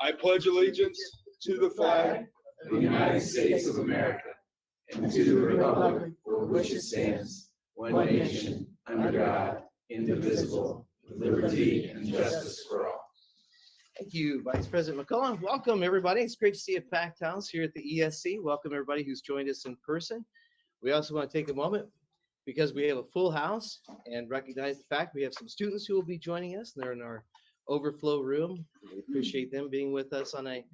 I pledge allegiance to the flag of the United States of America and to the republic for which it stands, one nation, under God, indivisible, with liberty and justice for all. Thank you, Vice President McCullough. Welcome, everybody. It's great to see a packed house here at the ESC. Welcome, everybody who's joined us in person. We also want to take a moment because we have a full house and recognize the fact we have some students who will be joining us. They're in our overflow room. We appreciate them being with us on a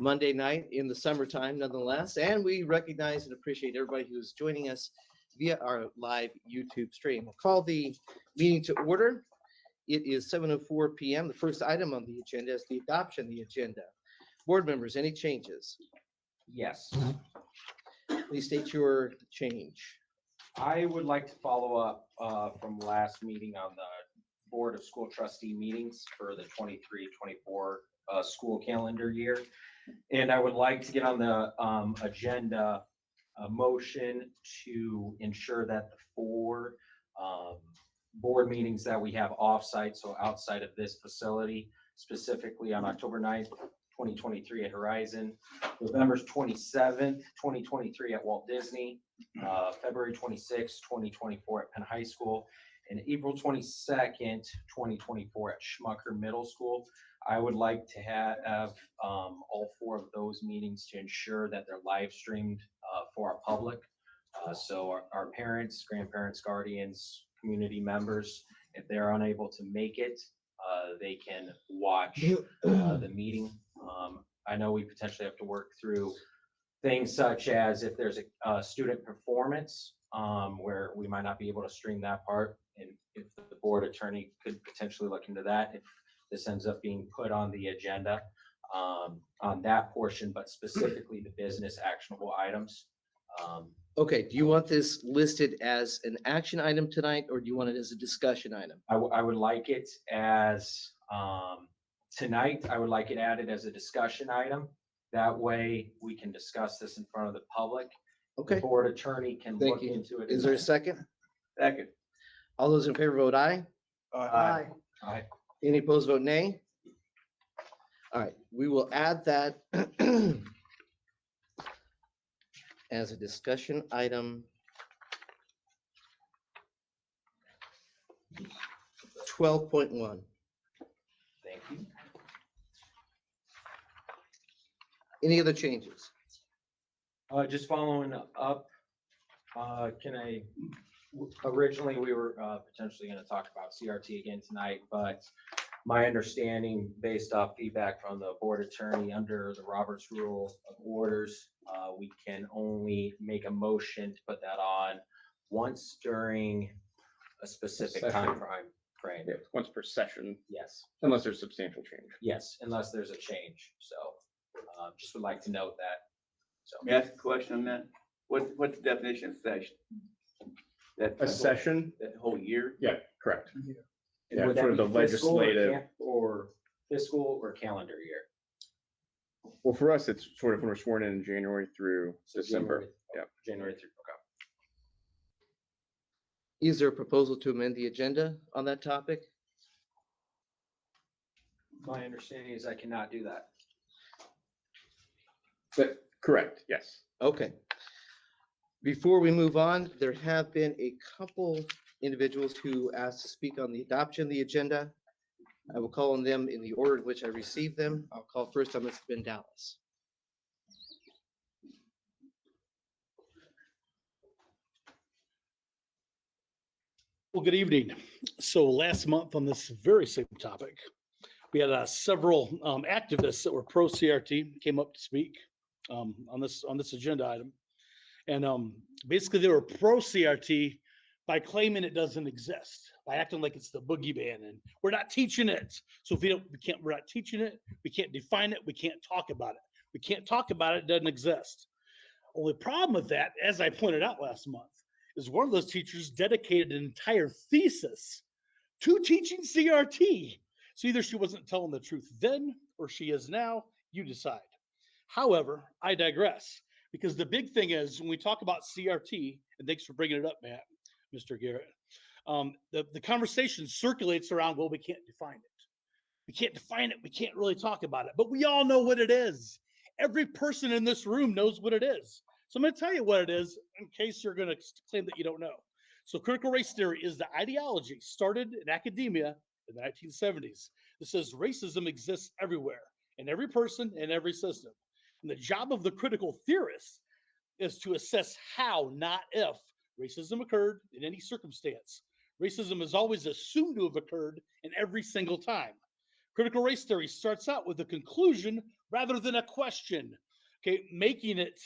Monday night in the summertime, nonetheless. And we recognize and appreciate everybody who's joining us via our live YouTube stream. We'll call the meeting to order. It is 7:04 p.m. The first item on the agenda is the adoption of the agenda. Board members, any changes? Yes. Please state your change. I would like to follow up from last meeting on the Board of School Trustee meetings for the 23-24 school calendar year. And I would like to get on the agenda a motion to ensure that the 4 board meetings that we have offsite, so outside of this facility, specifically on October 9th, 2023 at Horizon, November 27th, 2023 at Walt Disney, February 26th, 2024 at Penn High School, and April 22nd, 2024 at Schmucker Middle School. I would like to have all 4 of those meetings to ensure that they're live streamed for our public. So our parents, grandparents, guardians, community members, if they're unable to make it, they can watch the meeting. I know we potentially have to work through things such as if there's a student performance where we might not be able to stream that part, and if the board attorney could potentially look into that if this ends up being put on the agenda on that portion, but specifically the business actionable items. Okay, do you want this listed as an action item tonight, or do you want it as a discussion item? I would like it as, tonight, I would like it added as a discussion item. That way we can discuss this in front of the public. Okay, The board attorney can thank look you. into it. Is there a second? Second. All those in favor vote aye. Aye. Aye. Any opposed vote nay. All right, we will add that as a discussion item 12.1. Thank you. Any other changes? Just following up, originally we were potentially going to talk about CRT again tonight, but my understanding based off feedback from the board attorney under the Roberts Rule of Orders, we can only make a motion to put that on once during a specific time frame. Yeah, once per session, Yes, unless there's substantial change. yes, unless there's a change. So just would like to note that. So May I ask a question on that? What's the definition of session? A session? That whole year? Yeah, correct. Yeah, would that for be the fiscal legislative. or fiscal or calendar year? Well, for us, it's sort of when we're sworn in January through So December. Yeah. January through, okay. Is there a proposal to amend the agenda on that topic? My understanding is I cannot do that. But, correct, yes. Okay. Before we move on, there have been a couple individuals who asked to speak on the adoption of the agenda. I will call on them in the order in which I received them. I'll call first on Mr. Ben Dallas. Well, good evening. So last month on this very same topic, we had several activists that were pro CRT came up to speak on this agenda item, and basically they were pro CRT by claiming it doesn't exist, by acting like it's the boogeyman, and we're not teaching it. So if we're not teaching it, we can't define it, we can't talk about it. We can't talk about it, it doesn't exist. Only problem with that, as I pointed out last month, is one of those teachers dedicated an entire thesis to teaching CRT. So either she wasn't telling the truth then, or she is now, you decide. However, I digress, because the big thing is when we talk about CRT, and thanks for bringing it up, Matt, Mr. Garrett, the conversation circulates around, well, we can't define it. We can't define it. We can't really talk about it, but we all know what it is. Every person in this room knows what it is. So I'm going to tell you what it is in case you're going to claim that you don't know. So critical race theory is the ideology started in academia in the 1970s. It says racism exists everywhere, in every person, in every system. And the job of the critical theorist is to assess how, not if, racism occurred in any circumstance. Racism is always assumed to have occurred in every single time. Critical race theory starts out with a conclusion rather than a question, okay, making it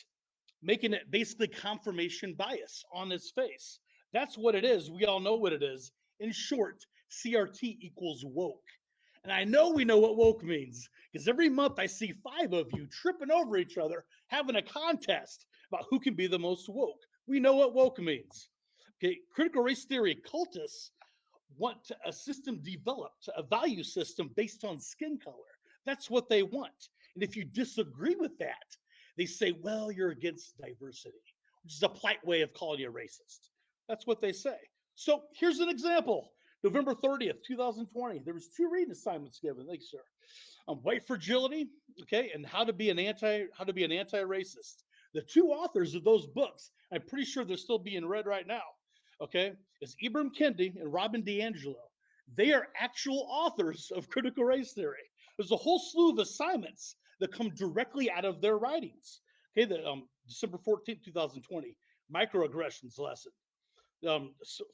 basically confirmation bias on its face. That's what it is. We all know what it is. In short, CRT equals woke. And I know we know what woke means because every month I see 5 of you tripping over each other, having a contest about who can be the most woke. We know what woke means. Okay, critical race theory cultists want a system developed, a value system based on skin color. That's what they want. And if you disagree with that, they say, well, you're against diversity, which is a polite way of calling you a racist. That's what they say. So here's an example. November 30th, 2020, there was 2 reading assignments given. Thanks, sir. White fragility, okay, and how to be an anti-racist. The 2 authors of those books, I'm pretty sure they're still being read right now, okay, is Ibram Kendi and Robin DiAngelo. They are actual authors of critical race theory. There's a whole slew of assignments that come directly out of their writings. Okay, the December 14th, 2020, microaggressions lesson.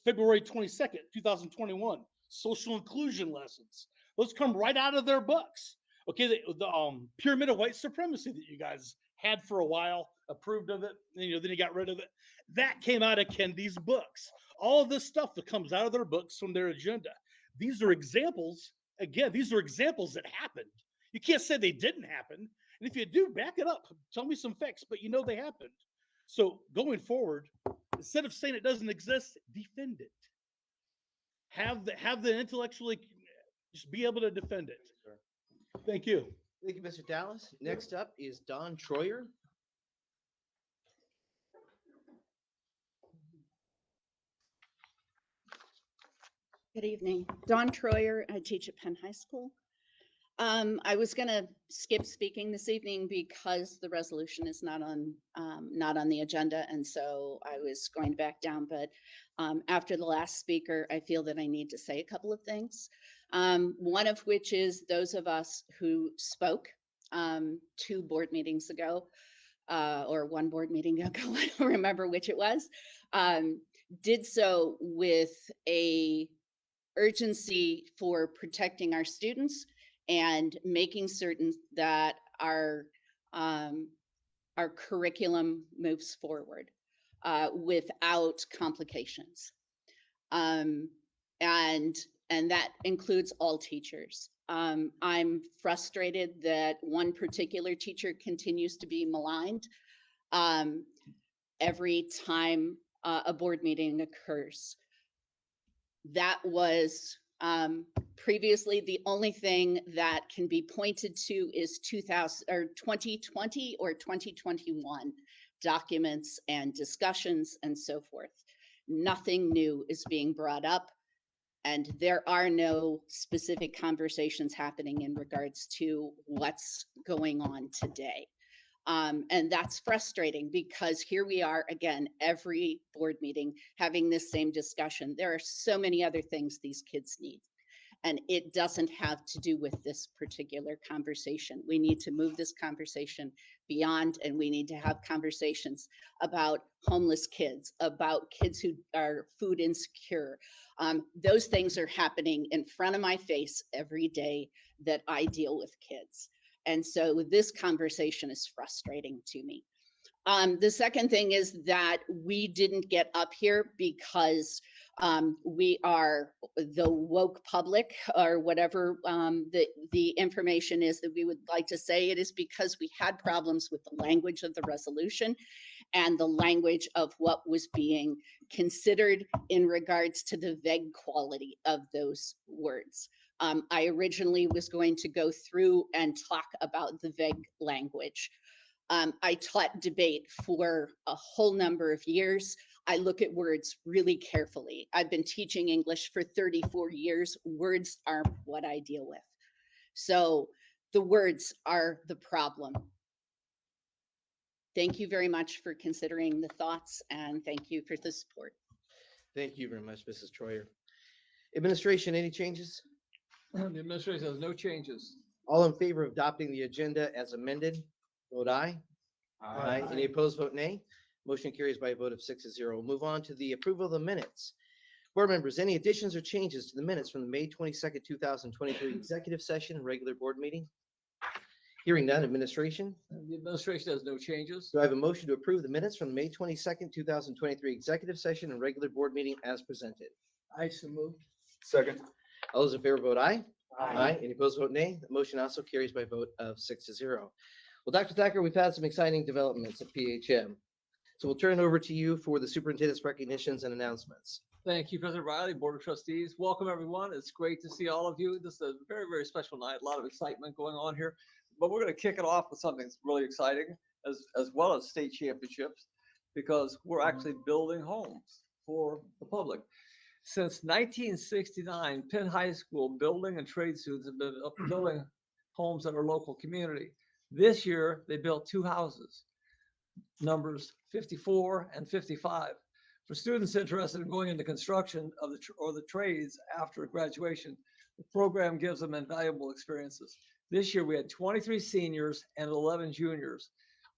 February 22nd, 2021, social inclusion lessons. Those come right out of their books. Okay, the pyramid of white supremacy that you guys had for a while, approved of it, and, then you got rid of it. That came out of Kendi's books. All of this stuff that comes out of their books from their agenda. These are examples. Again, these are examples that happened. You can't say they didn't happen. And if you do, back it up. Tell me some facts, but you know they happened. So going forward, instead of saying it doesn't exist, defend it. Have the intellectually, just be able to defend it. Thank you. Thank you, Mr. Dallas. Next up is Don Troyer. Good evening. Dawn Troyer. I teach at Penn High School. I was going to skip speaking this evening because the resolution is not on the agenda, and so I was going to back down. But after the last speaker, I feel that I need to say a couple of things. One of which is those of us who spoke 2 board meetings ago, or 1 board meeting ago, I don't remember which it was, did so with a urgency for protecting our students and making certain that our curriculum moves forward without complications. And that includes all teachers. I'm frustrated that one particular teacher continues to be maligned every time a board meeting occurs. That was previously the only thing that can be pointed to is 2020 or 2021 documents and discussions and so forth. Nothing new is being brought up, and there are no specific conversations happening in regards to what's going on today. And that's frustrating because here we are again, every board meeting having this same discussion. There are so many other things these kids need, and it doesn't have to do with this particular conversation. We need to move this conversation beyond, and we need to have conversations about homeless kids, about kids who are food insecure. Those things are happening in front of my face every day that I deal with kids. And so this conversation is frustrating to me. The second thing is that we didn't get up here because we are the woke public or whatever the information is that we would like to say. It is because we had problems with the language of the resolution and the language of what was being considered in regards to the vague quality of those words. I originally was going to go through and talk about the vague language. I taught debate for a whole number of years. I look at words really carefully. I've been teaching English for 34 years. Words are what I deal with. So the words are the problem. Thank you very much for considering the thoughts, and thank you for the support. Thank you very much, Mrs. Troyer. Administration, any changes? The administration has no changes. All in favor of adopting the agenda as amended, vote aye. Aye. Any opposed, vote nay. Motion carries by a vote of 6-0. We'll move on to the approval of the minutes. Board members, any additions or changes to the minutes from the May 22nd, 2023 executive session and regular board meeting? Hearing none, administration. The administration has no changes. Do I have a motion to approve the minutes from the May 22nd, 2023 executive session and regular board meeting as presented? I so moved. Second. All those in favor vote aye. Aye. Any opposed, vote nay. The motion also carries by a vote of 6-0. Well, Dr. Thacker, we've had some exciting developments at PHM. So we'll turn it over to you for the superintendent's recognitions and announcements. Thank you, President Riley, Board of Trustees. Welcome, everyone. It's great to see all of you. This is a very, very special night. A lot of excitement going on here. But we're going to kick it off with something that's really exciting, as well as state championships, because we're actually building homes for the public. Since 1969, Penn High School building and trade students have been building homes in our local community. This year, they built 2 houses, numbers 54 and 55. For students interested in going into construction of the trades after graduation, the program gives them invaluable experiences. This year, we had 23 seniors and 11 juniors,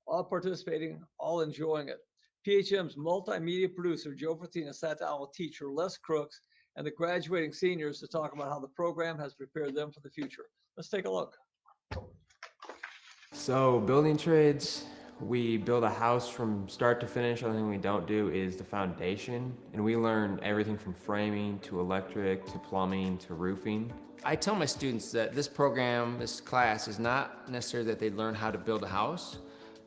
all participating, all enjoying it. PHM's multimedia producer, Joe Fortina, sat down with teacher Les Crooks and the graduating seniors to talk about how the program has prepared them for the future. Let's take a look. So building trades, we build a house from start to finish. The only thing we don't do is the foundation. And we learn everything from framing to electric to plumbing to roofing. I tell my students that this program, this class, is not necessarily that they learn how to build a house,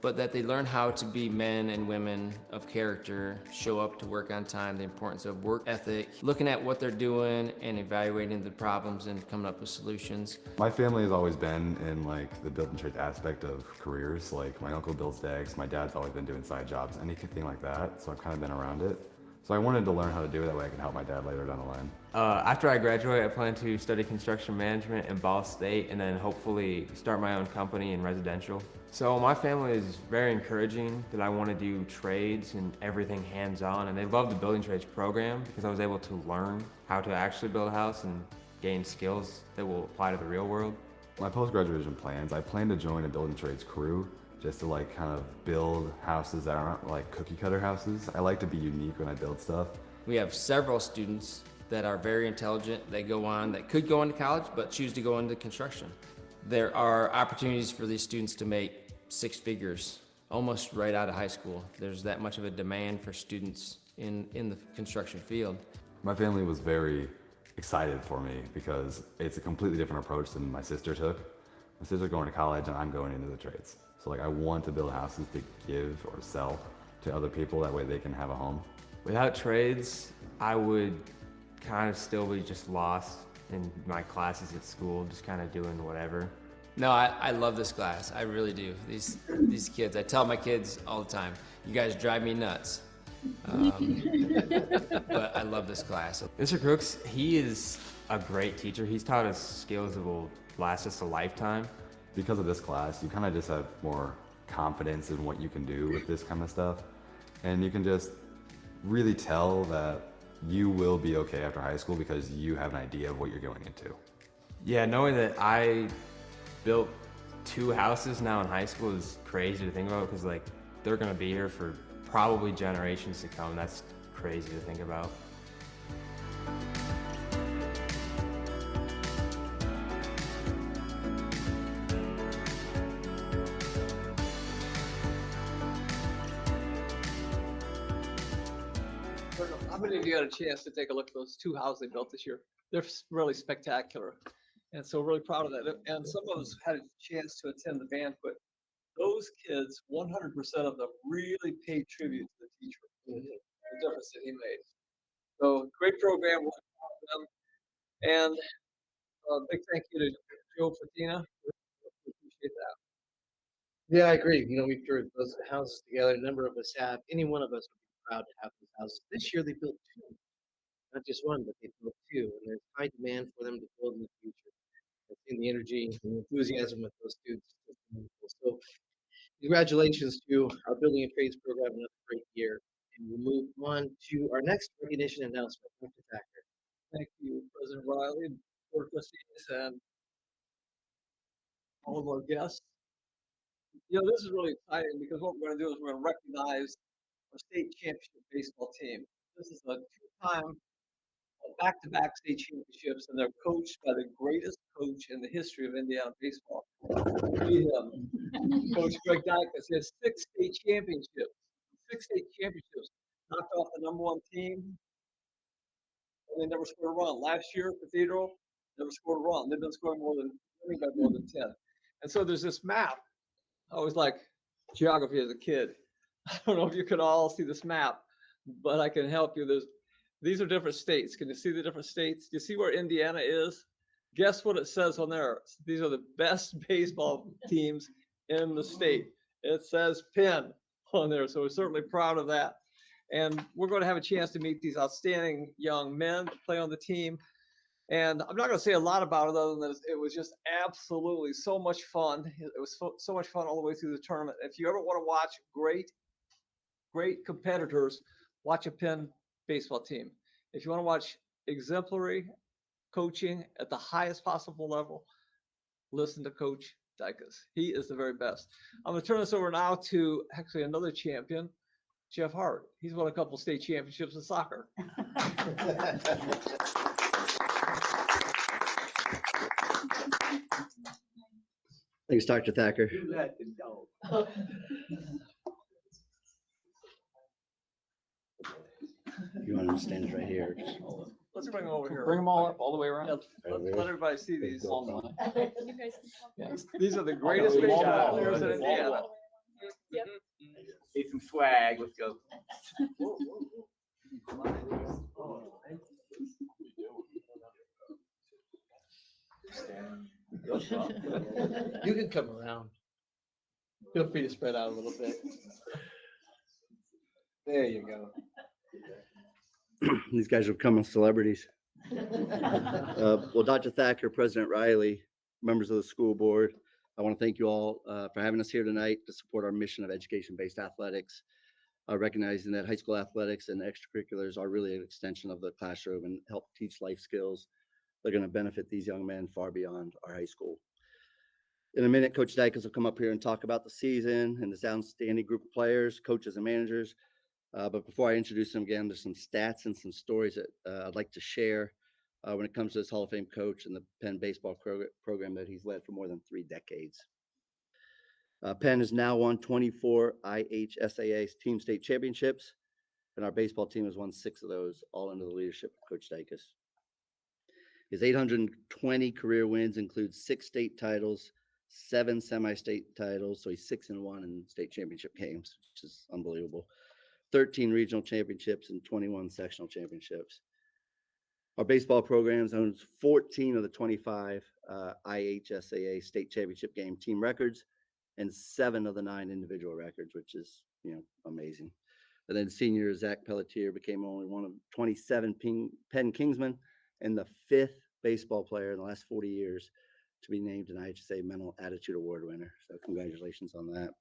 but that they learn how to be men and women of character, show up to work on time, the importance of work ethic, looking at what they're doing and evaluating the problems and coming up with solutions. My family has always been in like the building trades aspect of careers. Like my uncle builds decks, my dad's always been doing side jobs, anything like that. So I've kind of been around it. So I wanted to learn how to do it that way I can help my dad later down the line. After I graduate, I plan to study construction management in Ball State and then hopefully start my own company in residential. So my family is very encouraging that I want to do trades and everything hands-on, and they love the building trades program because I was able to learn how to actually build a house and gain skills that will apply to the real world. My post-graduation plans, I plan to join a building trades crew just to like kind of build houses that aren't like cookie cutter houses. I like to be unique when I build stuff. We have several students that are very intelligent, that could go into college, but choose to go into construction. There are opportunities for these students to make 6 figures almost right out of high school. There's that much of a demand for students in the construction field. My family was very excited for me because it's a completely different approach than my sister took. My sister's going to college and I'm going into the trades. So like I want to build houses to give or sell to other people, that way they can have a home. Without trades, I would kind of still be just lost in my classes at school, just kind of doing whatever. No, I love this class. I really do. These kids, I tell my kids all the time, you guys drive me nuts. But I love this class. Mr. Crooks, he is a great teacher. He's taught us skills that will last us a lifetime. Because of this class, you kind of just have more confidence in what you can do with this kind of stuff. And you can just really tell that you will be okay after high school because you have an idea of what you're going into. Yeah, knowing that I built 2 houses now in high school is crazy to think about because like they're gonna be here for probably generations to come. That's crazy to think about. How many of you had a chance to take a look at those 2 houses they built this year? They're really spectacular. And so really proud of that. And some of us had a chance to attend the banquet. Those kids, 100% of them really paid tribute to the teacher, the difference that he made. So great program, we're proud of them. And a big thank you to Joe Fortina. We appreciate that. Yeah, I agree. We've threw those houses together. A number of us have. Any one of us would be proud to have those houses. This year they built 2, not just 1, but they built 2, and there's high demand for them to build in the future. It's and the energy and enthusiasm with those students. So congratulations to our building and trades program, another great year. And we'll move on to our next recognition announcement. Dr. Thacker. Thank you, President Riley, Board of Trustees, and all of our guests. This is really exciting because what we're going to do is we're going to recognize our state championship baseball team. This is a two-time back-to-back state championships, and they're coached by the greatest coach in the history of Indiana baseball. Coach Greg Dykes has 6 state championships. 6 state championships. Knocked off the number 1 team. And they never scored a run. Last year, Cathedral never scored a run. They've been scoring winning by more than 10. And so there's this map. I always like geography as a kid. I don't know if you can all see this map, but I can help you. These are different states. Can you see the different states? Do you see where Indiana is? Guess what it says on there? These are the best baseball teams in the state. It says Penn on there, so we're certainly proud of that. And we're going to have a chance to meet these outstanding young men to play on the team. And I'm not going to say a lot about it other than it was just absolutely so much fun. It was so much fun all the way through the tournament. If you ever want to watch great competitors, watch a Penn baseball team. If you want to watch exemplary coaching at the highest possible level, listen to Coach Dykes. He is the very best. I'm going to turn this over now to actually another champion, Jeff Hart. He's won a couple state championships in soccer. Thanks, Dr. Thacker. You want to stand right here? Let's bring them over here. Bring them all up, all the way around. Let everybody see these. Yeah. These are the greatest baseball players in Indiana. Need some swag. Let's go. You can come around. Feel free to spread out a little bit. There you go. These guys are becoming celebrities. Well, Dr. Thacker, President Riley, members of the school board, I want to thank you all for having us here tonight to support our mission of education-based athletics, recognizing that high school athletics and extracurriculars are really an extension of the classroom and help teach life skills that are going to benefit these young men far beyond our high school. In a minute, Coach Dykes will come up here and talk about the season and this outstanding group of players, coaches, and managers. But before I introduce them again, there's some stats and some stories that I'd like to share when it comes to this Hall of Fame coach and the Penn baseball program that he's led for more than 3 decades. Penn has now won 24 IHSAA team state championships, and our baseball team has won 6 of those, all under the leadership of Coach Dykes. His 820 career wins include 6 state titles, 7 semi-state titles, so he's 6-1 in state championship games, which is unbelievable. 13 regional championships and 21 sectional championships. Our baseball programs owns 14 of the 25 IHSAA state championship game team records and 7 of the 9 individual records, which is, amazing. And then senior Zach Pelletier became only one of 27 Penn Kingsmen and the 5th baseball player in the last 40 years to be named an IHSAA Mental Attitude Award winner. So congratulations on that.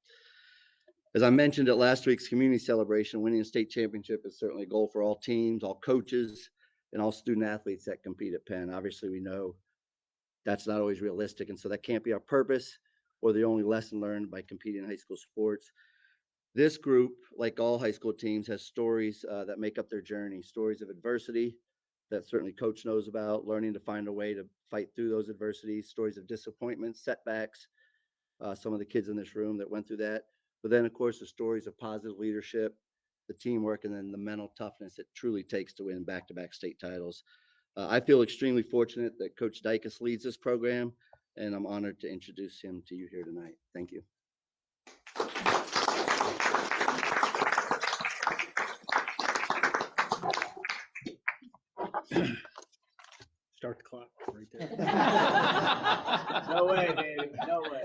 As I mentioned at last week's community celebration, winning a state championship is certainly a goal for all teams, all coaches, and all student athletes that compete at Penn. Obviously, we know that's not always realistic, and so that can't be our purpose or the only lesson learned by competing in high school sports. This group, like all high school teams, has stories that make up their journey, stories of adversity that certainly coach knows about, learning to find a way to fight through those adversities, stories of disappointment, setbacks, some of the kids in this room that went through that. But then, of course, the stories of positive leadership, the teamwork, and then the mental toughness it truly takes to win back-to-back state titles. I feel extremely fortunate that Coach Dykes leads this program, and I'm honored to introduce him to you here tonight. Thank you. Start the clock right there. No way, baby. No way.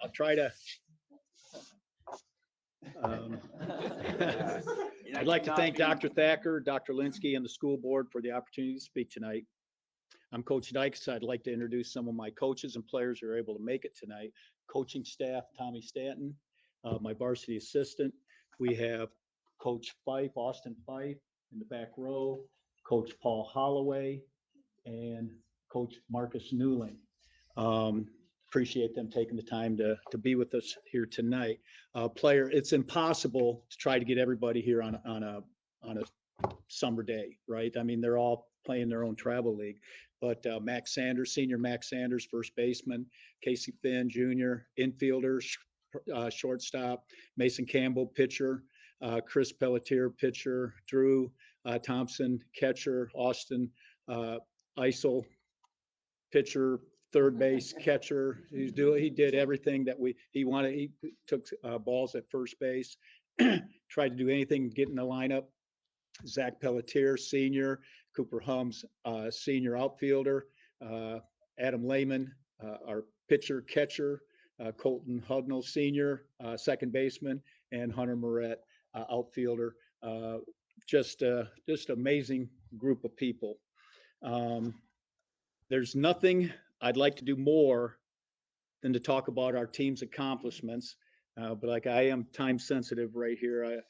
I'll try to. I'd like to thank Dr. Thacker, Dr. Linsky, and the school board for the opportunity to speak tonight. I'm Coach Dykes. I'd like to introduce some of my coaches and players who are able to make it tonight. Coaching staff, Tommy Stanton, my varsity assistant. We have Coach Fife, Austin Fife in the back row, Coach Paul Holloway, and Coach Marcus Newling. Appreciate them taking the time to be with us here tonight. Player, it's impossible to try to get everybody here on a summer day, right? I mean, they're all playing their own travel league. But Max Sanders, senior Max Sanders, first baseman, Casey Finn, junior, infielder, shortstop, Mason Campbell, pitcher, Chris Pelletier, pitcher, Drew Thompson, catcher, Austin Isel, pitcher, third base, catcher. He did everything that he wanted. He took balls at first base, tried to do anything, get in the lineup. Zach Pelletier, senior, Cooper Hums, senior outfielder, Adam Lehman, our pitcher, catcher, Colton Hudnall, senior, second baseman, and Hunter Moret, outfielder. Just amazing group of people. There's nothing I'd like to do more than to talk about our team's accomplishments, but like I am time sensitive right here.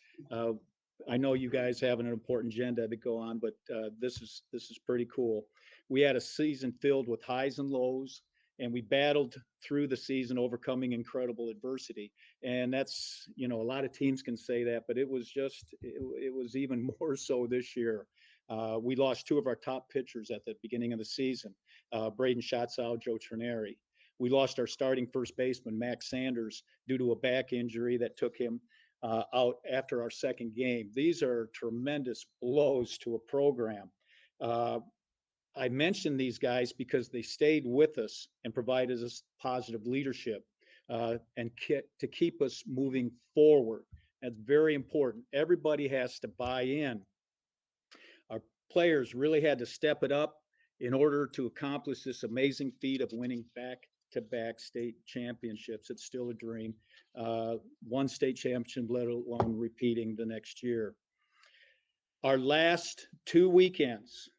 I know you guys have an important agenda to go on, but this is pretty cool. We had a season filled with highs and lows, and we battled through the season, overcoming incredible adversity. And that's, a lot of teams can say that, but it was even more so this year. We lost two of our top pitchers at the beginning of the season, Braden Schatzow, Joe Trineri. We lost our starting first baseman, Max Sanders, due to a back injury that took him out after our second game. These are tremendous blows to a program. I mentioned these guys because they stayed with us and provided us positive leadership and to keep us moving forward. That's very important. Everybody has to buy in. Our players really had to step it up in order to accomplish this amazing feat of winning back-to-back state championships. It's still a dream. One state championship, let alone repeating the next year. Our last 2 weekends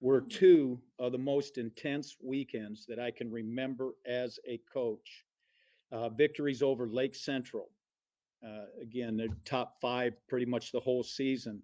were two of the most intense weekends that I can remember as a coach. Victories over Lake Central. Again, they're top 5 pretty much the whole season,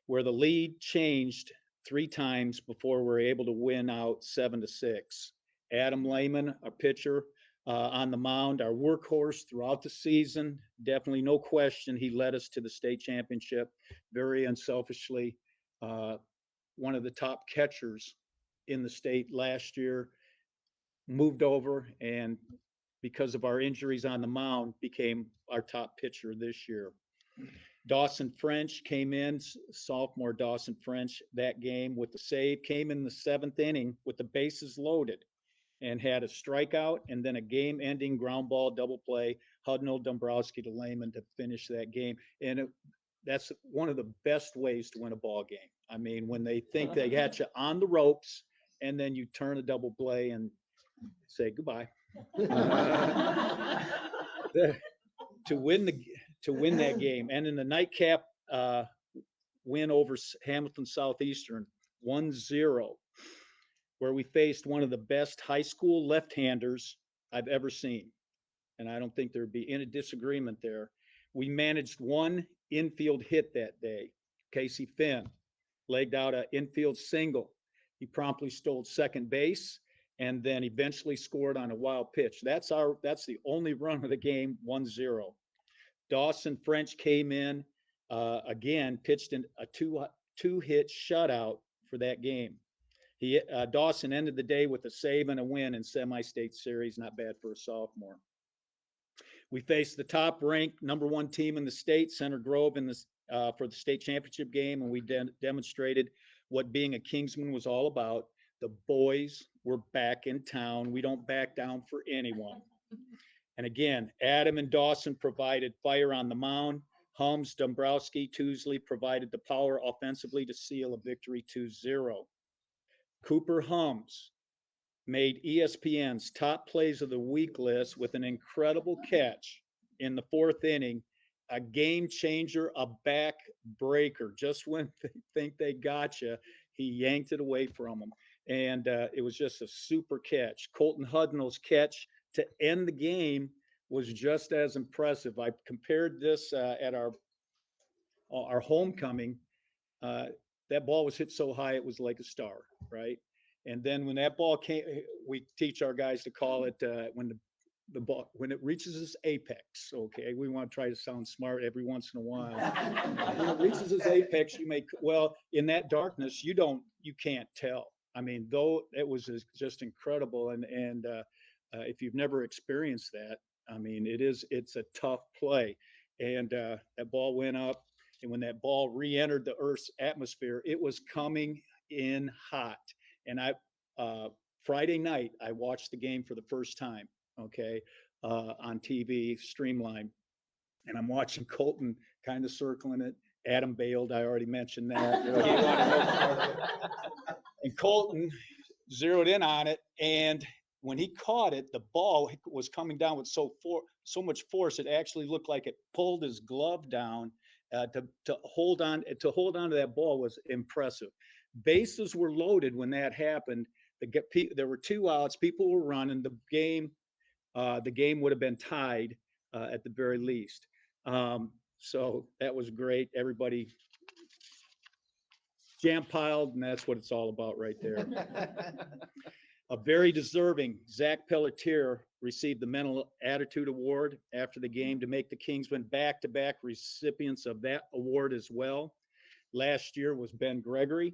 where the lead changed 3 times before we were able to win out 7-6. Adam Lehman, our pitcher, on the mound, our workhorse throughout the season. Definitely no question, he led us to the state championship very unselfishly. One of the top catchers in the state last year moved over, and because of our injuries on the mound, became our top pitcher this year. Dawson French came in, sophomore Dawson French, that game with the save, came in the 7th inning with the bases loaded and had a strikeout and then a game-ending ground ball double play, Hudnall, Dombrowski to Lehman to finish that game. And that's one of the best ways to win a ball game. I mean, when they think they got you on the ropes and then you turn a double play and say goodbye. To win that game, and in the nightcap win over Hamilton Southeastern 1-0, where we faced one of the best high school left-handers I've ever seen, and I don't think there'd be any disagreement there. We managed one infield hit that day. Casey Finn legged out an infield single. He promptly stole second base and then eventually scored on a wild pitch. That's the only run of the game, 1-0. Dawson French came in again, pitched in a two-hit shutout for that game. Dawson ended the day with a save and a win in semi-state series. Not bad for a sophomore. We faced the top-ranked #1 team in the state, Center Grove, for the state championship game, and we demonstrated what being a Kingsman was all about. The boys were back in town. We don't back down for anyone. And again, Adam and Dawson provided fire on the mound. Hums, Dombrowski, Tuesley provided the power offensively to seal a victory 2-0. Cooper Hums made ESPN's top plays of the week list with an incredible catch in the 4th inning, a game changer, a back breaker. Just when they think they got you, he yanked it away from them. And it was just a super catch. Colton Hudnall's catch to end the game was just as impressive. I compared this at our homecoming. That ball was hit so high it was like a star, right? And then when that ball came, we teach our guys to call it when the ball, when it reaches its apex. Okay, we want to try to sound smart every once in a while. When it reaches its apex, you may, well, in that darkness, you can't tell. I mean, though it was just incredible, and if you've never experienced that, I mean, it's a tough play, and that ball went up, and when that ball re-entered the Earth's atmosphere, it was coming in hot. And Friday night, I watched the game for the first time, okay, on TV, Streamline, and I'm watching Colton kind of circling it. Adam bailed, I already mentioned that. He wanted no part of it. And Colton zeroed in on it, and when he caught it, the ball was coming down with so much force, it actually looked like it pulled his glove down. To hold on to that ball was impressive. Bases were loaded when that happened. There were 2 outs. People were running. The game would have been tied at the very least. So that was great. Everybody jam piled, and that's what it's all about right there. A very deserving Zach Pelletier received the Mental Attitude Award after the game to make the Kingsmen back-to-back recipients of that award as well. Last year was Ben Gregory.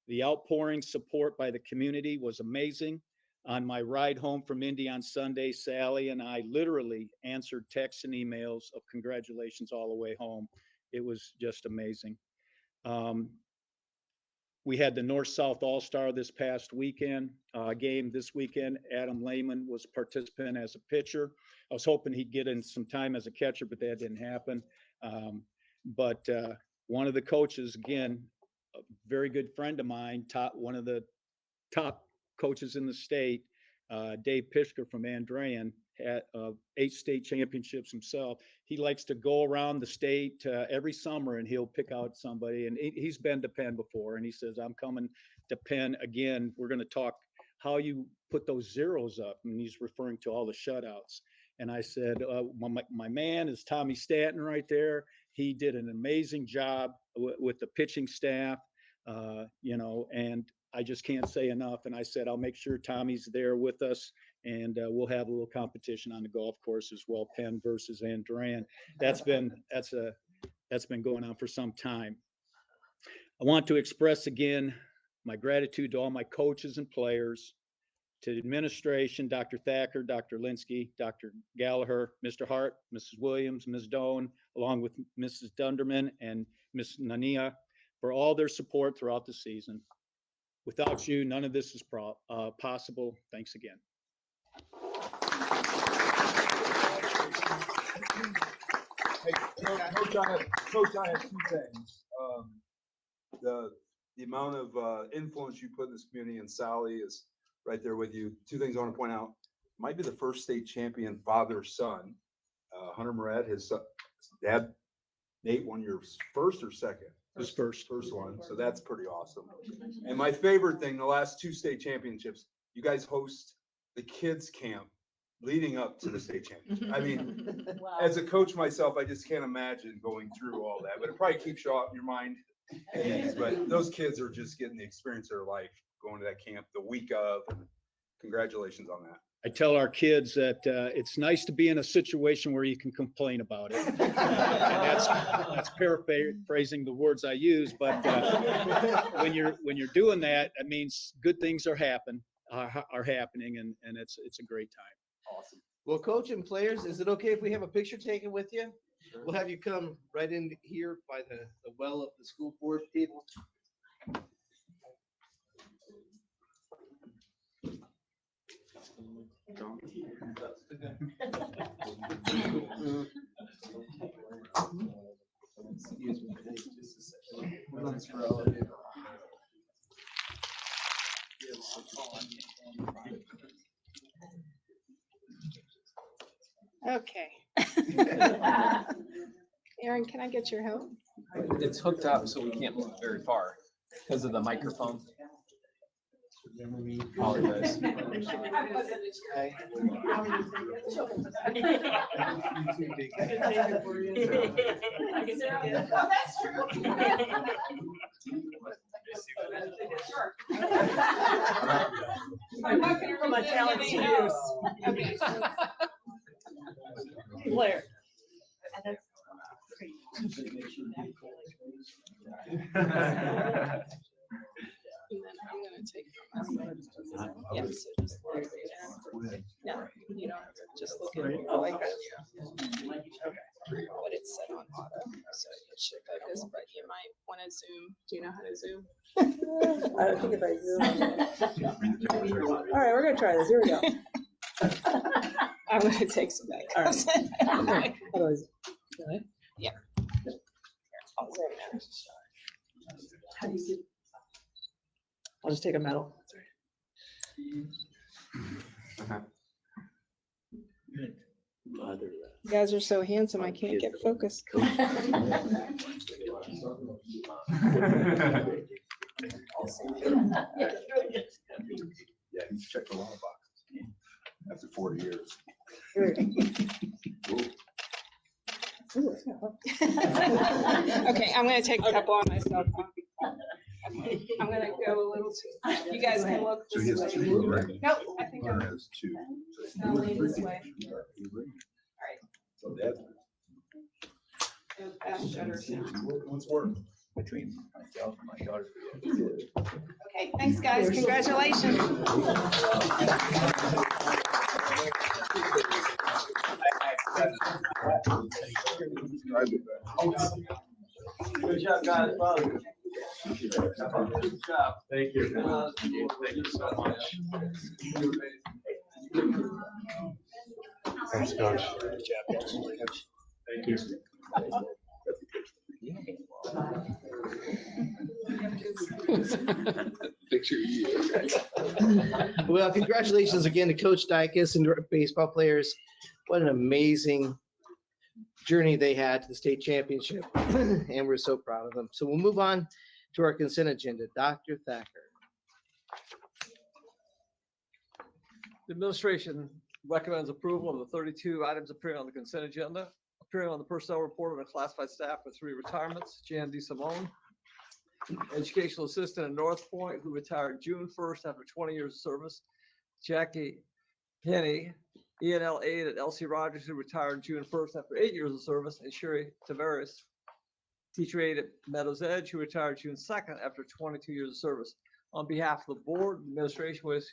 The outpouring support by the community was amazing. On my ride home from Indy on Sunday, Sally and I literally answered texts and emails of congratulations all the way home. It was just amazing. We had the North-South All-Star this past weekend, game this weekend. Adam Lehman was a participant as a pitcher. I was hoping he'd get in some time as a catcher, but that didn't happen. But one of the coaches, again, a very good friend of mine, one of the top coaches in the state, Dave Pishker from Andrean, had 8 state championships himself. He likes to go around the state every summer, and he'll pick out somebody. And he's been to Penn before, and he says, I'm coming to Penn again. We're going to talk how you put those zeros up. And he's referring to all the shutouts. And I said, my man is Tommy Stanton right there. He did an amazing job with the pitching staff, and I just can't say enough. And I said, I'll make sure Tommy's there with us, and we'll have a little competition on the golf course as well, Penn versus Andrean. That's been going on for some time. I want to express again my gratitude to all my coaches and players, to the administration, Dr. Thacker, Dr. Linsky, Dr. Gallagher, Mr. Hart, Mrs. Williams, Ms. Doan, along with Mrs. Dunderman and Ms. Nania, for all their support throughout the season. Without you, none of this is possible. Thanks again. Hey, Coach, I have 2 things. The amount of influence you put in this community, and Sally is right there with you. 2 things I want to point out. Might be the first state champion father-son. Hunter Moret, his dad, Nate, won your first or second? His first one. So that's pretty awesome. And my favorite thing, the last 2 state championships, you guys host the kids camp leading up to the state championship. I mean, as a coach myself, I just can't imagine going through all that, but it probably keeps you out in your mind. But those kids are just getting the experience of their life going to that camp the week of. And congratulations on that. I tell our kids that it's nice to be in a situation where you can complain about it. And that's paraphrasing the words I use, but when you're doing that, it means good things are happening, and it's a great time. Awesome. Well, coach and players, is it okay if we have a picture taken with you? Sure. We'll have you come right in here by the well of the school board people. Excuse me, just a second. That's for all of you. Okay. Aaron, can I get your help? It's hooked up, so we can't move very far because of the microphone. Apologize. I'm not gonna put my talents to use. Blair. And then I'm gonna take from this. Yeah, so just look right there. No, you don't have to just look at it like that. But it's set on auto, so it should focus, but you might wanna zoom. Do you know how to zoom? I think if I zoom. All right, we're gonna try this. Here we go. I'm gonna take some backups. Yeah. I'll zoom in. How do you get? I'll just take a medal. You guys are so handsome, I can't get focused. Yeah, he's checked a lot of boxes after 40 years. Okay, I'm gonna take a couple on myself. I'm gonna go a little too, you guys can look So he this has way. two, right? Nope, I think I'm, He has two. I'll lean this way. Alright. So that's. Go past shutters now. What's work between myself and my daughter? Okay, thanks, guys, congratulations. Good job, guys. Good job. Thank you. Thank you so much. Thanks, Coach. Thank you. Picture you. Well, congratulations again to Coach Dykes and the baseball players. What an amazing journey they had to the state championship, and we're so proud of them. So we'll move on to our consent agenda. Dr. Thacker. The administration recommends approval of the 32 items appearing on the consent agenda. Appearing on the personnel report of the classified staff with 3 retirements: Jan D. Simone, educational assistant at North Point, who retired June 1st after 20 years of service; Jackie Penny, ENL aide at LC Rogers, who retired June 1st after 8 years of service; and Sherry Tavares, teacher aide at Meadows Edge, who retired June 2nd after 22 years of service. On behalf of the board and administration, wish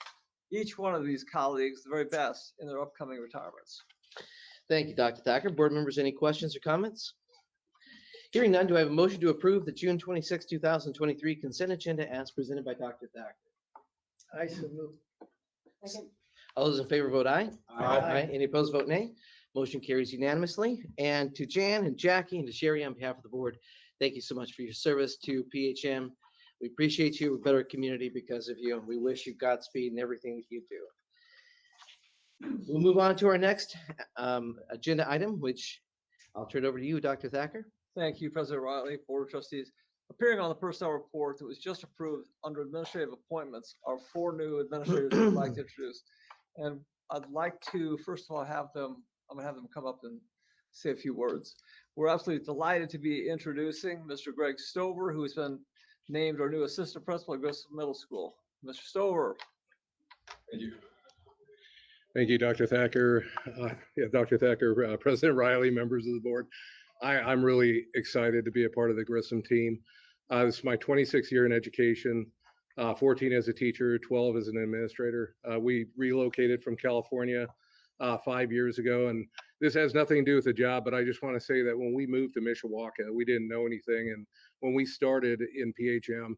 each one of these colleagues the very best in their upcoming retirements. Thank you, Dr. Thacker. Board members, any questions or comments? Hearing none, do I have a motion to approve the June 26, 2023 consent agenda as presented by Dr. Thacker? I so move. All those in favor vote aye. Aye. Any opposed, vote nay. Motion carries unanimously. And to Jan and Jackie and to Sherry, on behalf of the board, thank you so much for your service to PHM. We appreciate you. We're a better community because of you. We wish you Godspeed in everything that you do. We'll move on to our next agenda item, which I'll turn over to you, Dr. Thacker. Thank you, President Riley, Board of Trustees. Appearing on the personnel report that was just approved under administrative appointments are 4 new administrators I'd like to introduce. And I'd like to, first of all, I'm gonna have them come up and say a few words. We're absolutely delighted to be introducing Mr. Greg Stover, who has been named our new assistant principal at Grissom Middle School. Mr. Stover. Thank you. Thank you, Dr. Thacker. Dr. Thacker, President Riley, members of the board. I'm really excited to be a part of the Grissom team. This is my 26th year in education, 14 as a teacher, 12 as an administrator. We relocated from California 5 years ago, and this has nothing to do with the job, but I just want to say that when we moved to Mishawaka, we didn't know anything. And when we started in PHM,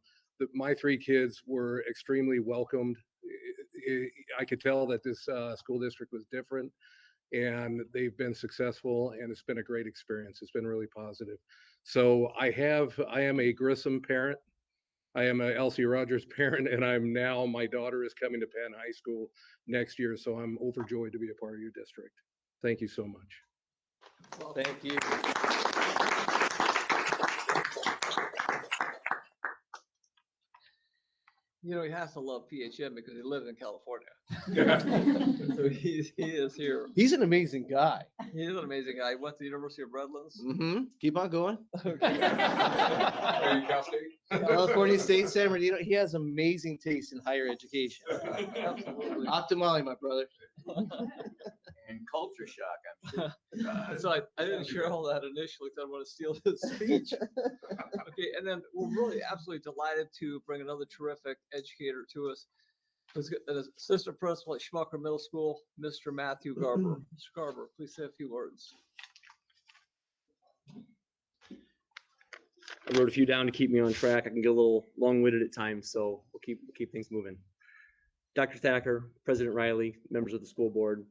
my 3 kids were extremely welcomed. I could tell that this school district was different, and they've been successful, and it's been a great experience. It's been really positive. So I am a Grissom parent. I am a LC Rogers parent, and my daughter is coming to Penn High School next year. So I'm overjoyed to be a part of your district. Thank you so much. Thank you. You know, he has to love PHM because he lived in California. So he is here. He's an amazing guy. He is an amazing guy. He went to the University of Redlands. Mm-hmm. Keep on going. Okay. Are you Cal State? California State, San Bernardino. He has amazing taste in higher education. Absolutely. Optimally, my brother. And culture shock, I'm sure. So I didn't share all that initially because I want to steal his speech. Okay, and then we're really absolutely delighted to bring another terrific educator to us. An assistant principal at Schmucker Middle School, Mr. Matthew Garber. Mr. Garber, please say a few words. I wrote a few down to keep me on track. I can get a little long-winded at times, so we'll keep things moving. Dr. Thacker, President Riley, members of the school board,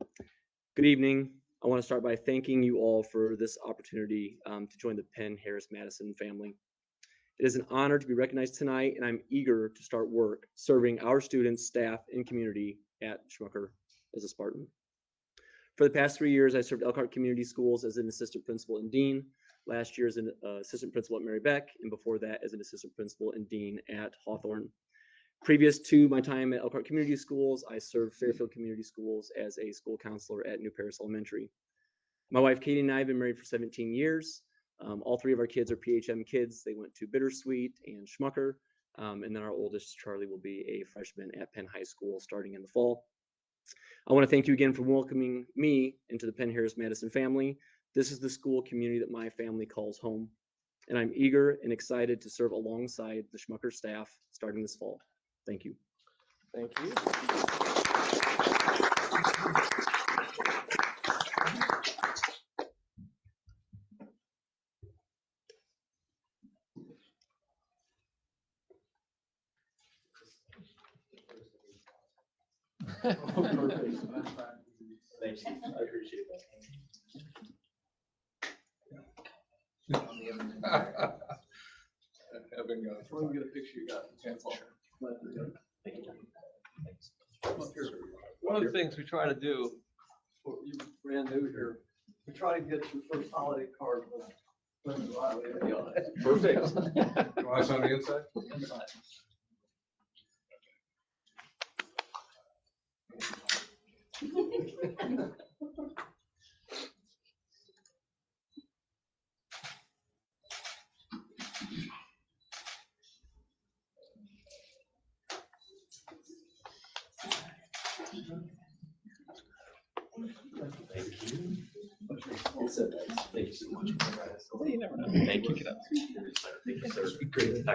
good evening. I want to start by thanking you all for this opportunity to join the Penn-Harris-Madison family. It is an honor to be recognized tonight, and I'm eager to start work serving our students, staff, and community at Schmucker as a Spartan. For the past 3 years, I served Elkhart Community Schools as an assistant principal and dean. Last year as an assistant principal at Mary Beck, and before that as an assistant principal and dean at Hawthorne. Previous to my time at Elkhart Community Schools, I served Fairfield Community Schools as a school counselor at New Paris Elementary. My wife Katie and I have been married for 17 years. All three of our kids are PHM kids. They went to Bittersweet and Schmucker, and then our oldest, Charlie, will be a freshman at Penn High School starting in the fall. I want to thank you again for welcoming me into the Penn-Harris-Madison family. This is the school community that my family calls home, and I'm eager and excited to serve alongside the Schmucker staff starting this fall. Thank you. Thank you. Thank you. I appreciate that. Having Get a picture you got. One of the things we try to do, you brand new here, we try to get your first holiday card with President Riley on it. Perfect. You want us on the inside? Inside. Thank you so much. You never know. Thank you. Thank you, sir. Great.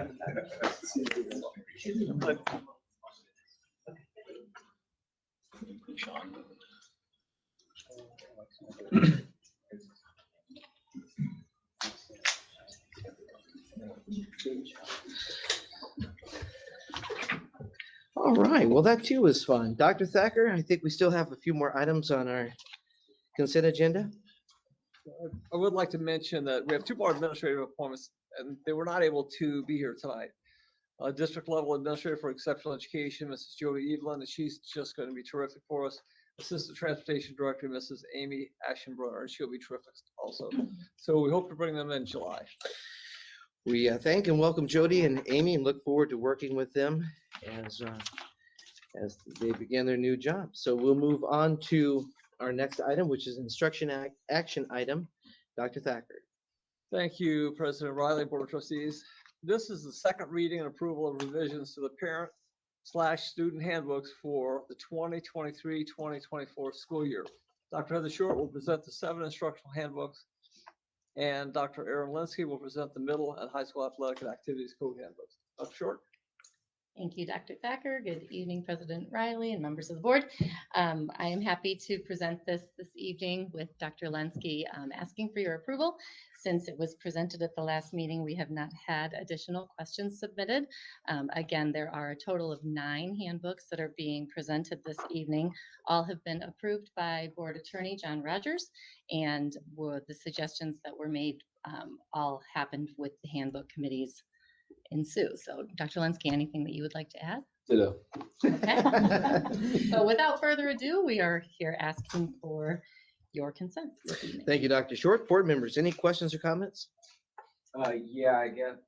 Sean. All right, well, that too was fun. Dr. Thacker, I think we still have a few more items on our consent agenda. I would like to mention that we have two more administrative appointments, and they were not able to be here tonight. District level administrator for exceptional education, Mrs. Jody Evelyn, and she's just going to be terrific for us. Assistant transportation director, Mrs. Amy Ashenbrunner, and she'll be terrific also. So we hope to bring them in July. We thank and welcome Jody and Amy and look forward to working with them as they begin their new job. So we'll move on to our next item, which is instruction action item. Dr. Thacker. Thank you, President Riley, Board of Trustees. This is the second reading and approval of revisions to the parent/student handbooks for the 2023-2024 school year. Dr. Heather Short will present the 7 instructional handbooks, and Dr. Aaron Linsky will present the middle and high school athletic and activities code handbooks. Dr. Short. Thank you, Dr. Thacker. Good evening, President Riley and members of the board. I am happy to present this evening with Dr. Linsky, asking for your approval. Since it was presented at the last meeting, we have not had additional questions submitted. Again, there are a total of 9 handbooks that are being presented this evening. All have been approved by Board Attorney John Rogers, and the suggestions that were made all happened with the handbook committees ensue. So Dr. Linsky, anything that you would like to add? Ditto. Okay. So without further ado, we are here asking for your consent this evening. Thank you, Dr. Short. Board members, any questions or comments? Yeah, I get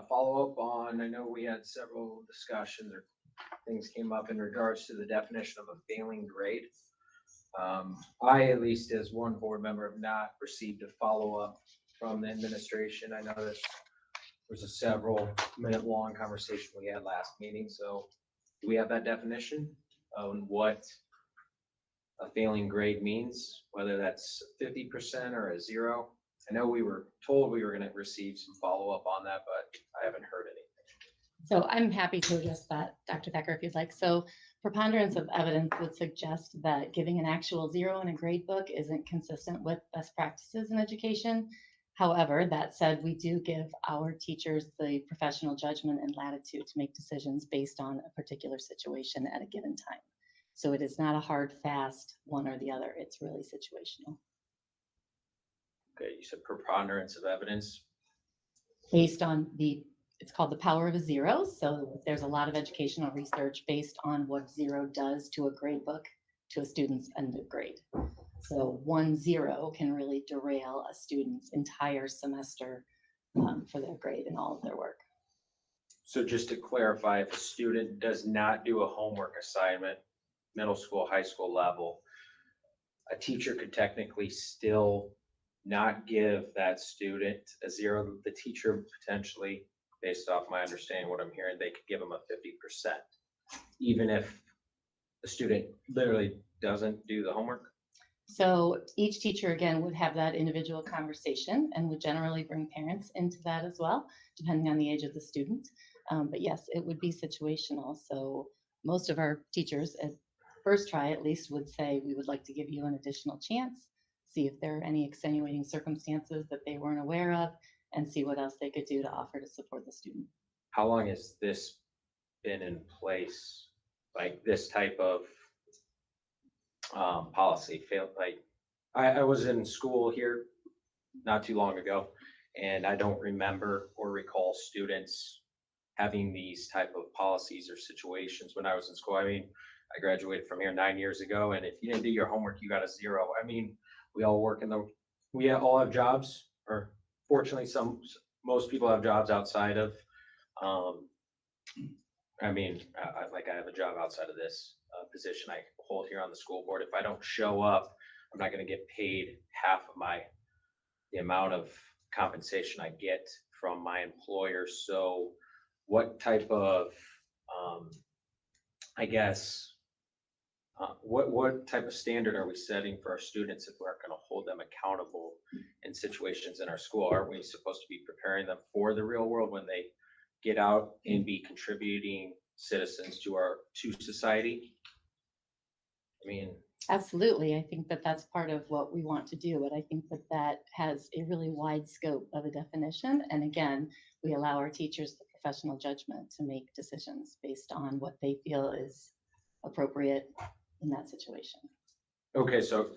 follow up on, I know we had several discussions or things came up in regards to the definition of a failing grade. I, at least as one board member, have not received a follow-up from the administration. I know that there's a several minute long conversation we had last meeting. So do we have that definition on what a failing grade means, whether that's 50% or a 0? I know we were told we were going to receive some follow-up on that, but I haven't heard anything. So I'm happy to address that, Dr. Thacker, if you'd like. So preponderance of evidence would suggest that giving an actual 0 in a grade book isn't consistent with best practices in education. However, that said, we do give our teachers the professional judgment and latitude to make decisions based on a particular situation at a given time. So it is not a hard, fast one or the other. It's really situational. Okay, you said preponderance of evidence. Based on it's called the power of a 0. So there's a lot of educational research based on what 0 does to a grade book, to a student's end of grade. So 1 0 can really derail a student's entire semester for their grade and all of their work. So just to clarify, if a student does not do a homework assignment, middle school, high school level, a teacher could technically still not give that student a 0. The teacher potentially, based off my understanding, what I'm hearing, they could give them a 50%, even if the student literally doesn't do the homework. So each teacher, again, would have that individual conversation and would generally bring parents into that as well, depending on the age of the student. But yes, it would be situational. So most of our teachers at first try at least would say, we would like to give you an additional chance, see if there are any extenuating circumstances that they weren't aware of, and see what else they could do to offer to support the student. How long has this been in place? Like this type of policy? I was in school here not too long ago, and I don't remember or recall students having these type of policies or situations when I was in school. I mean, I graduated from here 9 years ago, and if you didn't do your homework, you got a 0. I mean, we all work we all have jobs, or fortunately, most people have jobs outside of, I mean, I have a job outside of this position I hold here on the school board. If I don't show up, I'm not going to get paid half of the amount of compensation I get from my employer. So what type of, I guess, what type of standard are we setting for our students if we're going to hold them accountable in situations in our school? Aren't we supposed to be preparing them for the real world when they get out and be contributing citizens to society? I mean, Absolutely. I think that that's part of what we want to do, but I think that that has a really wide scope of a definition. And again, we allow our teachers the professional judgment to make decisions based on what they feel is appropriate in that situation. okay, so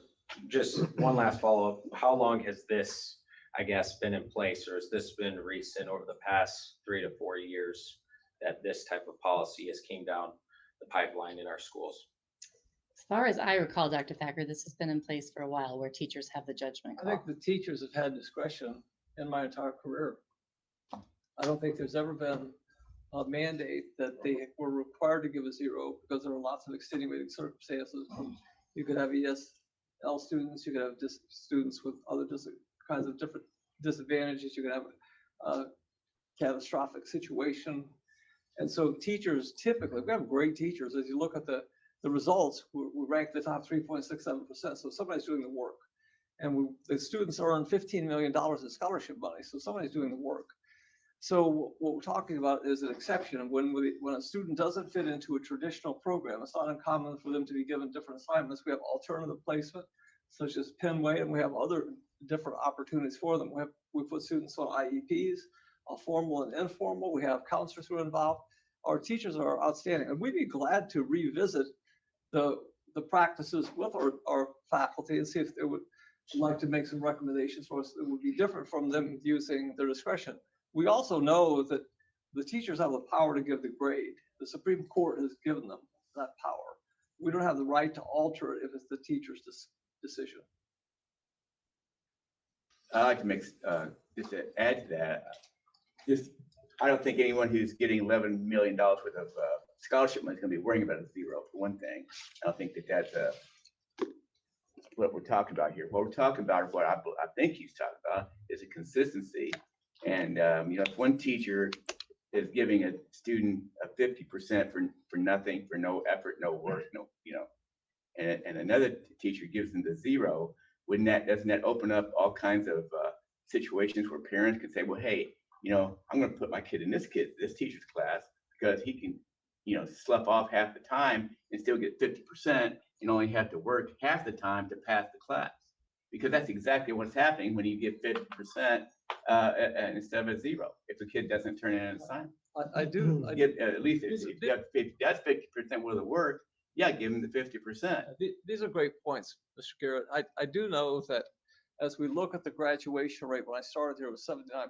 just one last follow-up. How long has this, I guess, been in place, or has this been recent over the past 3 to 4 years that this type of policy has came down the pipeline in our schools? As far as I recall, Dr. Thacker, this has been in place for a while where teachers have the judgment I call. think the teachers have had discretion in my entire career. I don't think there's ever been a mandate that they were required to give a 0 because there are lots of extenuating circumstances. You could have ESL students, you could have students with other kinds of different disadvantages, you could have a catastrophic situation. And so teachers typically, we have great teachers. As you look at the results, we rank the top 3.67%. So somebody's doing the work. And the students earn $15 million in scholarship money. So somebody's doing the work. So what we're talking about is an exception. When a student doesn't fit into a traditional program, it's not uncommon for them to be given different assignments. We have alternative placement, such as Penway, and we have other different opportunities for them. We put students on IEPs, formal and informal. We have counselors who are involved. Our teachers are outstanding, and we'd be glad to revisit the practices with our faculty and see if they would like to make some recommendations for us that would be different from them using their discretion. We also know that the teachers have the power to give the grade. The Supreme Court has given them that power. We don't have the right to alter it if it's the teacher's decision. I'd like to make, just to add to that, I don't think anyone who's getting $11 million worth of scholarship money is gonna be worrying about a zero for one thing. I don't think that that's what we're talking about here. What we're talking about, what I think he's talking about, is a consistency. And if one teacher is giving a student a 50% for nothing, for no effort, no work, and another teacher gives them the zero, doesn't that open up all kinds of situations where parents can say, well, hey, I'm going to put my kid in this teacher's class because he can, slough off half the time and still get 50% and only have to work half the time to pass the class. Because that's exactly what's happening when you get 50% instead of a zero. If the kid doesn't turn in an assignment, at least if that's 50% worth of work, give him the 50%. These are great points, Mr. Garrett. I do know that as we look at the graduation rate, when I started here, it was 79%.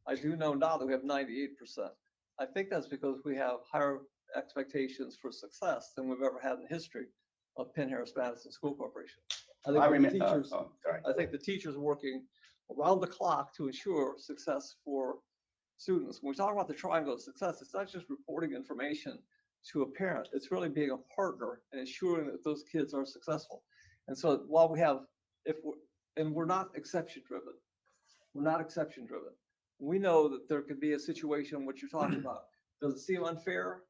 I do know now that we have 98%. I think that's because we have higher expectations for success than we've ever had in the history of Penn-Harris-Madison School Corporation. I think the teachers are working around the clock to ensure success for students. When we talk about the triangle of success, it's not just reporting information to a parent. It's really being a partner and ensuring that those kids are successful. And so while we're not exception driven, we know that there could be a situation, what you're talking about. Does it seem unfair?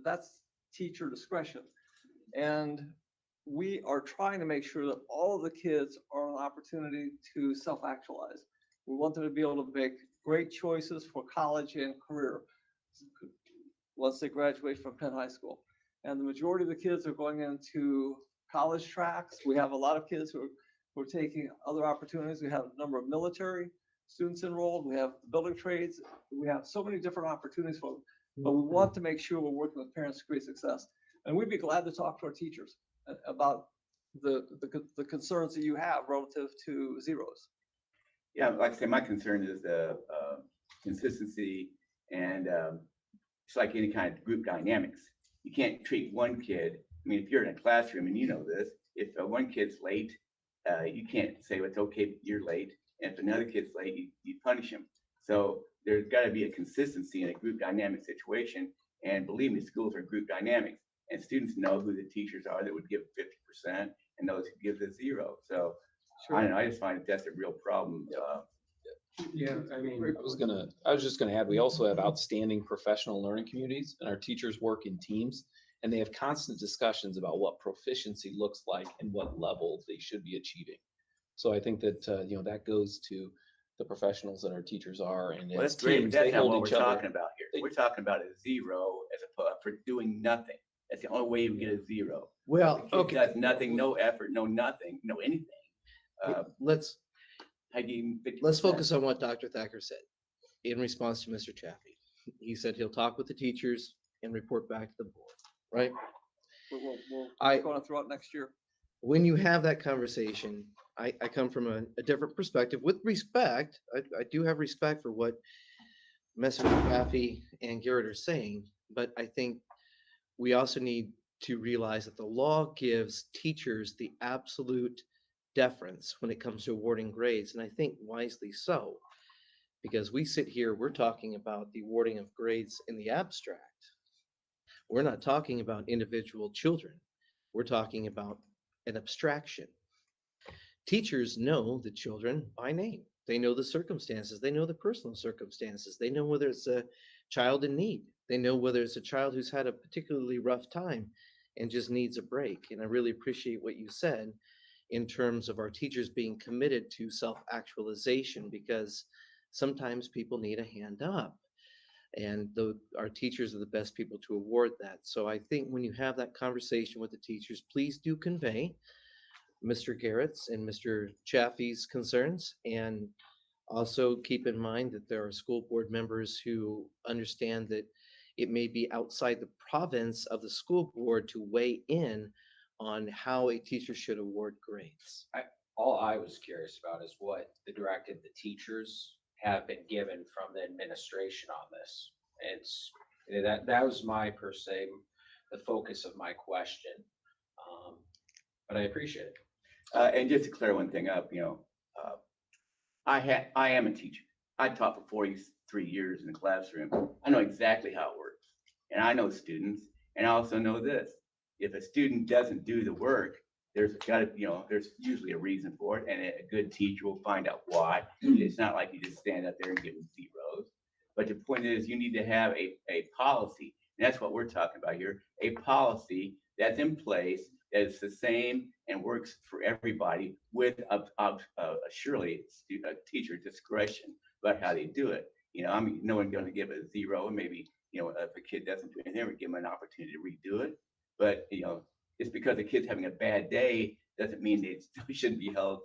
That's teacher discretion. And we are trying to make sure that all of the kids are an opportunity to self-actualize. We want them to be able to make great choices for college and career once they graduate from Penn High School. And the majority of the kids are going into college tracks. We have a lot of kids who are taking other opportunities. We have a number of military students enrolled. We have building trades. We have so many different opportunities for them. But we want to make sure we're working with parents to create success. And we'd be glad to talk to our teachers about the concerns that you have relative to zeros. Yeah, like I say, my concern is the consistency and it's like any kind of group dynamics. You can't treat one kid. I mean, if you're in a classroom and you know this, if one kid's late, you can't say, well, it's okay, you're late. And if another kid's late, you punish him. So there's got to be a consistency in a group dynamic situation. And believe me, schools are group dynamics. And students know who the teachers are that would give 50% and those who give the zero. So I don't know, I just find that's a real problem. Yeah, I mean, I was just gonna add, we also have outstanding professional learning communities, and our teachers work in teams, and they have constant discussions about what proficiency looks like and what level they should be achieving. So I think that, that goes to the professionals that our teachers are, and Well, as that's great, teams, but that's they not hold what we're each other. talking about here. We're talking about a zero for doing nothing. That's the only way you get a zero. Well, the kid does nothing, no effort, no nothing, no anything. Let's I gave him 50%. Let's focus on what Dr. Thacker said in response to Mr. Chaffee. He said he'll talk with the teachers and report back to the board, right? We're going to throw it next year. When you have that conversation, I come from a different perspective with respect. I do have respect for what Mr. Chaffee and Garrett are saying, but I think we also need to realize that the law gives teachers the absolute deference when it comes to awarding grades, and I think wisely so, because we sit here, we're talking about the awarding of grades in the abstract. We're not talking about individual children. We're talking about an abstraction. Teachers know the children by name. They know the circumstances. They know the personal circumstances. They know whether it's a child in need. They know whether it's a child who's had a particularly rough time and just needs a break. And I really appreciate what you said in terms of our teachers being committed to self-actualization, because sometimes people need a hand up, and our teachers are the best people to award that. So I think when you have that conversation with the teachers, please do convey Mr. Garrett's and Mr. Chaffee's concerns, and also keep in mind that there are school board members who understand that it may be outside the province of the school board to weigh in on how a teacher should award grades. All I was curious about is what the directive the teachers have been given from the administration on this. It's that was my per se the focus of my question, but I appreciate it. And just to clear one thing up, I am a teacher. I taught for 43 years in the classroom. I know exactly how it works. And I know students, and I also know this, if a student doesn't do the work, there's there's usually a reason for it, and a good teacher will find out why. It's not like you just stand up there and give them zeros. But the point is, you need to have a policy, and that's what we're talking about here, a policy that's in place, that is the same and works for everybody with surely a teacher discretion about how they do it. I mean, no one's going to give it a zero, and maybe, if a kid doesn't do anything, we give them an opportunity to redo it. But, just because the kid's having a bad day doesn't mean they shouldn't be held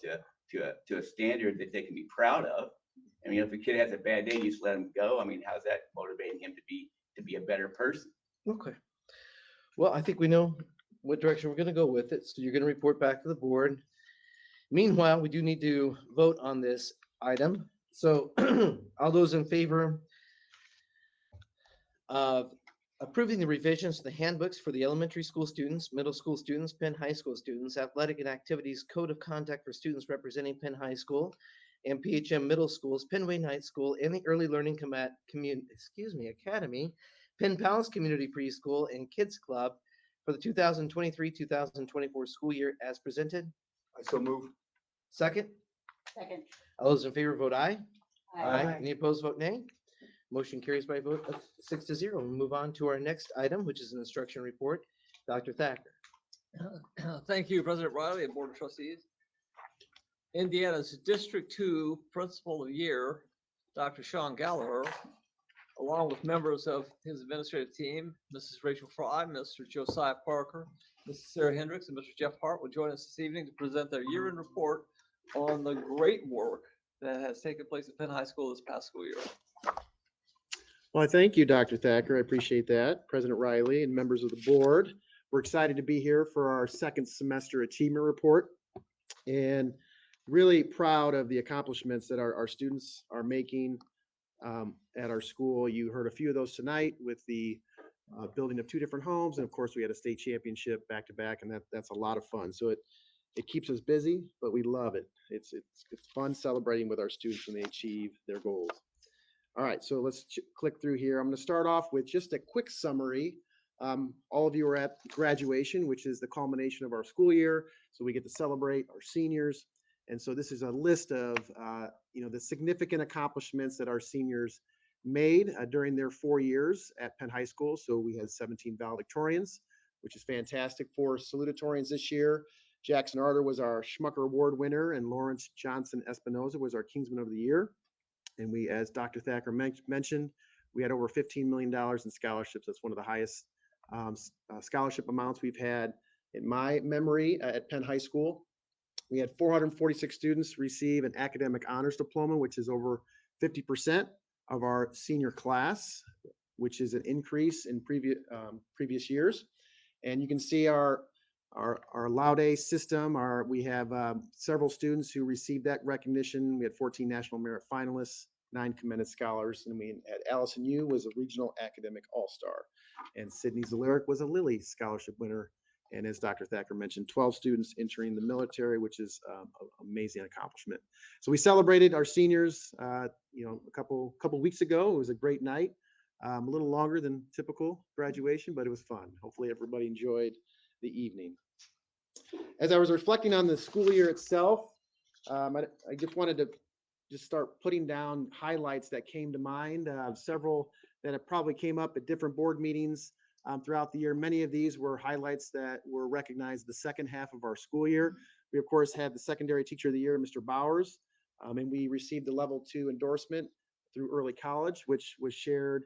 to a standard that they can be proud of. I mean, if a kid has a bad day, you just let him go. I mean, how's that motivating him to be a better person? Okay. Well, I think we know what direction we're going to go with it. So you're going to report back to the board. Meanwhile, we do need to vote on this item. So all those in favor of approving the revisions to the handbooks for the elementary school students, middle school students, Penn High School students, athletic and activities code of conduct for students representing Penn High School and PHM middle schools, Penn Wayne High School, and the Early Learning Academy, Penn Palace Community Preschool and Kids Club for the 2023-2024 school year as presented. I so move. Second, Second. all those in favor vote aye. Aye. Any opposed vote nay. Motion carries by a vote of 6-0. We'll move on to our next item, which is an instruction report. Dr. Thacker. Thank you, President Riley and Board of Trustees. Indiana's District 2 Principal of the Year, Dr. Sean Gallagher, along with members of his administrative team, Mrs. Rachel Fry, Mr. Josiah Parker, Mrs. Sarah Hendricks, and Mr. Jeff Hart will join us this evening to present their year-end report on the great work that has taken place at Penn High School this past school year. Well, thank you, Dr. Thacker. I appreciate that. President Riley and members of the board. We're excited to be here for our second semester achievement report and really proud of the accomplishments that our students are making at our school. You heard a few of those tonight with the building of 2 different homes. And of course, we had a state championship back to back, and that's a lot of fun. So it keeps us busy, but we love it. It's fun celebrating with our students when they achieve their goals. All right, so let's click through here. I'm going to start off with just a quick summary. All of you are at graduation, which is the culmination of our school year. So we get to celebrate our seniors. And so this is a list of, the significant accomplishments that our seniors made during their 4 years at Penn High School. So we had 17 valedictorians, which is fantastic. 4 salutatorians this year. Jackson Arter was our Schmucker Award winner, and Lawrence Johnson Espinoza was our Kingsman of the Year. And we, as Dr. Thacker mentioned, we had over $15 million in scholarships. That's one of the highest scholarship amounts we've had in my memory at Penn High School. We had 446 students receive an academic honors diploma, which is over 50% of our senior class, which is an increase in previous years. And you can see our Laude system. We have several students who received that recognition. We had 14 National Merit finalists, 9 commended scholars, and we had Allison Yu was a regional academic all-star, and Sydney Zaleric was a Lilly scholarship winner. And as Dr. Thacker mentioned, 12 students entering the military, which is an amazing accomplishment. So we celebrated our seniors, a couple weeks ago. It was a great night, a little longer than typical graduation, but it was fun. Hopefully everybody enjoyed the evening. As I was reflecting on the school year itself, I just wanted to start putting down highlights that came to mind, several that have probably came up at different board meetings throughout the year. Many of these were highlights that were recognized the second half of our school year. We, of course, had the secondary teacher of the year, Mr. Bowers, and we received the level 2 endorsement through early college, which was shared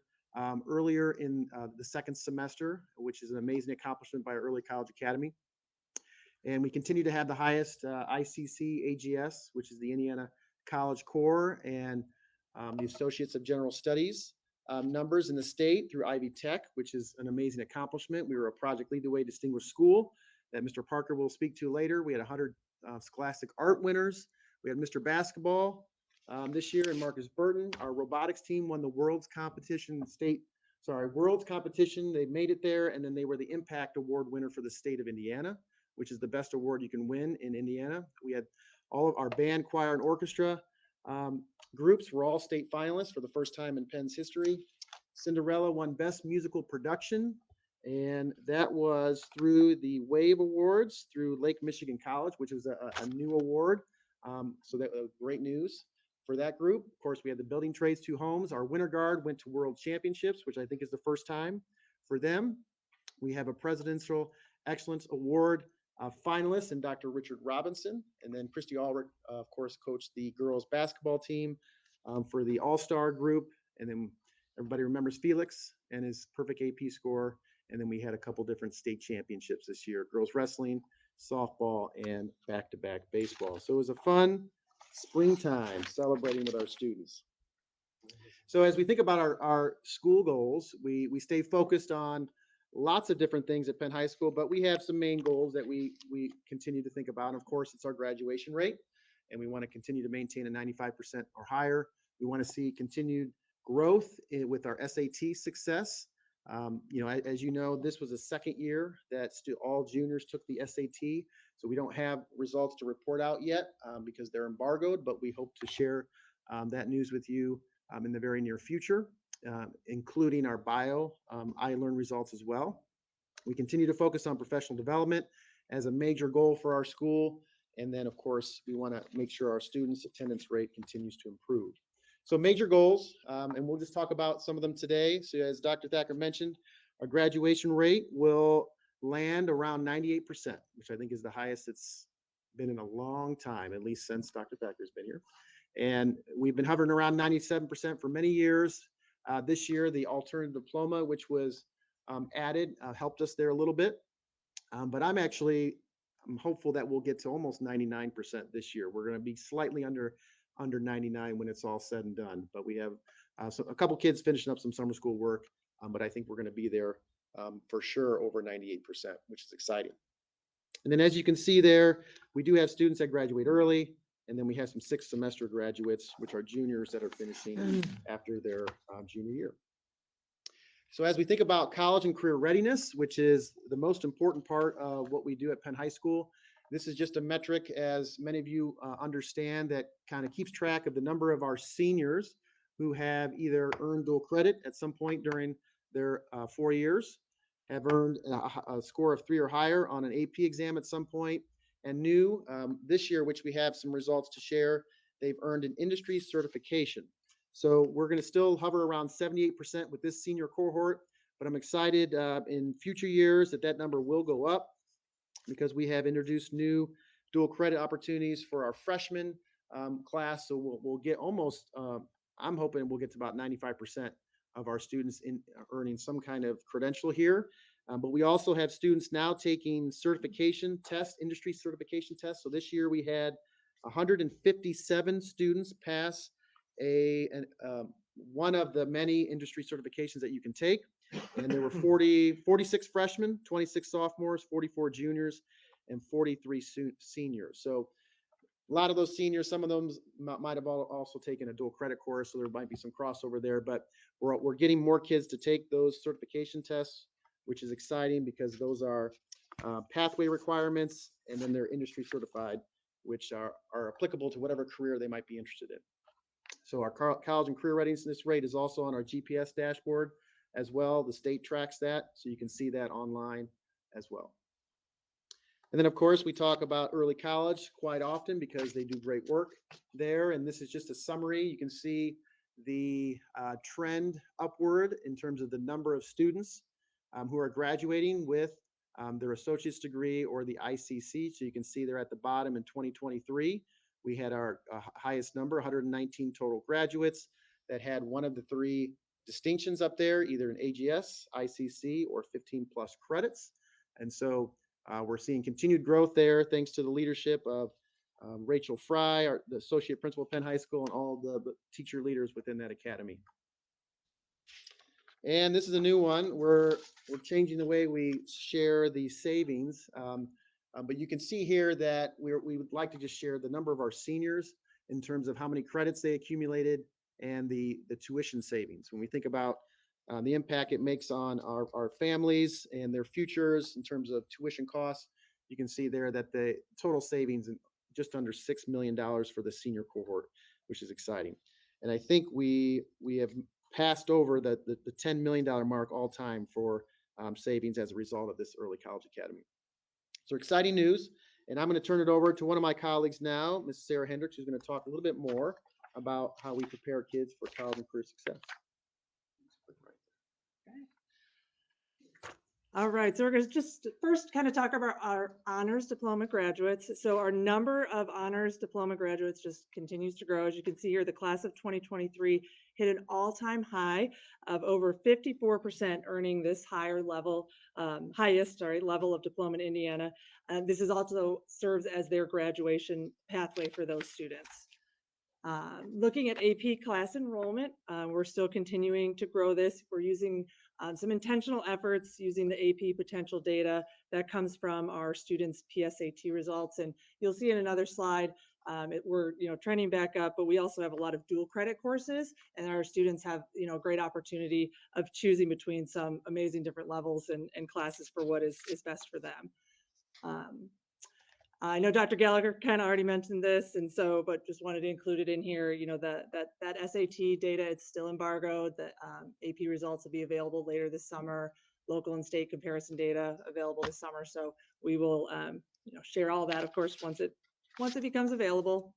earlier in the second semester, which is an amazing accomplishment by our Early College Academy. And we continue to have the highest ICC AGS, which is the Indiana College Core, and the Associates of General Studies numbers in the state through Ivy Tech, which is an amazing accomplishment. We were a Project Lead the Way Distinguished School that Mr. Parker will speak to later. We had 100 Scholastic Art winners. We had Mr. Basketball this year, and Marcus Burton. Our robotics team won the world's competition. They made it there, and then they were the Impact Award winner for the state of Indiana, which is the best award you can win in Indiana. We had all of our band, choir, and orchestra groups were all state finalists for the first time in Penn's history. Cinderella won Best Musical Production, and that was through the WAVE Awards through Lake Michigan College, which was a new award. So that was great news for that group. Of course, we had the Building Trades 2 Homes. Our Winter Guard went to World Championships, which I think is the first time for them. We have a Presidential Excellence Award finalist in Dr. Richard Robinson. And then Christy Ulrich, of course, coached the girls basketball team for the All-Star group. And then everybody remembers Felix and his perfect AP score. And then we had a couple different state championships this year, girls wrestling, softball, and back-to-back baseball. So it was a fun springtime celebrating with our students. So as we think about our school goals, we stay focused on lots of different things at Penn High School, but we have some main goals that we continue to think about. And of course, it's our graduation rate, and we want to continue to maintain a 95% or higher. We want to see continued growth with our SAT success. As you know, this was the second year that all juniors took the SAT. So we don't have results to report out yet because they're embargoed, but we hope to share that news with you in the very near future, including our bio iLearn results as well. We continue to focus on professional development as a major goal for our school. And then, of course, we want to make sure our students' attendance rate continues to improve. So major goals, and we'll just talk about some of them today. So as Dr. Thacker mentioned, our graduation rate will land around 98%, which I think is the highest it's been in a long time, at least since Dr. Thacker's been here. And we've been hovering around 97% for many years. This year, the alternative diploma, which was added, helped us there a little bit. But I'm hopeful that we'll get to almost 99% this year. We're going to be slightly under 99 when it's all said and done. But we have a couple kids finishing up some summer school work, but I think we're going to be there for sure over 98%, which is exciting. And then as you can see there, we do have students that graduate early, and then we have some sixth semester graduates, which are juniors that are finishing after their junior year. So as we think about college and career readiness, which is the most important part of what we do at Penn High School, this is just a metric, as many of you understand, that kind of keeps track of the number of our seniors who have either earned dual credit at some point during their 4 years, have earned a score of 3 or higher on an AP exam at some point, and new this year, which we have some results to share, they've earned an industry certification. So we're going to still hover around 78% with this senior cohort, but I'm excited in future years that number will go up, because we have introduced new dual credit opportunities for our freshman class. So we'll get almost, I'm hoping we'll get to about 95% of our students in earning some kind of credential here. But we also have students now taking certification tests, industry certification tests. So this year we had 157 students pass one of the many industry certifications that you can take. And there were 46 freshmen, 26 sophomores, 44 juniors, and 43 seniors. So a lot of those seniors, some of them might have also taken a dual credit course, so there might be some crossover there. But we're getting more kids to take those certification tests, which is exciting because those are pathway requirements, and then they're industry certified, which are applicable to whatever career they might be interested in. So our college and career readiness rate is also on our GPS dashboard as well. The state tracks that, so you can see that online as well. And then, of course, we talk about early college quite often because they do great work there. And this is just a summary. You can see the trend upward in terms of the number of students who are graduating with their associate's degree or the ICC. So you can see they're at the bottom in 2023. We had our highest number, 119 total graduates that had one of the 3 distinctions up there, either an AGS, ICC, or 15 plus credits. And so we're seeing continued growth there thanks to the leadership of Rachel Fry, the associate principal of Penn High School, and all the teacher leaders within that academy. And this is a new one. We're changing the way we share the savings. But you can see here that we would like to just share the number of our seniors in terms of how many credits they accumulated and the tuition savings. When we think about the impact it makes on our families and their futures in terms of tuition costs, you can see there that the total savings just under $6 million for the senior cohort, which is exciting. And I think we have passed over the $10 million mark all time for savings as a result of this early college academy. So exciting news. And I'm going to turn it over to one of my colleagues now, Ms. Sarah Hendricks, who's going to talk a little bit more about how we prepare kids for college and career success. All right, so we're going to just first kind of talk about our honors diploma graduates. So our number of honors diploma graduates just continues to grow. As you can see here, the class of 2023 hit an all-time high of over 54% earning this highest level of diploma in Indiana. This is also serves as their graduation pathway for those students. Looking at AP class enrollment, we're still continuing to grow this. We're using some intentional efforts using the AP potential data that comes from our students' PSAT results. And you'll see in another slide, we're trending back up, but we also have a lot of dual credit courses, and our students have a great opportunity of choosing between some amazing different levels and classes for what is best for them. I know Dr. Gallagher kind of already mentioned this, and so, but just wanted to include it in here. That SAT data, it's still embargoed. The AP results will be available later this summer. Local and state comparison data available this summer. So we will, share all that, of course, once it becomes available.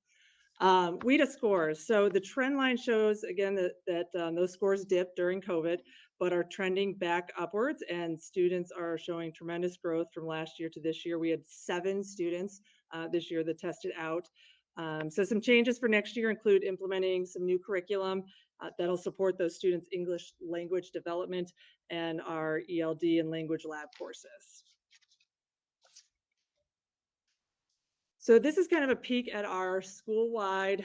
WIDA scores. So the trend line shows again that those scores dipped during COVID, but are trending back upwards, and students are showing tremendous growth from last year to this year. We had 7 students this year that tested out. So some changes for next year include implementing some new curriculum that'll support those students' English language development and our ELD and language lab courses. So this is kind of a peek at our school-wide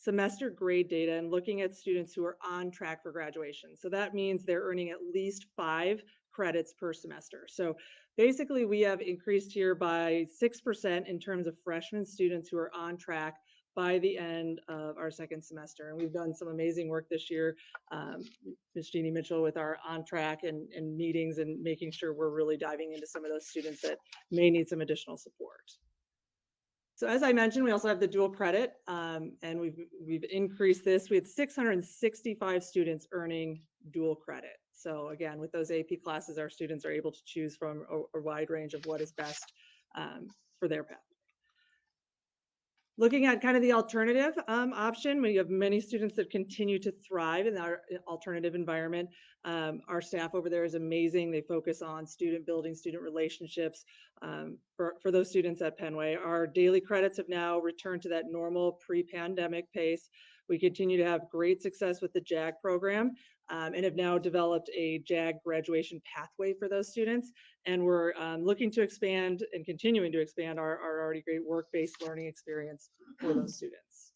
semester grade data and looking at students who are on track for graduation. So that means they're earning at least 5 credits per semester. So basically we have increased here by 6% in terms of freshman students who are on track by the end of our second semester. And we've done some amazing work this year, Ms. Jeannie Mitchell, with our on track and meetings and making sure we're really diving into some of those students that may need some additional support. So as I mentioned, we also have the dual credit, and we've increased this. We had 665 students earning dual credit. So again, with those AP classes, our students are able to choose from a wide range of what is best for their path. Looking at kind of the alternative option, we have many students that continue to thrive in our alternative environment. Our staff over there is amazing. They focus on student building, student relationships for those students at Penway. Our daily credits have now returned to that normal pre-pandemic pace. We continue to have great success with the JAG program and have now developed a JAG graduation pathway for those students. And we're looking to expand and continuing to expand our already great work-based learning experience for those students.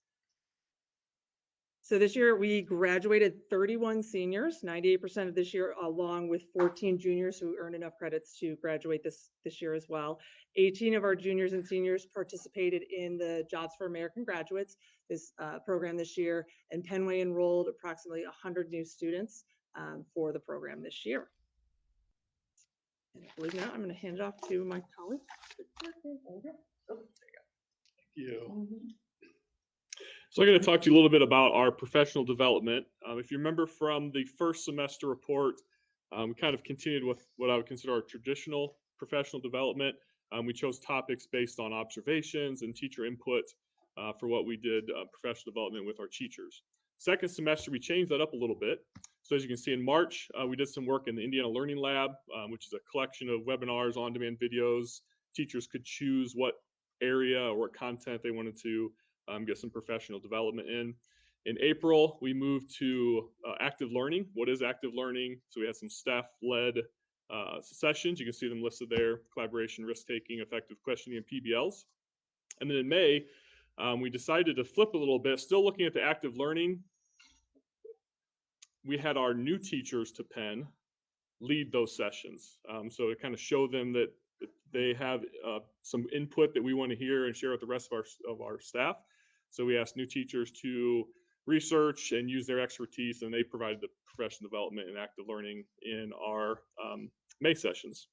So this year we graduated 31 seniors, 98% of this year, along with 14 juniors who earned enough credits to graduate this year as well. 18 of our juniors and seniors participated in the Jobs for American Graduates, this program this year, and Penway enrolled approximately 100 new students for the program this year. And I believe now I'm going to hand it off to my colleague. Thank you. So I'm going to talk to you a little bit about our professional development. If you remember from the first semester report, we kind of continued with what I would consider our traditional professional development. We chose topics based on observations and teacher input for what we did professional development with our teachers. Second semester, we changed that up a little bit. So as you can see in March, we did some work in the Indiana Learning Lab, which is a collection of webinars, on-demand videos. Teachers could choose what area or what content they wanted to get some professional development in. In April, we moved to active learning. What is active learning? So we had some staff-led sessions. You can see them listed there: collaboration, risk-taking, effective questioning, and PBLs. And then in May, we decided to flip a little bit, still looking at the active learning. We had our new teachers to Penn lead those sessions. So to kind of show them that they have some input that we want to hear and share with the rest of our staff. So we asked new teachers to research and use their expertise, and they provided the professional development and active learning in our May sessions.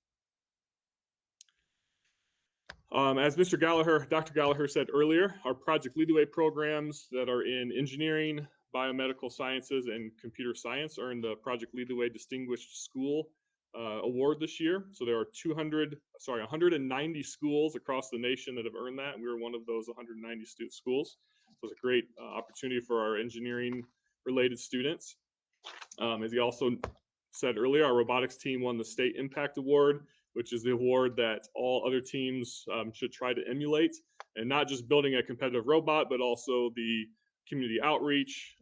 As Dr. Gallagher said earlier, our Project Lead the Way programs that are in engineering, Biomedical Sciences and Computer Science earned the Project Lead the Way Distinguished School Award this year. So there are 190 schools across the nation that have earned that, and we were one of those 190 schools. So it's a great opportunity for our engineering-related students. As he also said earlier, our robotics team won the State Impact Award, which is the award that all other teams should try to emulate, and not just building a competitive robot, but also the community outreach,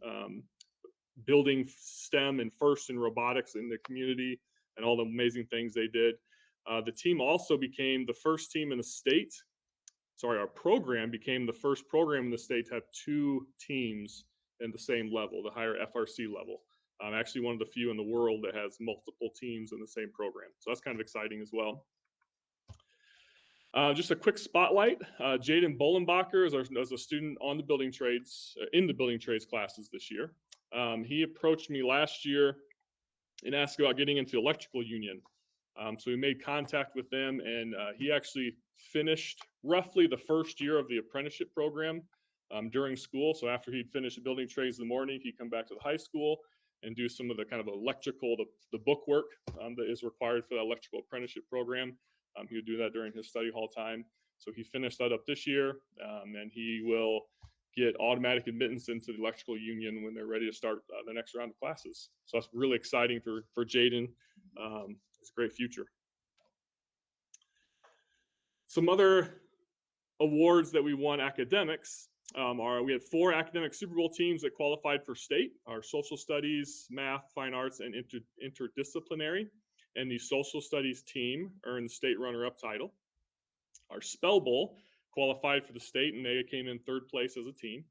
building STEM and first in robotics in the community, and all the amazing things they did. The team also became the first team in the state. Sorry, our program became the first program in the state to have 2 teams in the same level, the higher FRC level. Actually one of the few in the world that has multiple teams in the same program. So that's kind of exciting as well. Just a quick spotlight. Jaden Bolenbacher is a student on the building trades, in the building trades classes this year. He approached me last year and asked about getting into the electrical union. So we made contact with them, and he actually finished roughly the first year of the apprenticeship program during school. So after he'd finished building trades in the morning, he'd come back to the high school and do some of the kind of electrical, the book work that is required for the electrical apprenticeship program. He would do that during his study hall time. So he finished that up this year, and he will get automatic admittance into the electrical union when they're ready to start the next round of classes. So that's really exciting for Jaden. It's a great future. Some other awards that we won academics we had 4 academic Super Bowl teams that qualified for state: our social studies, math, fine arts, and interdisciplinary. And the social studies team earned the state runner-up title. Our Spell Bowl qualified for the state, and they came in 3rd place as a team.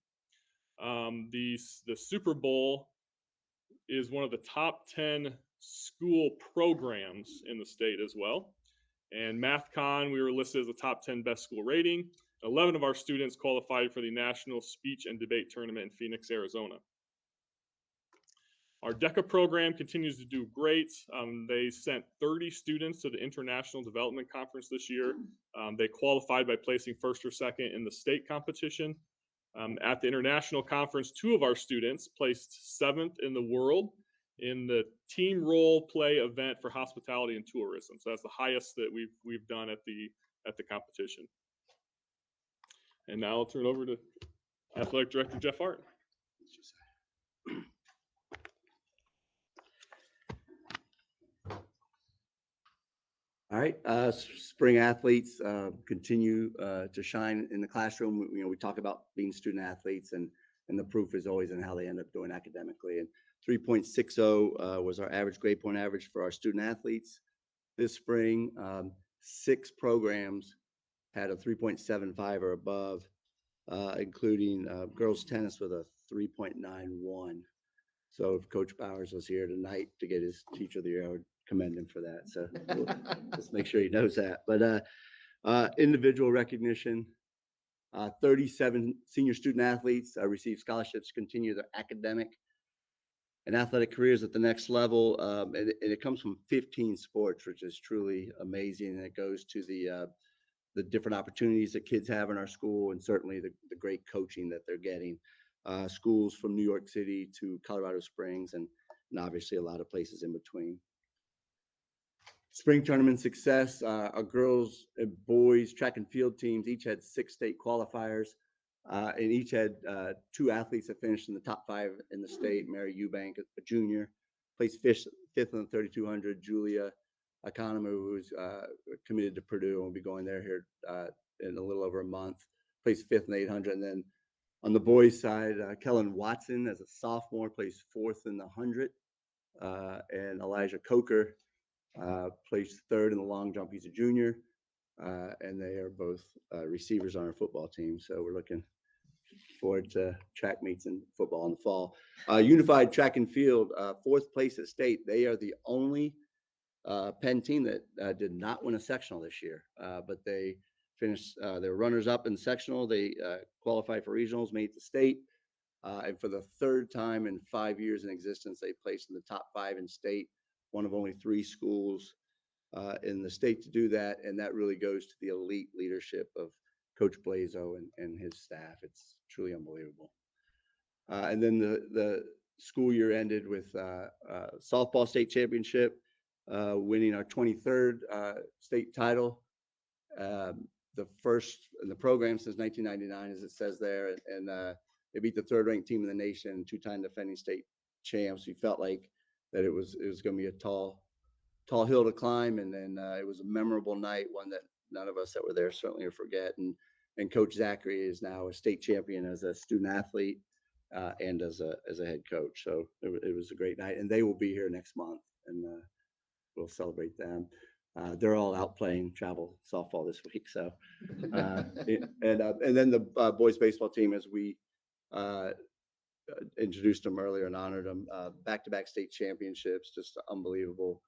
The Super Bowl is one of the top 10 school programs in the state as well. And MathCon, we were listed as a top 10 best school rating. 11 of our students qualified for the National Speech and Debate Tournament in Phoenix, Arizona. Our DECA program continues to do great. They sent 30 students to the International Development Conference this year. They qualified by placing 1st or 2nd in the state competition. At the international conference, 2 of our students placed 7th in the world in the team role play event for hospitality and tourism. So that's the highest that we've done at the competition. And now I'll turn it over to Athletic Director Jeff Hart. All right, spring athletes continue to shine in the classroom. We talk about being student athletes, and the proof is always in how they end up doing academically. And 3.60 was our average grade point average for our student athletes this spring. 6 programs had a 3.75 or above, including girls tennis with a 3.91. So if Coach Bowers was here tonight to get his Teacher of the Year, I would commend him for that. So we'll just make sure he knows that. But individual recognition, 37 senior student athletes received scholarships to continue their academic and athletic careers at the next level. And it comes from 15 sports, which is truly amazing. And it goes to the different opportunities that kids have in our school, and certainly the great coaching that they're getting. Schools from New York City to Colorado Springs, and obviously a lot of places in between. Spring tournament success, our girls and boys track and field teams each had 6 state qualifiers, and each had 2 athletes that finished in the top 5 in the state. Mary Eubank, a junior, placed 5th in the 3200. Julia Economo, who's committed to Purdue and will be going there here in a little over a month, placed 5th in the 800. And then on the boys' side, Kellen Watson, as a sophomore, placed 4th in the 100. And Elijah Coker placed 3rd in the long jump. He's a junior. And they are both receivers on our football team. So we're looking forward to track meets and football in the fall. Unified track and field, 4th place at state. They are the only Penn team that did not win a sectional this year, but they finished, they were runners up in the sectional. They qualified for regionals, made the state. And for the 3rd time in 5 years in existence, they placed in the top 5 in state, one of only 3 schools in the state to do that. And that really goes to the elite leadership of Coach Blazo and his staff. It's truly unbelievable. And then the school year ended with softball state championship, winning our 23rd state title. The first in the program since 1999, as it says there, and they beat the 3rd ranked team in the nation, 2-time defending state champs. We felt like that it was going to be a tall hill to climb, and then it was a memorable night, one that none of us that were there certainly will forget. And Coach Zachary is now a state champion as a student athlete and as a head coach. So it was a great night, and they will be here next month, and we'll celebrate them. They're all out playing travel softball this week. So, and then the boys baseball team, as we introduced them earlier and honored them, back-to-back state championships, just unbelievable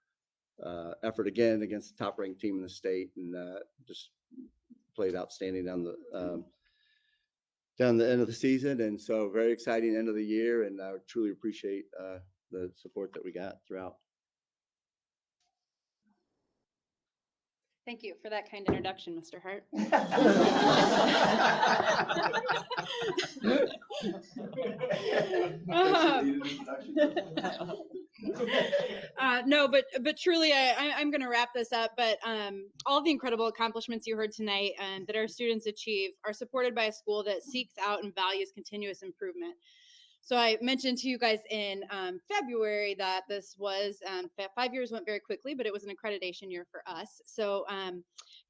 effort again against the top-ranked team in the state, and just played outstanding down the end of the season. And so very exciting end of the year, and I truly appreciate the support that we got throughout. Thank you for that kind introduction, Mr. Hart. No, but truly, I'm going to wrap this up. But all the incredible accomplishments you heard tonight and that our students achieve are supported by a school that seeks out and values continuous improvement. So I mentioned to you guys in February that this was 5 years went very quickly, but it was an accreditation year for us. So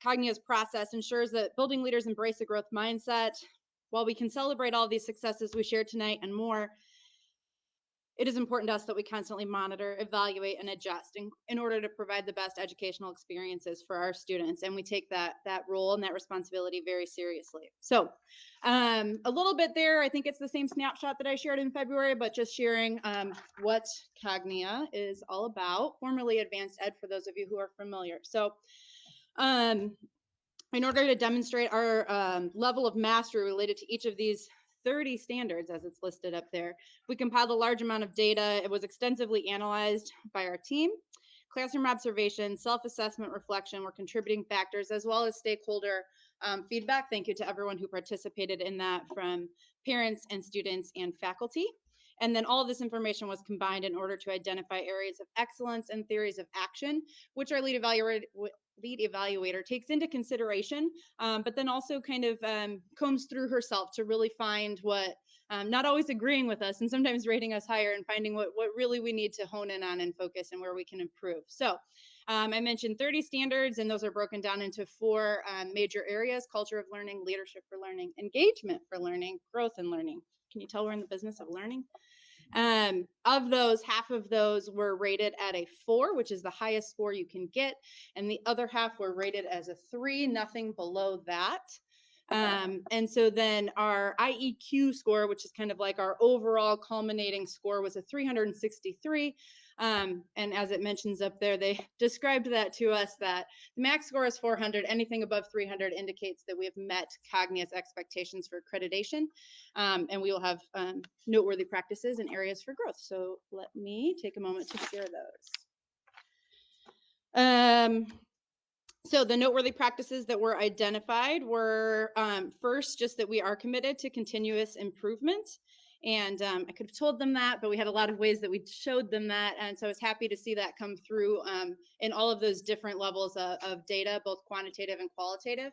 Cognia's process ensures that building leaders embrace a growth mindset. While we can celebrate all these successes we shared tonight and more, it is important to us that we constantly monitor, evaluate, and adjust in order to provide the best educational experiences for our students. And we take that role and that responsibility very seriously. So a little bit there, I think it's the same snapshot that I shared in February, but just sharing what Cognia is all about, formerly Advanced Ed for those of you who are familiar. So in order to demonstrate our level of mastery related to each of these 30 standards, as it's listed up there, we compiled a large amount of data. It was extensively analyzed by our team. Classroom observation, self-assessment, reflection were contributing factors, as well as stakeholder feedback. Thank you to everyone who participated in that, from parents and students and faculty. And then all of this information was combined in order to identify areas of excellence and theories of action, which our lead evaluator takes into consideration, but then also kind of combs through herself to really find what, not always agreeing with us and sometimes rating us higher, and finding what really we need to hone in on and focus and where we can improve. So I mentioned 30 standards, and those are broken down into 4 major areas: culture of learning, leadership for learning, engagement for learning, growth in learning. Can you tell we're in the business of learning? Of those, half of those were rated at a 4, which is the highest score you can get, and the other half were rated as a 3, nothing below that. And so then our IEQ score, which is kind of like our overall culminating score, was a 363. And as it mentions up there, they described that to us that the max score is 400. Anything above 300 indicates that we have met Cognia's expectations for accreditation. And we will have noteworthy practices and areas for growth. So let me take a moment to share those. So the noteworthy practices that were identified were first, just that we are committed to continuous improvement. And I could have told them that, but we had a lot of ways that we showed them that. And so I was happy to see that come through in all of those different levels of data, both quantitative and qualitative.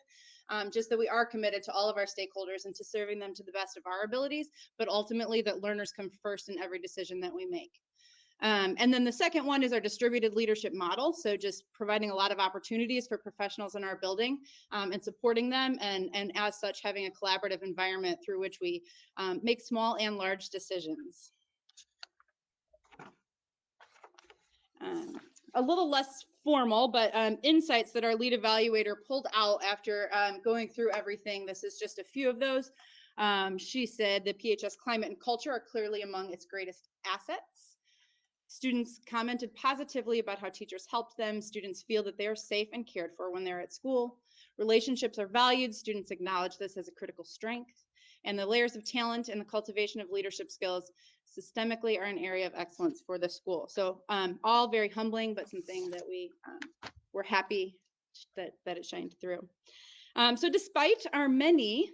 Just that we are committed to all of our stakeholders and to serving them to the best of our abilities, but ultimately that learners come first in every decision that we make. And then the second one is our distributed leadership model. So just providing a lot of opportunities for professionals in our building and supporting them, and as such, having a collaborative environment through which we make small and large decisions. A little less formal, but insights that our lead evaluator pulled out after going through everything. This is just a few of those. She said the PHS climate and culture are clearly among its greatest assets. Students commented positively about how teachers helped them. Students feel that they are safe and cared for when they're at school. Relationships are valued. Students acknowledge this as a critical strength. And the layers of talent and the cultivation of leadership skills systemically are an area of excellence for the school. So all very humbling, but something that we're happy that it shined through. So despite our many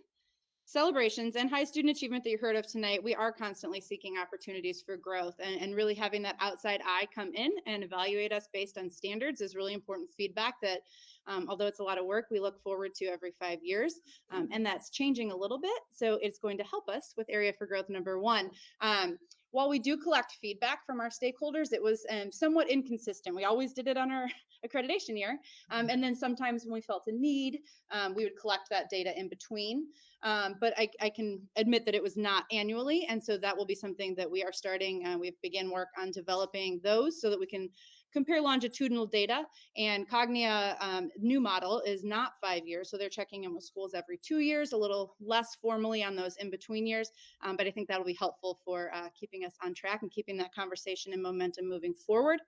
celebrations and high student achievement that you heard of tonight, we are constantly seeking opportunities for growth, and really having that outside eye come in and evaluate us based on standards is really important feedback that, although it's a lot of work, we look forward to every 5 years. And that's changing a little bit. So it's going to help us with area for growth number 1. While we do collect feedback from our stakeholders, it was somewhat inconsistent. We always did it on our accreditation year. And then sometimes when we felt a need, we would collect that data in between. But I can admit that it was not annually. And so that will be something that we are starting. We've begun work on developing those so that we can compare longitudinal data. And Cognia new model is not 5 years. So they're checking in with schools every 2 years, a little less formally on those in between years. But I think that'll be helpful for keeping us on track and keeping that conversation and momentum moving forward.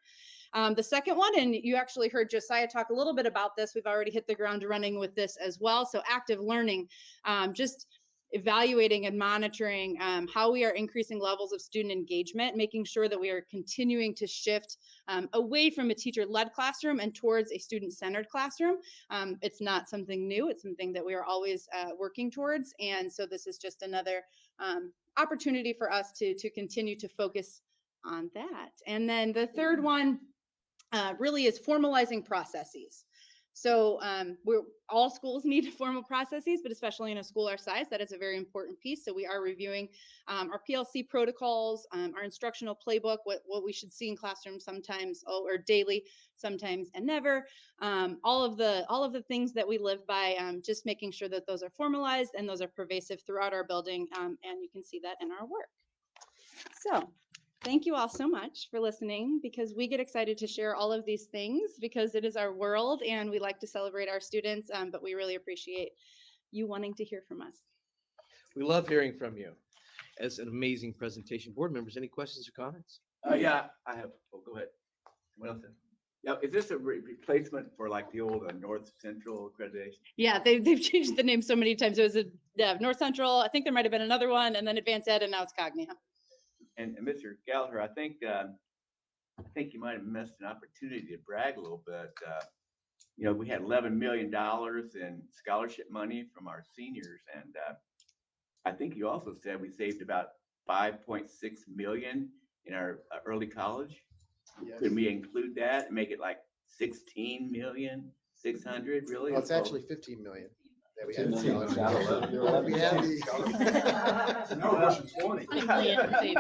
The second one, and you actually heard Josiah talk a little bit about this. We've already hit the ground running with this as well. So active learning, just evaluating and monitoring how we are increasing levels of student engagement, making sure that we are continuing to shift away from a teacher-led classroom and towards a student-centered classroom. It's not something new. It's something that we are always working towards. And so this is just another opportunity for us to continue to focus on that. And then the third one really is formalizing processes. So all schools need formal processes, but especially in a school our size, that is a very important piece. So we are reviewing our PLC protocols, our instructional playbook, what we should see in classrooms sometimes or daily, sometimes and never. All of the things that we live by, just making sure that those are formalized and those are pervasive throughout our building. And you can see that in our work. So thank you all so much for listening, because we get excited to share all of these things because it is our world and we like to celebrate our students, but we really appreciate you wanting to hear from us. We love hearing from you. It's an amazing presentation. Board members, any questions or comments? Yeah, I have. Oh, go ahead. What else? Yeah, is this a replacement for like the old North Central accreditation? Yeah, they've changed the name so many times. It was North Central. I think there might have been another one, and then Advanced Ed, and now it's Cognia. And Mr. Gallagher, I think you might have missed an opportunity to brag a little bit. You know, we had $11 million in scholarship money from our seniors, and I think you also said we saved about 5.6 million in our early college. Yes. Could we include that and make it like 16,600,000? Really? Well, it's actually 15 million. That we have.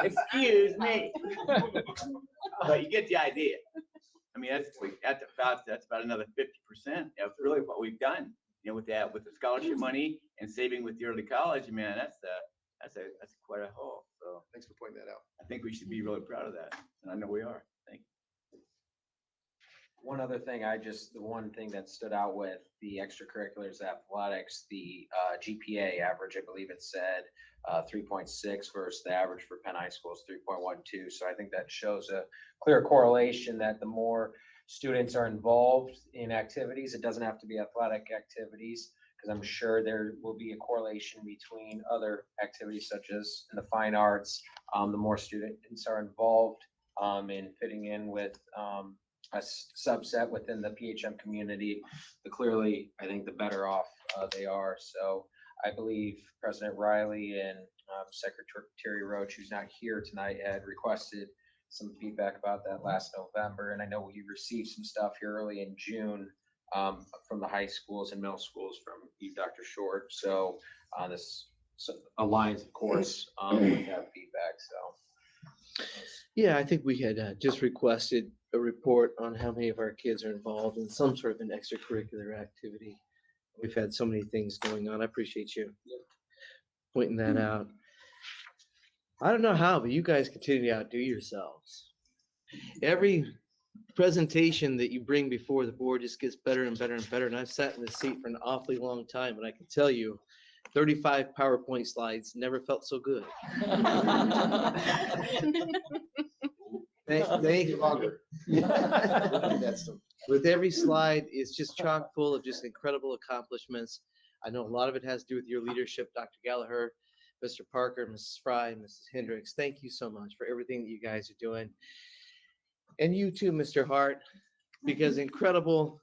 Excuse me. But you get the idea. I mean, that's about another 50% of really what we've done. You know, with the scholarship money and saving with the early college, man, that's quite a haul. So thanks for pointing that out. I think we should be really proud of that, and I know we are. Thank you. One other thing, the one thing that stood out with the extracurriculars, athletics, the GPA average, I believe it said 3.6 versus the average for Penn High School is 3.12. So I think that shows a clear correlation that the more students are involved in activities, it doesn't have to be athletic activities, because I'm sure there will be a correlation between other activities such as in the fine arts. The more students are involved in fitting in with a subset within the PHM community, I think the better off they are. So I believe President Riley and Secretary Roach, who's not here tonight, had requested some feedback about that last November. And I know we received some stuff here early in June from the high schools and middle schools from you, Dr. Short. So this aligns, of course, with that feedback. So. Yeah, I think we had just requested a report on how many of our kids are involved in some sort of an extracurricular activity. We've had so many things going on. I appreciate you pointing that out. I don't know how, but you guys continue to outdo yourselves. Every presentation that you bring before the board just gets better and better and better. And I've sat in this seat for an awfully long time, and I can tell you 35 PowerPoint slides never felt so good. Thank you. Longer. With every slide, it's just chock full of just incredible accomplishments. I know a lot of it has to do with your leadership, Dr. Gallagher, Mr. Parker, Mrs. Fry, Mrs. Hendricks. Thank you so much for everything that you guys are doing. And you too, Mr. Hart, because incredible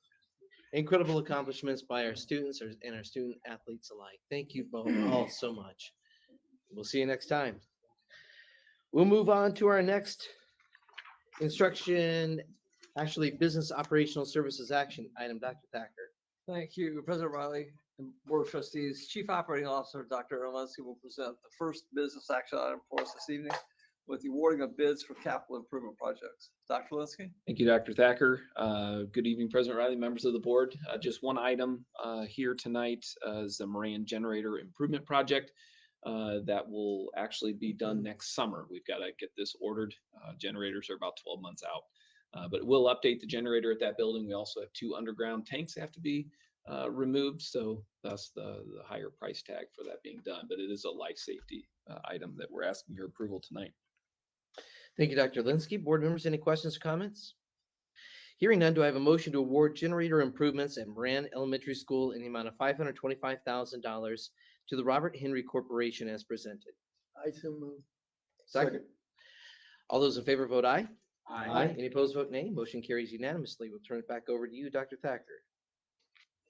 incredible accomplishments by our students and our student athletes alike. Thank you both all so much. We'll see you next time. We'll move on to our next business operational services action item, Dr. Thacker. Thank you, President Riley and Board of Trustees. Chief Operating Officer, Dr. Erlensky, will present the first business action item for us this evening with the awarding of bids for capital improvement projects. Dr. Erlensky? Thank you, Dr. Thacker. Good evening, President Riley, members of the board. Just one item here tonight is the Moran Generator Improvement Project that will actually be done next summer. We've got to get this ordered. Generators are about 12 months out, but we'll update the generator at that building. We also have 2 underground tanks that have to be removed, so thus the higher price tag for that being done. But it is a life safety item that we're asking your approval tonight. Thank you, Dr. Linsky. Board members, any questions or comments? Hearing none, do I have a motion to award generator improvements at Moran Elementary School in the amount of $525,000 to the Robert Henry Corporation as presented? I so move. Second. All those in favor vote aye. Aye. Any opposed vote nay. Motion carries unanimously. We'll turn it back over to you, Dr. Thacker.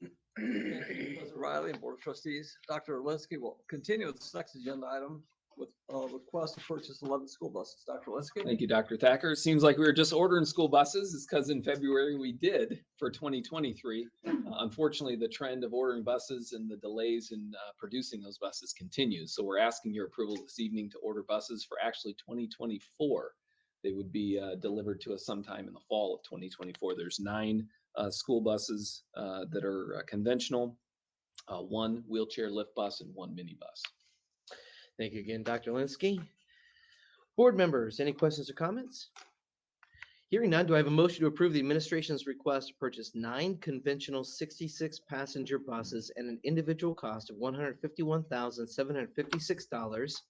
Thank you, President Riley and Board of Trustees. Dr. Erlensky will continue with this next agenda item with request to purchase 11 school buses. Dr. Erlensky? Thank you, Dr. Thacker. It seems like we were just ordering school buses. It's because in February we did for 2023. Unfortunately, the trend of ordering buses and the delays in producing those buses continues. So we're asking your approval this evening to order buses for actually 2024. They would be delivered to us sometime in the fall of 2024. There's 9 school buses that are conventional, 1 wheelchair lift bus, and 1 minibus. Thank you again, Dr. Linsky. Board members, any questions or comments? Hearing none, do I have a motion to approve the administration's request to purchase 9 conventional 66-passenger buses at an individual cost of $151,756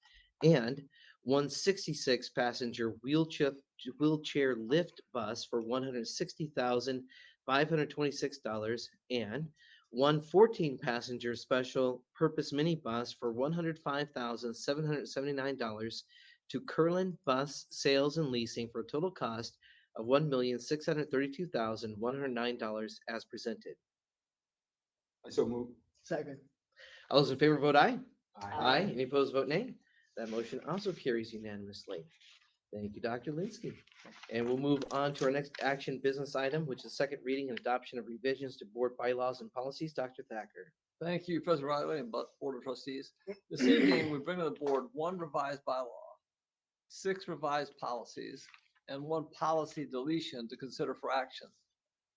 and 1 66-passenger wheelchair lift bus for $160,526 and 1 14-passenger special purpose minibus for $105,779 to Curlin Bus Sales and Leasing for a total cost of $1,632,109 as presented. I so move. Second. All those in favor vote aye. Aye. Any opposed vote nay. That motion also carries unanimously. Thank you, Dr. Linsky. And we'll move on to our next action business item, which is second reading and adoption of revisions to board bylaws and policies. Dr. Thacker. Thank you, President Riley and Board of Trustees. This evening, we bring to the board 1 revised bylaw, 6 revised policies, and 1 policy deletion to consider for action.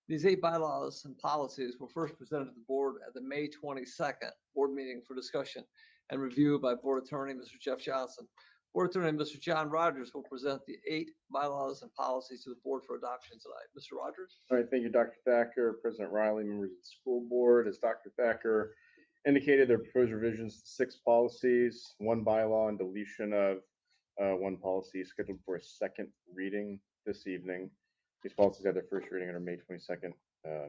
These 8 bylaws and policies were first presented to the board at the May 22nd board meeting for discussion and review by Board Attorney, Mr. Jeff Johnson. Board Attorney, Mr. John Rogers, will present the 8 bylaws and policies to the board for adoption tonight. Mr. Rogers? All right, thank you, Dr. Thacker, President Riley, members of the school board. As Dr. Thacker indicated, there are proposed revisions to 6 policies, 1 bylaw, and deletion of 1 policy scheduled for a second reading this evening. These policies had their first reading at our May 22nd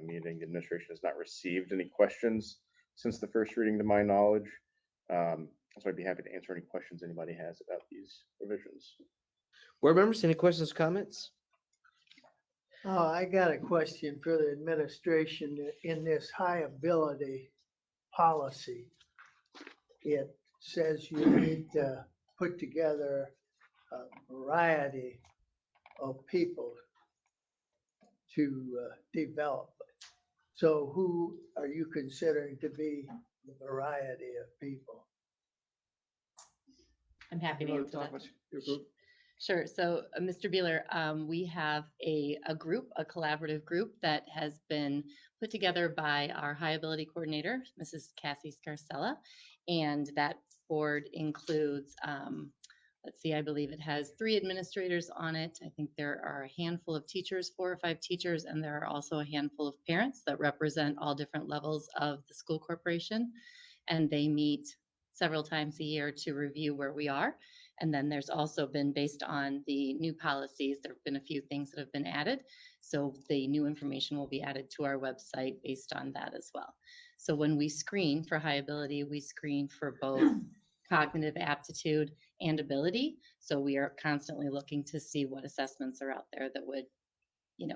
meeting. The administration has not received any questions since the first reading, to my knowledge. So I'd be happy to answer any questions anybody has about these revisions. Board members, any questions or comments? I got a question for the administration. In this high ability policy, it says you need to put together a variety of people to develop. So who are you considering to be the variety of people? I'm happy to You answer wanna talk that. about your group? Sure. So, Mr. Beeler, we have a group, a collaborative group that has been put together by our high ability coordinator, Mrs. Cassie Scarcella. And that board includes, let's see, I believe it has 3 administrators on it. I think there are a handful of teachers, 4 or 5 teachers, and there are also a handful of parents that represent all different levels of the school corporation. And they meet several times a year to review where we are. And then there's also been, based on the new policies, there have been a few things that have been added. So the new information will be added to our website based on that as well. So when we screen for high ability, we screen for both cognitive aptitude and ability. So we are constantly looking to see what assessments are out there that would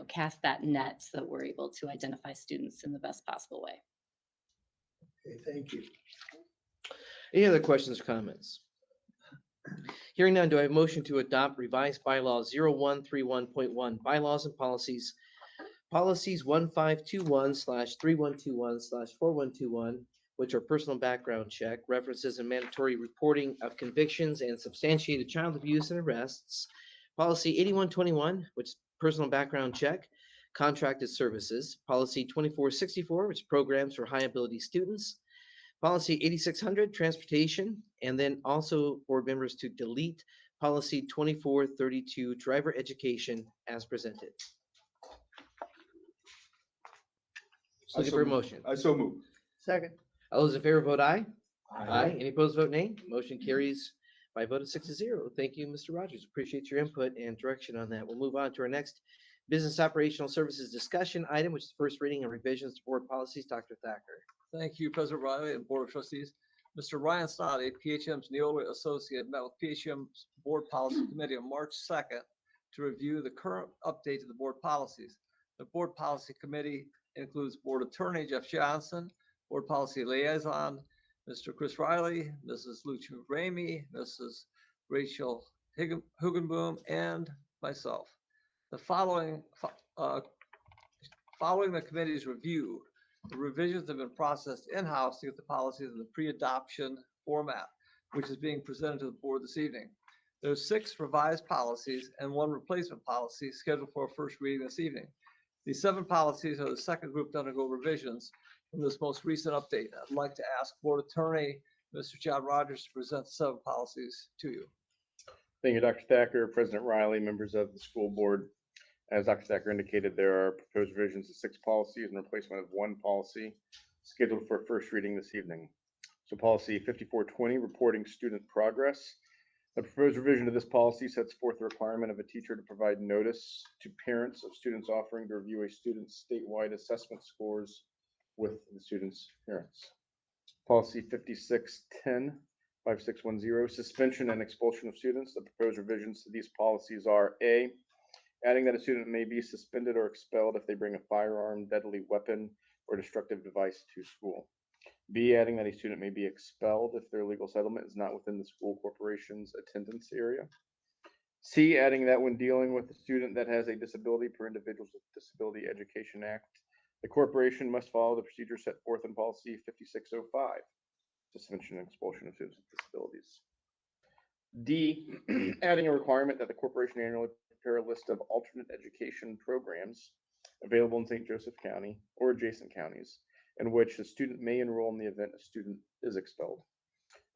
cast that net so that we're able to identify students in the best possible way. Okay, thank you. Any other questions or comments? Hearing none, do I have a motion to adopt revised bylaw 0131.1 bylaws and policies, policies 1521/3121/4121, which are personal background check, references and mandatory reporting of convictions and substantiated child abuse and arrests, policy 8121, which is personal background check, contracted services, policy 2464, which is programs for high ability students, policy 8600, transportation, and then also board members to delete policy 2432, driver education as presented. Looking for a motion. I so move. Second. All those in favor vote aye. Aye. Any opposed vote nay. Motion carries by a vote of 6-0. Thank you, Mr. Rogers. Appreciate your input and direction on that. We'll move on to our next business operational services discussion item, which is the first reading and revisions to board policies. Dr. Thacker. Thank you, President Riley and Board of Trustees. Mr. Ryan Snoddy, PHM's Neola Associate, met with PHM's Board Policy Committee on March 2nd to review the current update to the board policies. The Board Policy Committee includes Board Attorney Jeff Johnson, Board Policy Liaison, Mr. Chris Riley, Mrs. Lucia Ramey, Mrs. Rachel Hugenboom, and myself. The following the committee's review, the revisions have been processed in-house to get the policies in the pre-adoption format, which is being presented to the board this evening. There's 6 revised policies and 1 replacement policy scheduled for a first reading this evening. These 7 policies are the second group to undergo revisions from this most recent update. I'd like to ask Board Attorney, Mr. John Rogers, to present the 7 policies to you. Thank you, Dr. Thacker, President Riley, members of the school board. As Dr. Thacker indicated, there are proposed revisions to 6 policies and replacement of 1 policy scheduled for first reading this evening. So policy 5420, reporting student progress. The proposed revision to this policy sets forth the requirement of a teacher to provide notice to parents of students offering to review a student's statewide assessment scores with the student's parents. Policy 5610, suspension and expulsion of students. The proposed revisions to these policies are A, adding that a student may be suspended or expelled if they bring a firearm, deadly weapon, or destructive device to school. B, adding that a student may be expelled if their legal settlement is not within the school corporation's attendance area. C, adding that when dealing with a student that has a disability per Individuals with Disability Education Act, the corporation must follow the procedure set forth in policy 5605, suspension and expulsion of students with disabilities. D, adding a requirement that the corporation annually prepare a list of alternate education programs available in St. Joseph County or adjacent counties in which a student may enroll in the event a student is expelled.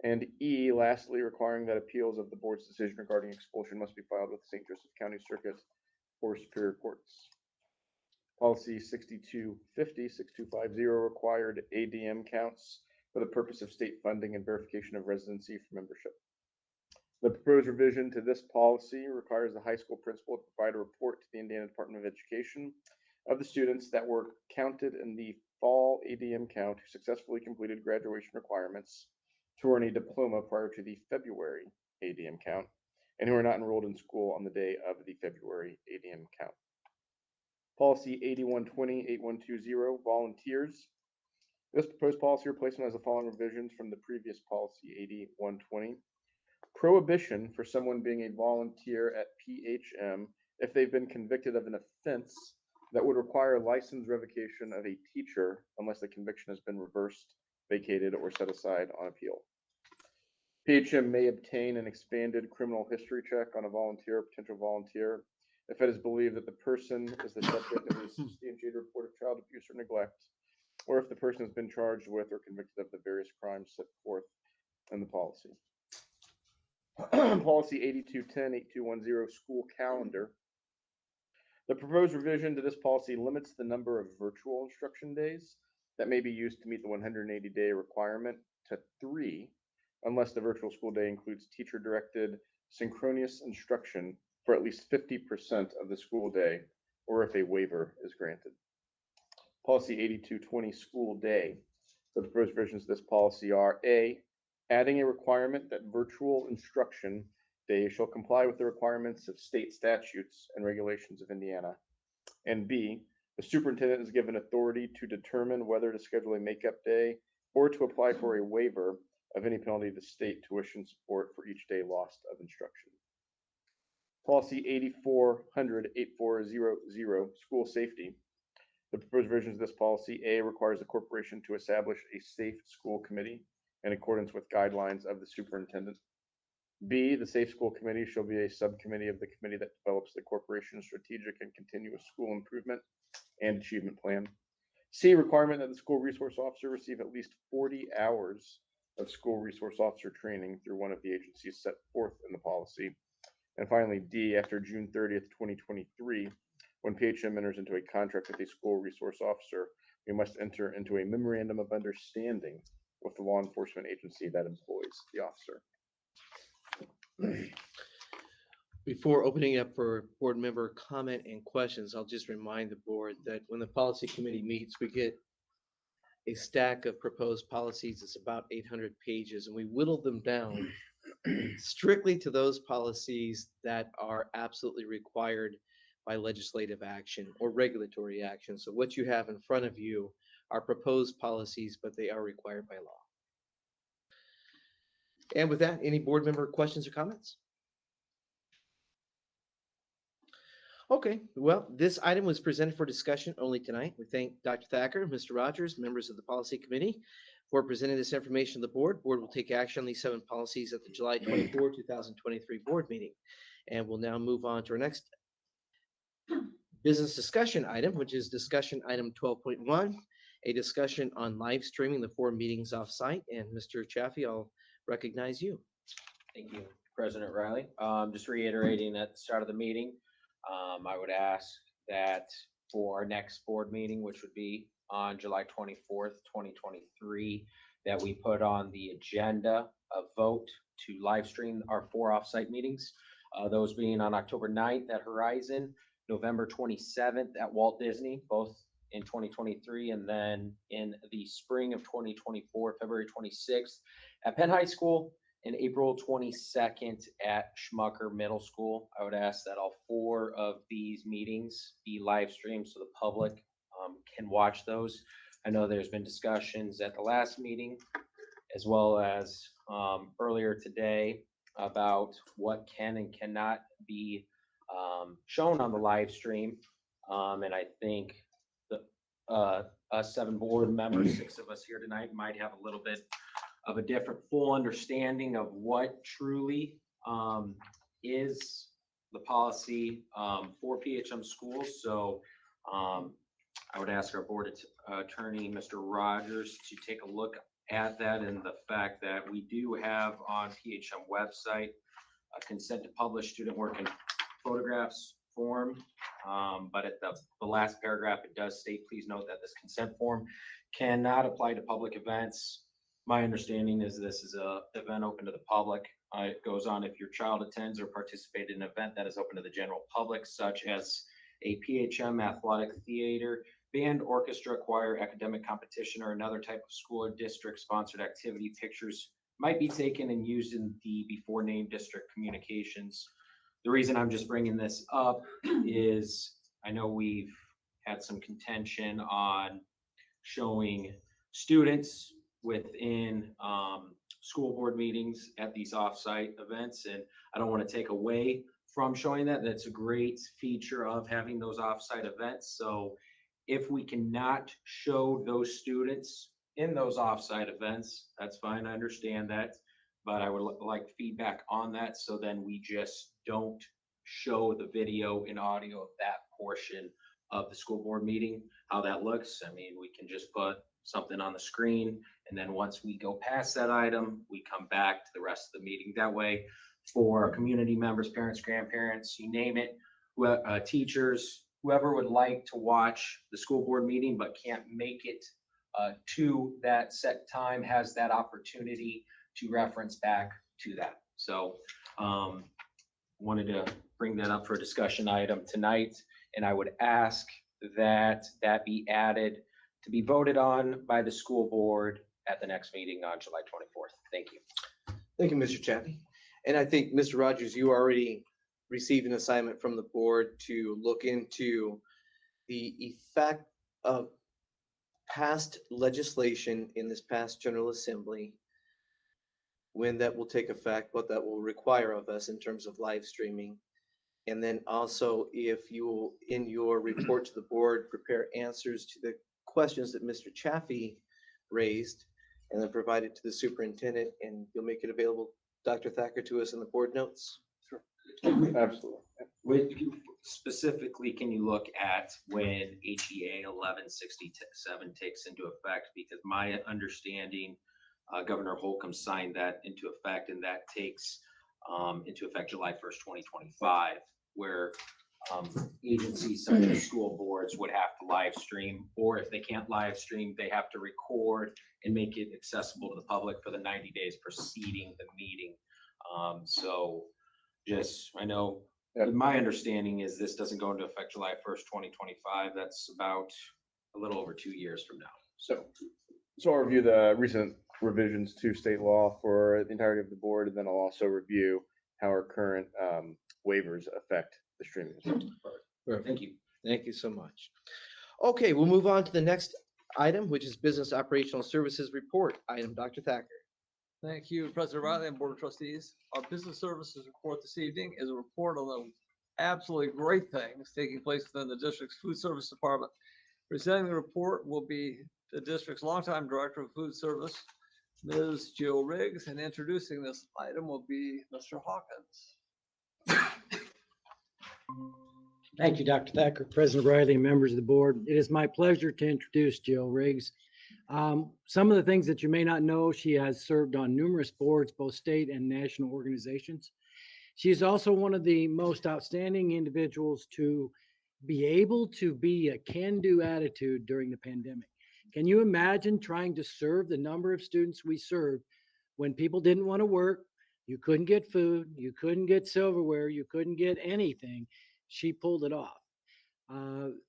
And E, lastly, requiring that appeals of the board's decision regarding expulsion must be filed with the St. Joseph County Circuit or Superior Courts. Policy 6250 required ADM counts for the purpose of state funding and verification of residency for membership. The proposed revision to this policy requires the high school principal to provide a report to the Indiana Department of Education of the students that were counted in the fall ADM count who successfully completed graduation requirements to earn a diploma prior to the February ADM count and who are not enrolled in school on the day of the February ADM count. Policy 8120, volunteers. This proposed policy replacement has the following revisions from the previous policy 8120. Prohibition for someone being a volunteer at PHM if they've been convicted of an offense that would require license revocation of a teacher unless the conviction has been reversed, vacated, or set aside on appeal. PHM may obtain an expanded criminal history check on a volunteer or potential volunteer if it is believed that the person is the subject of a substantiated report of child abuse or neglect, or if the person has been charged with or convicted of the various crimes set forth in the policy. Policy 8210, school calendar. The proposed revision to this policy limits the number of virtual instruction days that may be used to meet the 180-day requirement to 3, unless the virtual school day includes teacher-directed synchronous instruction for at least 50% of the school day, or if a waiver is granted. Policy 8220, school day. The proposed revisions to this policy are A, adding a requirement that virtual instruction days shall comply with the requirements of state statutes and regulations of Indiana. And B, the superintendent is given authority to determine whether to schedule a makeup day or to apply for a waiver of any penalty to state tuition support for each day lost of instruction. Policy 8400-8400, school safety. The proposed versions of this policy, A, requires the corporation to establish a safe school committee in accordance with guidelines of the superintendent. B, the Safe School Committee shall be a subcommittee of the committee that develops the corporation's strategic and continuous school improvement and achievement plan. C, requirement that the school resource officer receive at least 40 hours of school resource officer training through one of the agencies set forth in the policy. And finally, D, after June 30th, 2023, when PHM enters into a contract with a school resource officer, we must enter into a memorandum of understanding with the law enforcement agency that employs the officer. Before opening up for board member comment and questions, I'll just remind the board that when the policy committee meets, we get a stack of proposed policies. It's about 800 pages, and we whittle them down strictly to those policies that are absolutely required by legislative action or regulatory action. So what you have in front of you are proposed policies, but they are required by law. And with that, any board member questions or comments? Okay, well, this item was presented for discussion only tonight. We thank Dr. Thacker, Mr. Rogers, members of the policy committee for presenting this information to the board. Board will take action on these 7 policies at the July 24, 2023 board meeting. And we'll now move on to our next business discussion item, which is discussion item 12.1, a discussion on live streaming the 4 meetings offsite. And Mr. Chaffee, I'll recognize you. Thank you, President Riley. Just reiterating at the start of the meeting, I would ask that for our next board meeting, which would be on July 24th, 2023, that we put on the agenda a vote to live stream our 4 offsite meetings. Those being on October 9th at Horizon, November 27th at Walt Disney, both in 2023, and then in the spring of 2024, February 26th at Penn High School, and April 22nd at Schmucker Middle School. I would ask that all 4 of these meetings be live streamed so the public can watch those. I know there's been discussions at the last meeting as well as earlier today about what can and cannot be shown on the live stream. And I think the us 7 board members, 6 of us here tonight, might have a little bit of a different full understanding of what truly is the policy for PHM schools. So I would ask our board attorney, Mr. Rogers, to take a look at that and the fact that we do have on PHM website a consent to publish student work in photographs form. But at the last paragraph, it does state, please note that this consent form cannot apply to public events. My understanding is this is an event open to the public. It goes on if your child attends or participates in an event that is open to the general public, such as a PHM athletic, theater, band, orchestra, choir, academic competition, or another type of school or district sponsored activity. Pictures might be taken and used in the before named district communications. The reason I'm just bringing this up is I know we've had some contention on showing students within school board meetings at these offsite events. And I don't want to take away from showing that. That's a great feature of having those offsite events. So if we cannot show those students in those offsite events, that's fine. I understand that. But I would like feedback on that. So then we just don't show the video and audio of that portion of the school board meeting, how that looks. I mean, we can just put something on the screen, and then once we go past that item, we come back to the rest of the meeting. That way, for community members, parents, grandparents, you name it, teachers, whoever would like to watch the school board meeting but can't make it to that set time has that opportunity to reference back to that. So wanted to bring that up for a discussion item tonight, and I would ask that that be added to be voted on by the school board at the next meeting on July 24th. Thank you. Thank you, Mr. Chappie. And I think, Mr. Rogers, you already received an assignment from the board to look into the effect of past legislation in this past General Assembly, when that will take effect, what that will require of us in terms of live streaming. And then also if you will, in your report to the board, prepare answers to the questions that Mr. Chaffee raised, and then provide it to the superintendent, and you'll make it available, Dr. Thacker, to us in the board notes. Sure. Absolutely. Specifically, can you look at when HEA 1167 takes into effect? Because my understanding, Governor Holcomb signed that into effect, and that takes into effect July 1st, 2025, where agencies such as school boards would have to live stream, or if they can't live stream, they have to record and make it accessible to the public for the 90 days preceding the meeting. So just, I know, my understanding is this doesn't go into effect July 1st, 2025. That's about a little over 2 years from now. So I'll review the recent revisions to state law for the entirety of the board, and then I'll also review how our current waivers affect the streaming. Thank you. Thank you so much. Okay, we'll move on to the next item, which is Business Operational Services Report. Item, Dr. Thacker. Thank you, President Riley and Board of Trustees. Our business services report this evening is a report on the absolutely great things taking place within the district's food service department. Presenting the report will be the district's longtime director of food service, Ms. Jill Riggs, and introducing this item will be Mr. Hawkins. Thank you, Dr. Thacker, President Riley, and members of the board. It is my pleasure to introduce Jill Riggs. Some of the things that you may not know, she has served on numerous boards, both state and national organizations. She is also one of the most outstanding individuals to be able to be a can-do attitude during the pandemic. Can you imagine trying to serve the number of students we served when people didn't want to work? You couldn't get food, you couldn't get silverware, you couldn't get anything. She pulled it off.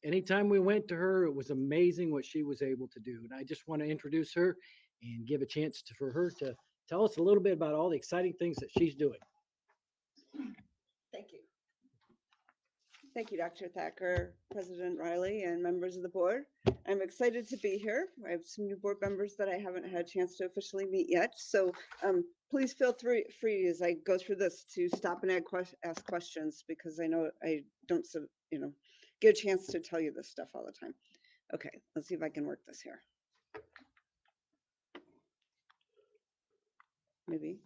Anytime we went to her, it was amazing what she was able to do. And I just want to introduce her and give a chance for her to tell us a little bit about all the exciting things that she's doing. Thank you. Thank you, Dr. Thacker, President Riley, and members of the board. I'm excited to be here. I have some new board members that I haven't had a chance to officially meet yet. So please feel free as I go through this to stop and ask questions, because I know I don't, get a chance to tell you this stuff all the time. Okay, let's see if I can work this here. Maybe.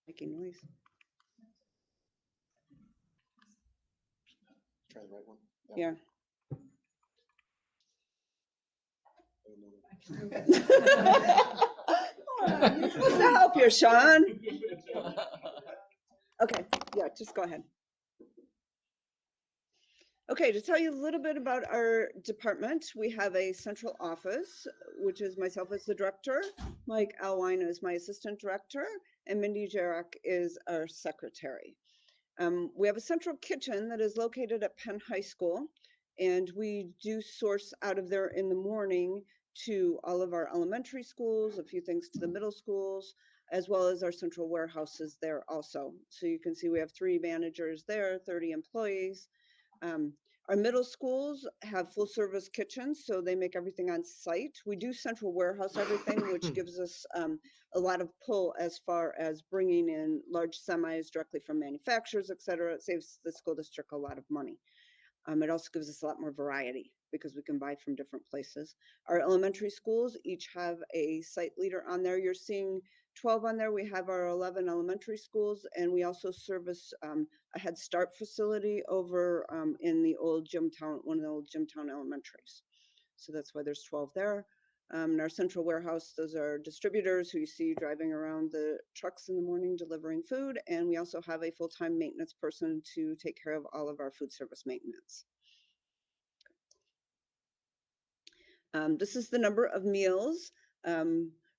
Making noise. Try the right one. Yeah. What's to help you, Sean? Okay, yeah, just go ahead. Okay, to tell you a little bit about our department, we have a central office, which is myself as the director, Mike Alwine is my assistant director, and Mindy Jarek is our secretary. We have a central kitchen that is located at Penn High School, and we do source out of there in the morning to all of our elementary schools, a few things to the middle schools, as well as our central warehouses there also. So you can see we have 3 managers there, 30 employees. Our middle schools have full service kitchens, so they make everything on site. We do central warehouse everything, which gives us a lot of pull as far as bringing in large semis directly from manufacturers, et cetera. It saves the school district a lot of money. It also gives us a lot more variety because we can buy from different places. Our elementary schools each have a site leader on there. You're seeing 12 on there. We have our 11 elementary schools, and we also service a Head Start facility over in the old Jimtown, one of the old Jimtown elementaries. So that's why there's 12 there. In our central warehouse, those are distributors who you see driving around the trucks in the morning delivering food. And we also have a full-time maintenance person to take care of all of our food service maintenance. This is the number of meals.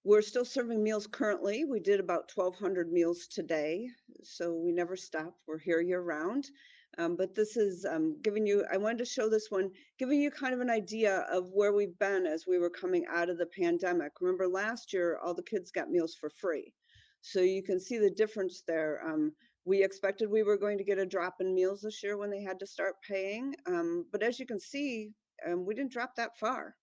We're still serving meals currently. We did about 1,200 meals today, so we never stop. We're here year round. But this is giving you, I wanted to show this one, giving you kind of an idea of where we've been as we were coming out of the pandemic. Remember last year, all the kids got meals for free. So you can see the difference there. We expected we were going to get a drop in meals this year when they had to start paying. But as you can see, we didn't drop that far.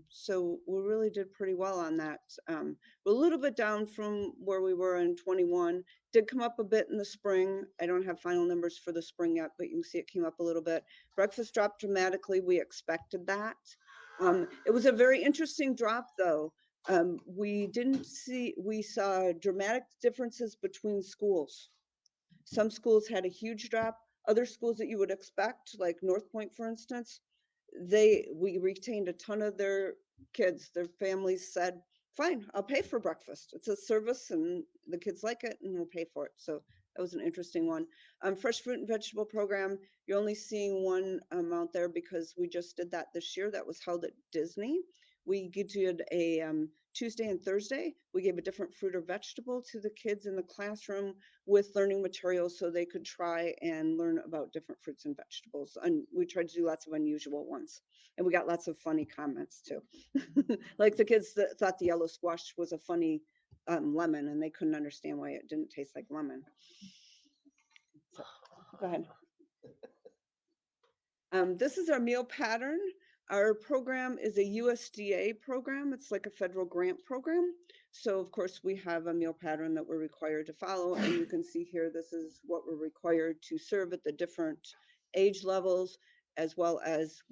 So we really did pretty well on that. We're a little bit down from where we were in 21. Did come up a bit in the spring. I don't have final numbers for the spring yet, but you can see it came up a little bit. Breakfast dropped dramatically. We expected that. It was a very interesting drop though. We saw dramatic differences between schools. Some schools had a huge drop. Other schools that you would expect, like North Point, for instance, we retained a ton of their kids. Their families said, fine, I'll pay for breakfast. It's a service and the kids like it and we'll pay for it. So that was an interesting one. Fresh fruit and vegetable program, you're only seeing one amount there because we just did that this year. That was held at Disney. We did a Tuesday and Thursday. We gave a different fruit or vegetable to the kids in the classroom with learning materials so they could try and learn about different fruits and vegetables. And we tried to do lots of unusual ones. And we got lots of funny comments too. Like the kids that thought the yellow squash was a funny lemon and they couldn't understand why it didn't taste like lemon. So, go ahead. This is our meal pattern. Our program is a USDA program. It's like a federal grant program. So of course we have a meal pattern that we're required to follow. And you can see here, this is what we're required to serve at the different age levels, as well as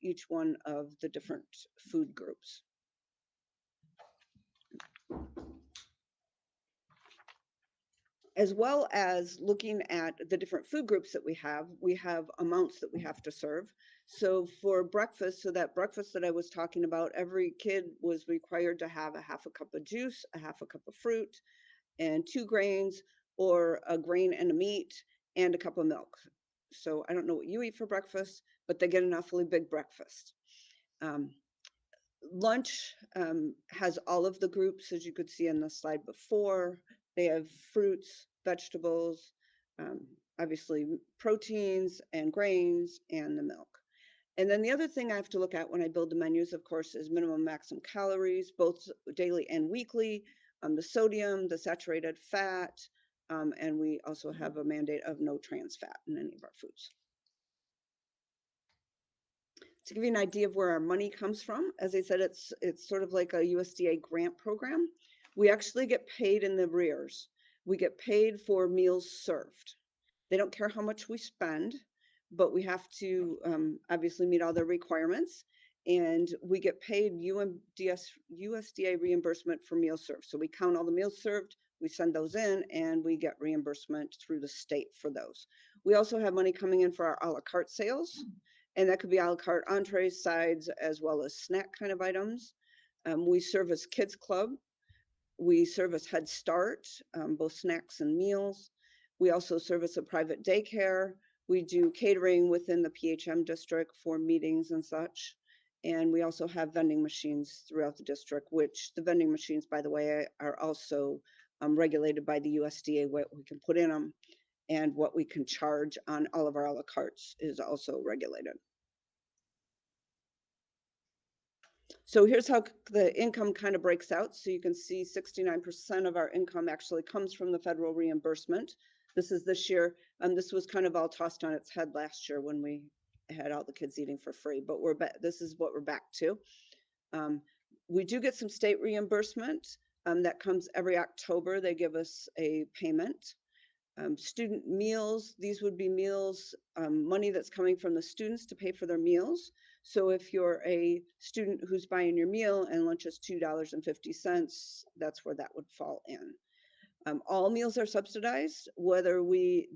each one of the different food groups. As well as looking at the different food groups that we have amounts that we have to serve. So for breakfast, so that breakfast that I was talking about, every kid was required to have a half a cup of juice, a half a cup of fruit, and 2 grains, or a grain and a meat, and a cup of milk. So I don't know what you eat for breakfast, but they get an awfully big breakfast. Lunch has all of the groups, as you could see in the slide before. They have fruits, vegetables, obviously proteins and grains, and the milk. And then the other thing I have to look at when I build the menus, of course, is minimum maximum calories, both daily and weekly, the sodium, the saturated fat, and we also have a mandate of no trans fat in any of our foods. To give you an idea of where our money comes from, as I said, it's sort of like a USDA grant program. We actually get paid in the arrears. We get paid for meals served. They don't care how much we spend, but we have to obviously meet all their requirements. And we get paid USDA reimbursement for meals served. So we count all the meals served, we send those in, and we get reimbursement through the state for those. We also have money coming in for our a la carte sales. And that could be a la carte entrees, sides, as well as snack kind of items. We service Kids Club. We service Head Start, both snacks and meals. We also service a private daycare. We do catering within the PHM district for meetings and such. And we also have vending machines throughout the district, which the vending machines, by the way, are also regulated by the USDA, what we can put in them. And what we can charge on all of our a la cartes is also regulated. So here's how the income kind of breaks out. So you can see 69% of our income actually comes from the federal reimbursement. This is this year. This was kind of all tossed on its head last year when we had all the kids eating for free, but this is what we're back to. We do get some state reimbursement that comes every October. They give us a payment. Student meals, these would be meals, money that's coming from the students to pay for their meals. So if you're a student who's buying your meal and lunch is $2.50, that's where that would fall in. All meals are subsidized, whether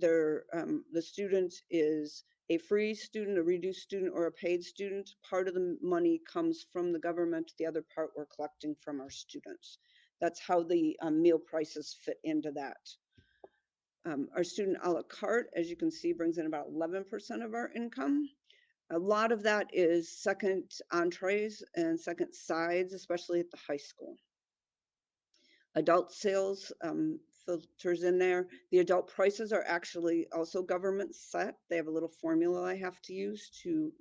the student is a free student, a reduced student, or a paid student. Part of the money comes from the government. The other part we're collecting from our students. That's how the meal prices fit into that. Our student a la carte, as you can see, brings in about 11% of our income. A lot of that is second entrees and second sides, especially at the high school. Adult sales filters in there. The adult prices are actually also government set. They have a little formula I have to use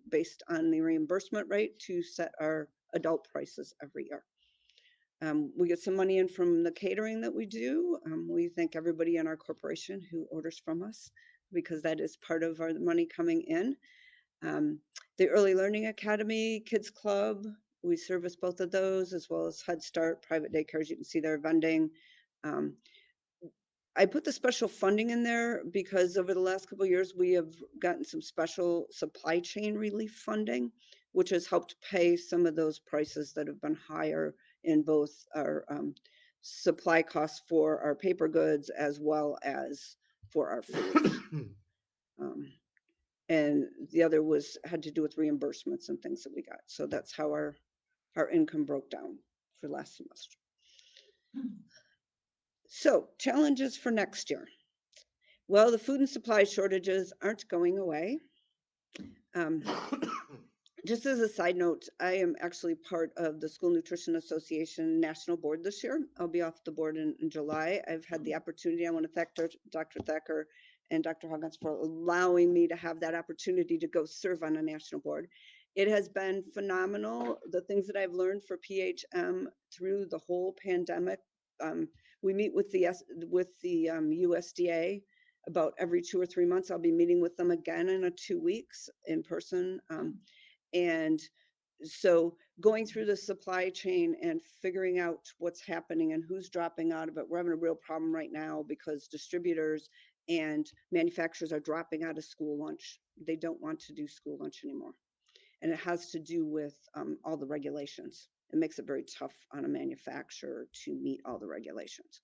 based on the reimbursement rate to set our adult prices every year. We get some money in from the catering that we do. We thank everybody in our corporation who orders from us because that is part of our money coming in. The Early Learning Academy, Kids Club, we service both of those, as well as Head Start, private daycares. You can see their vending. I put the special funding in there because over the last couple of years, we have gotten some special supply chain relief funding, which has helped pay some of those prices that have been higher in both our supply costs for our paper goods as well as for our foods. And the other had to do with reimbursements and things that we got. So that's how our income broke down for last semester. So challenges for next year. Well, the food and supply shortages aren't going away. Just as a side note, I am actually part of the School Nutrition Association National Board this year. I'll be off the board in July. I've had the opportunity. I want to thank Dr. Thacker and Dr. Huggins for allowing me to have that opportunity to go serve on a national board. It has been phenomenal. The things that I've learned for PHM through the whole pandemic. We meet with the USDA about every 2 or 3 months. I'll be meeting with them again in 2 weeks in person. And so going through the supply chain and figuring out what's happening and who's dropping out of it. We're having a real problem right now because distributors and manufacturers are dropping out of school lunch. They don't want to do school lunch anymore. And it has to do with all the regulations. It makes it very tough on a manufacturer to meet all the regulations.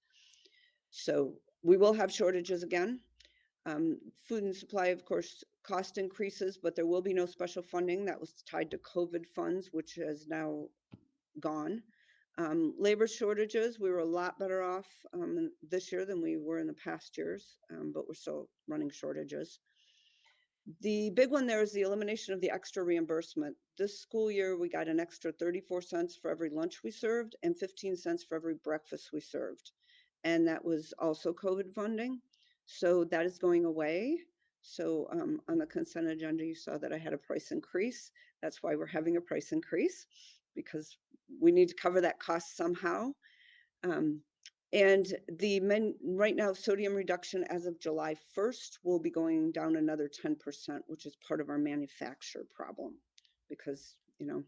So we will have shortages again. Food and supply, of course, cost increases, but there will be no special funding that was tied to COVID funds, which has now gone. Labor shortages, we were a lot better off this year than we were in the past years, but we're still running shortages. The big one there is the elimination of the extra reimbursement. This school year, we got an extra 34 cents for every lunch we served and 15 cents for every breakfast we served. And that was also COVID funding. So that is going away. So on the consent agenda, you saw that I had a price increase. That's why we're having a price increase, because we need to cover that cost somehow. And right now, sodium reduction as of July 1st will be going down another 10%, which is part of our manufacturer problem. Because, you know,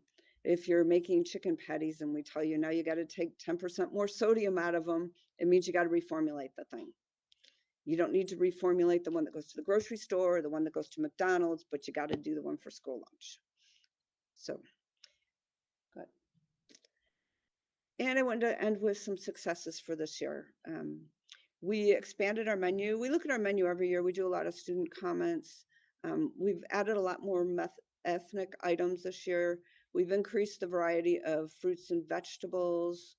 if you're making chicken patties and we tell you now you got to take 10% more sodium out of them, it means you got to reformulate the thing. You don't need to reformulate the one that goes to the grocery store or the one that goes to McDonald's, but you got to do the one for school lunch. So, good. And I wanted to end with some successes for this year. We expanded our menu. We look at our menu every year. We do a lot of student comments. We've added a lot more ethnic items this year. We've increased the variety of fruits and vegetables.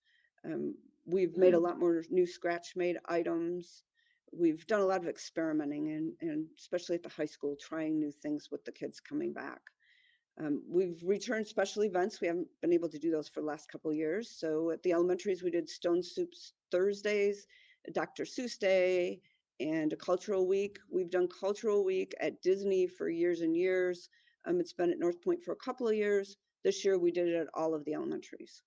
We've made a lot more new scratch-made items. We've done a lot of experimenting and especially at the high school, trying new things with the kids coming back. We've returned special events. We haven't been able to do those for the last couple of years. So at the elementaries, we did Stone Soups Thursdays, Dr. Seuss Day, and a cultural week. We've done cultural week at Disney for years and years. It's been at North Point for a couple of years. This year, we did it at all of the elementaries.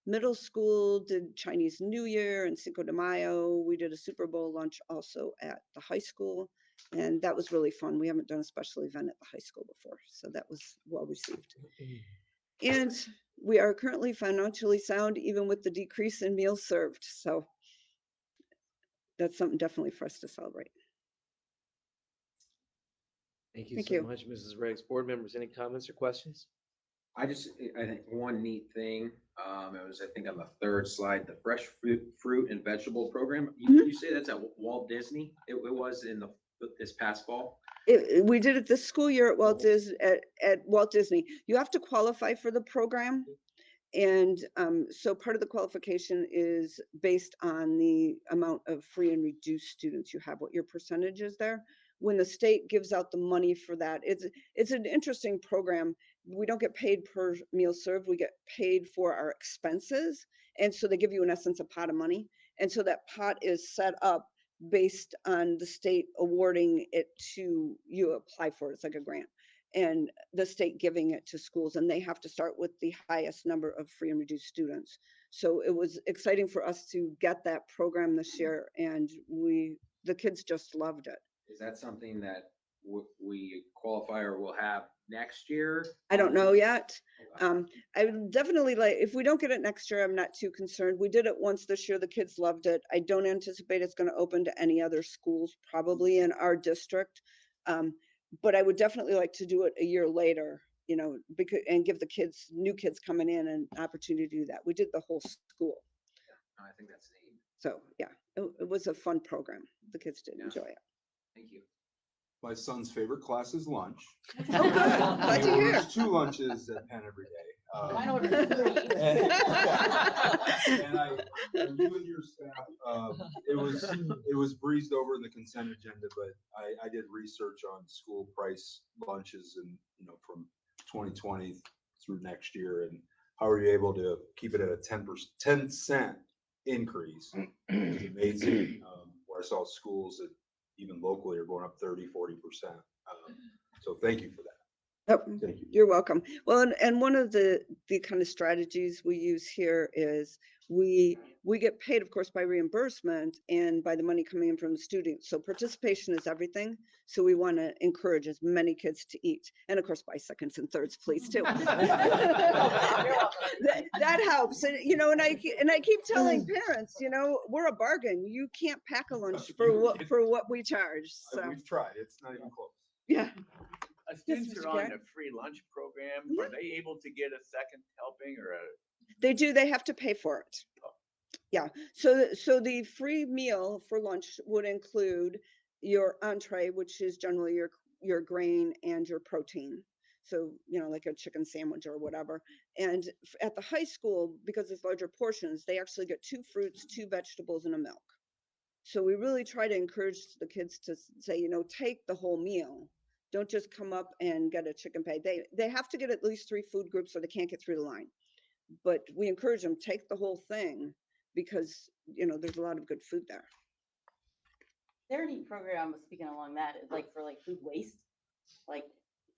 Middle school did Chinese New Year and Cinco de Mayo. We did a Super Bowl lunch also at the high school, and that was really fun. We haven't done a special event at the high school before, so that was well received. And we are currently financially sound, even with the decrease in meals served. So that's something definitely for us to celebrate. Thank you Thank so you. much, Mrs. Riggs. Board members, any comments or questions? I think one neat thing, it was, I think on the third slide, the fresh fruit and vegetable program. You say that's at Walt Disney? It was in this past fall? We did it this school year at at Walt Disney. You have to qualify for the program. And so part of the qualification is based on the amount of free and reduced students you have, what your percentage is there. When the state gives out the money for that, it's an interesting program. We don't get paid per meal served. We get paid for our expenses. And so they give you, in essence, a pot of money. And so that pot is set up based on the state awarding it to you, apply for it. It's like a grant. And the state giving it to schools, and they have to start with the highest number of free and reduced students. So it was exciting for us to get that program this year, and the kids just loved it. Is that something that we qualify or will have next year? I don't know yet. I would definitely like, if we don't get it next year, I'm not too concerned. We did it once this year. The kids loved it. I don't anticipate it's going to open to any other schools, probably in our district. But I would definitely like to do it a year later, you know, because, and give the kids, new kids coming in, an opportunity to do that. We did the whole school. No, I think that's neat. So yeah, it was a fun program. The kids did enjoy it. Thank you. My son's favorite class is lunch. Oh, good. Glad to hear. There's 2 lunches at Penn every day. Mine orders 3. And you and your staff, it was breezed over in the consent agenda, but I did research on school price lunches and, you know, from 2020 through next year, and how are you able to keep it at a 10-cent increase? It's amazing. Where I saw schools that even locally are going up 30, 40%. So thank you for that. Yep, you're welcome. Well, and one of the kind of strategies we use here is we get paid, of course, by reimbursement and by the money coming in from the students. So participation is everything. So we want to encourage as many kids to eat, and of course, by seconds and thirds, please too. that helps, and you know, and I keep telling parents, you know, we're a bargain. You can't pack a lunch for what we charge. So We've tried. It's not even close. yeah. Students Mr. are on Garrett? the free lunch program. Are they able to get a second helping or a? They do. They have to pay for it. Yeah. So the free meal for lunch would include your entree, which is generally your grain and your protein. So, you know, like a chicken sandwich or whatever. And at the high school, because it's larger portions, they actually get 2 fruits, 2 vegetables, and a milk. So we really try to encourage the kids to say, you know, take the whole meal. Don't just come up and get a chicken pie. They have to get at least 3 food groups or they can't get through the line. But we encourage them, take the whole thing, because, you know, there's a lot of good food there. There any program, speaking along that, like for like food waste, like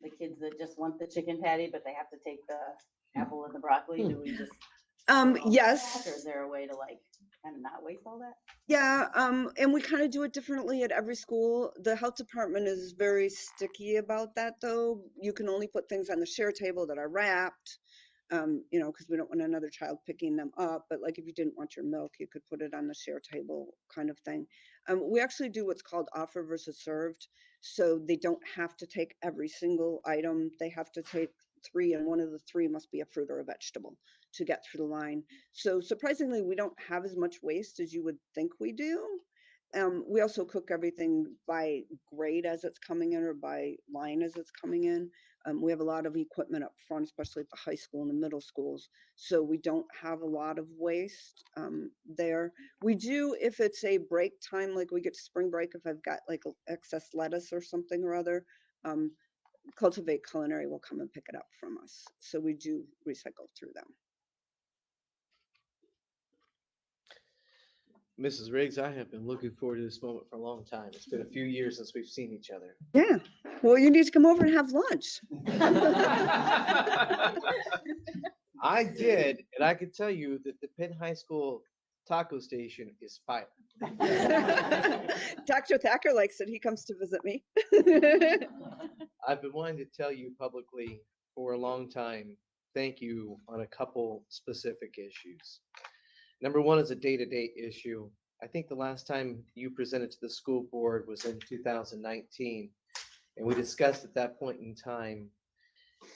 the kids that just want the chicken patty, but they have to take the apple and the broccoli? Do we just? Yes. Or is there a way to like kind of not waste all that? Yeah, and we kind of do it differently at every school. The health department is very sticky about that, though. You can only put things on the share table that are wrapped, you know, because we don't want another child picking them up. But like if you didn't want your milk, you could put it on the share table kind of thing. We actually do what's called offer versus served. So they don't have to take every single item. They have to take 3, and one of the 3 must be a fruit or a vegetable to get through the line. So surprisingly, we don't have as much waste as you would think we do. We also cook everything by grade as it's coming in or by line as it's coming in. We have a lot of equipment up front, especially at the high school and the middle schools. So we don't have a lot of waste there. We do, if it's a break time, like we get to spring break, if I've got like excess lettuce or something or other, Cultivate Culinary will come and pick it up from us. So we do recycle through them. Mrs. Riggs, I have been looking forward to this moment for a long time. It's been a few years since we've seen each other. Yeah. Well, you need to come over and have lunch. I did, and I can tell you that the Penn High School taco station is fire. Dr. Thacker likes it. He comes to visit me. I've been wanting to tell you publicly for a long time, thank you on a couple specific issues. Number one is a day-to-day issue. I think the last time you presented to the school board was in 2019. And we discussed at that point in time,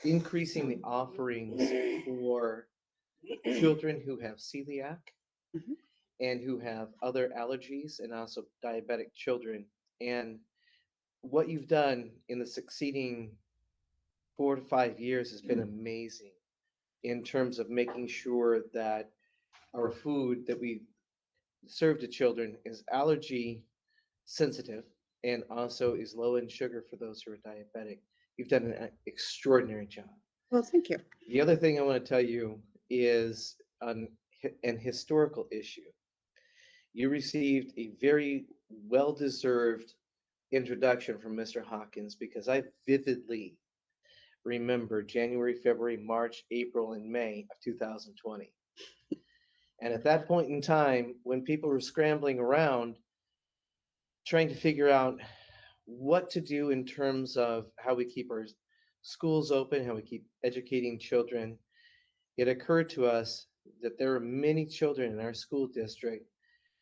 increasing the offerings for children who have celiac and who have other allergies, and also diabetic children. And what you've done in the succeeding 4 to 5 years has been amazing in terms of making sure that our food that we serve to children is allergy sensitive and also is low in sugar for those who are diabetic. You've done an extraordinary job. Well, thank you. The other thing I want to tell you is an historical issue. You received a very well-deserved introduction from Mr. Hawkins, because I vividly remember January, February, March, April, and May of 2020. And at that point in time, when people were scrambling around, trying to figure out what to do in terms of how we keep our schools open, how we keep educating children, it occurred to us that there are many children in our school district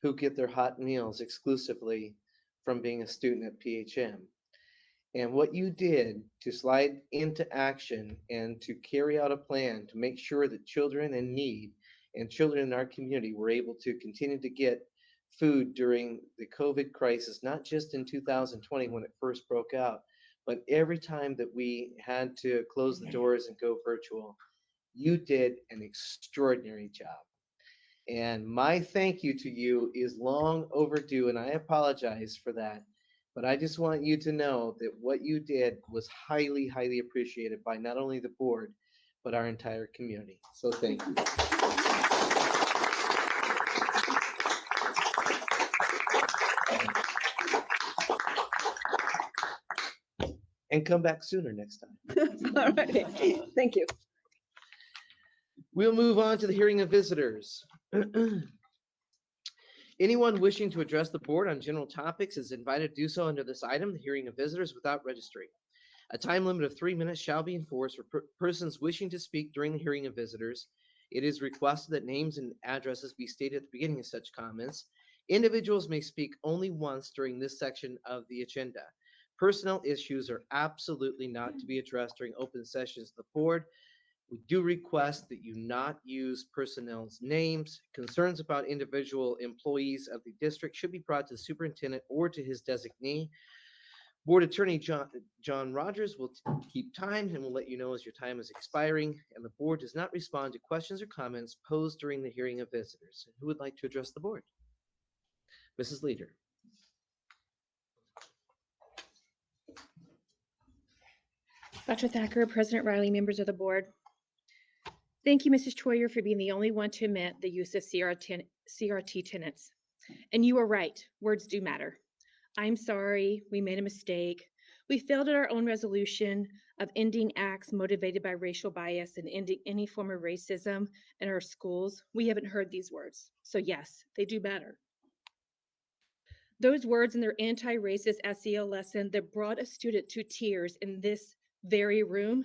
who get their hot meals exclusively from being a student at PHM. And what you did to slide into action and to carry out a plan to make sure that children in need and children in our community were able to continue to get food during the COVID crisis, not just in 2020 when it first broke out, but every time that we had to close the doors and go virtual, you did an extraordinary job. And my thank you to you is long overdue, and I apologize for that. But I just want you to know that what you did was highly, highly appreciated by not only the board, but our entire community. So thank you. And come back sooner next time. All right, thank you. We'll move on to the hearing of visitors. Anyone wishing to address the board on general topics is invited to do so under this item, the hearing of visitors, without registry. A time limit of 3 minutes shall be enforced for persons wishing to speak during the hearing of visitors. It is requested that names and addresses be stated at the beginning of such comments. Individuals may speak only once during this section of the agenda. Personnel issues are absolutely not to be addressed during open sessions of the board. We do request that you not use personnel's names. Concerns about individual employees of the district should be brought to the superintendent or to his designee. Board Attorney John Rogers will keep time and will let you know as your time is expiring, and the board does not respond to questions or comments posed during the hearing of visitors. Who would like to address the board? Mrs. Leader. Dr. Thacker, President Riley, members of the board. Thank you, Mrs. Troyer, for being the only one to admit the use of CRT tenants. And you are right, words do matter. I'm sorry, we made a mistake. We failed at our own resolution of ending acts motivated by racial bias and ending any form of racism in our schools. We haven't heard these words. So yes, they do matter. Those words in their anti-racist SEL lesson that brought a student to tears in this very room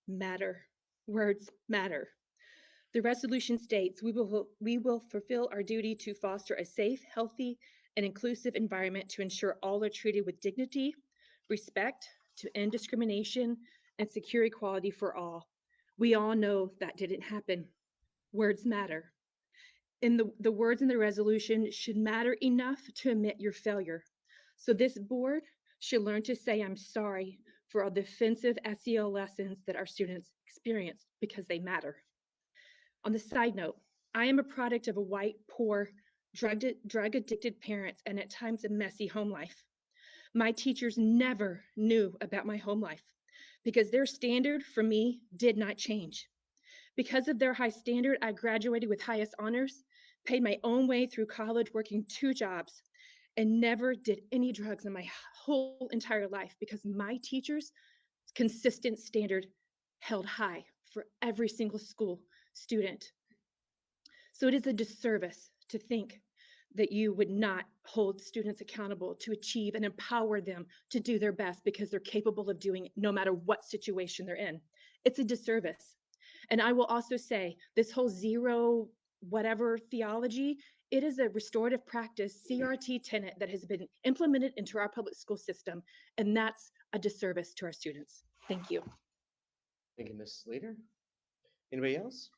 matter. Words matter. The resolution states we will fulfill our duty to foster a safe, healthy, and inclusive environment to ensure all are treated with dignity, respect, to end discrimination, and secure equality for all. We all know that didn't happen. Words matter. And the words in the resolution should matter enough to admit your failure. So this board should learn to say, I'm sorry for all the offensive SEL lessons that our students experience because they matter. On the side note, I am a product of a white, poor, drug-addicted parents and at times a messy home life. My teachers never knew about my home life because their standard for me did not change. Because of their high standard, I graduated with highest honors, paid my own way through college, working 2 jobs, and never did any drugs in my whole entire life because my teachers' consistent standard held high for every single school student. So it is a disservice to think that you would not hold students accountable to achieve and empower them to do their best because they're capable of doing it no matter what situation they're in. It's a disservice. And I will also say this whole zero whatever theology, it is a restorative practice CRT tenet that has been implemented into our public school system, and that's a disservice to our students. Thank you. Thank you, Ms. Leader. Anybody else?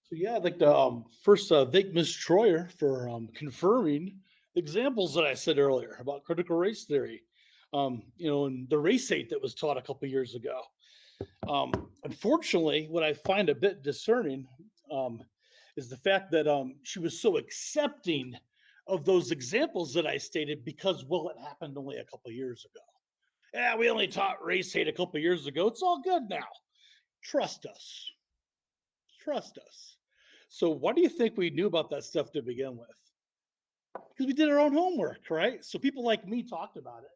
So yeah, I'd like to first thank Ms. Troyer for confirming the examples that I said earlier about critical race theory, and the race hate that was taught a couple years ago. Unfortunately, what I find a bit discerning is the fact that she was so accepting of those examples that I stated because, well, it happened only a couple years ago. Yeah, we only taught race hate a couple years ago. It's all good now. Trust us. Trust us. So why do you think we knew about that stuff to begin with? Because we did our own homework, right? So people like me talked about it.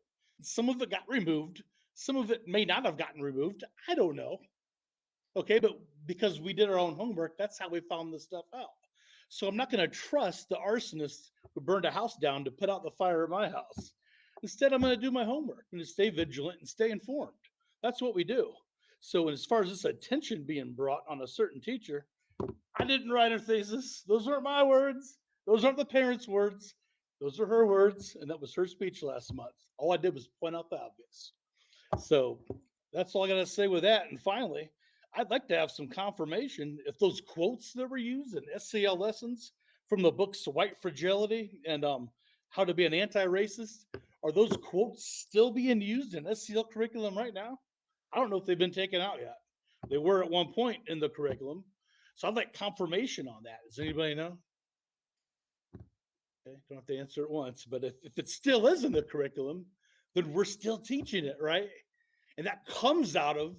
Some of it got removed. Some of it may not have gotten removed. I don't know. Okay, but because we did our own homework, that's how we found this stuff out. So I'm not going to trust the arsonist who burned a house down to put out the fire at my house. Instead, I'm going to do my homework and to stay vigilant and stay informed. That's what we do. So as far as this attention being brought on a certain teacher, I didn't write her thesis. Those aren't my words. Those aren't the parents' words. Those are her words, and that was her speech last month. All I did was point out the obvious. So that's all I got to say with that. And finally, I'd like to have some confirmation if those quotes that were used in SCL lessons from the books White Fragility and How to Be an Anti-Racist, are those quotes still being used in SCL curriculum right now? I don't know if they've been taken out yet. They were at one point in the curriculum. So I'd like confirmation on that. Does anybody know? Okay, don't have to answer at once, but if it still is in the curriculum, then we're still teaching it, right? And that comes out of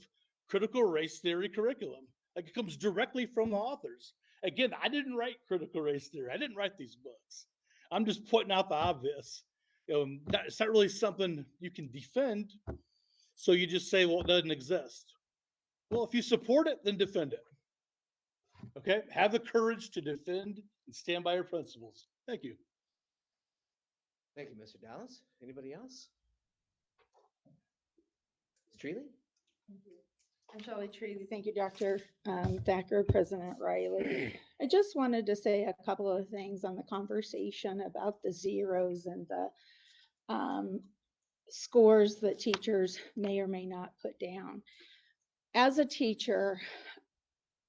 critical race theory curriculum. Like, it comes directly from the authors. Again, I didn't write critical race theory. I didn't write these books. I'm just pointing out the obvious. It's not really something you can defend. So you just say, well, it doesn't exist. Well, if you support it, then defend it. Okay, have the courage to defend and stand by your principles. Thank you. Thank you, Mr. Dallas. Anybody else? Ms. Treeley? I'm Shelley Treeley. Thank you, Dr. Thacker, President Riley. I just wanted to say a couple of things on the conversation about the zeros and the scores that teachers may or may not put down. As a teacher,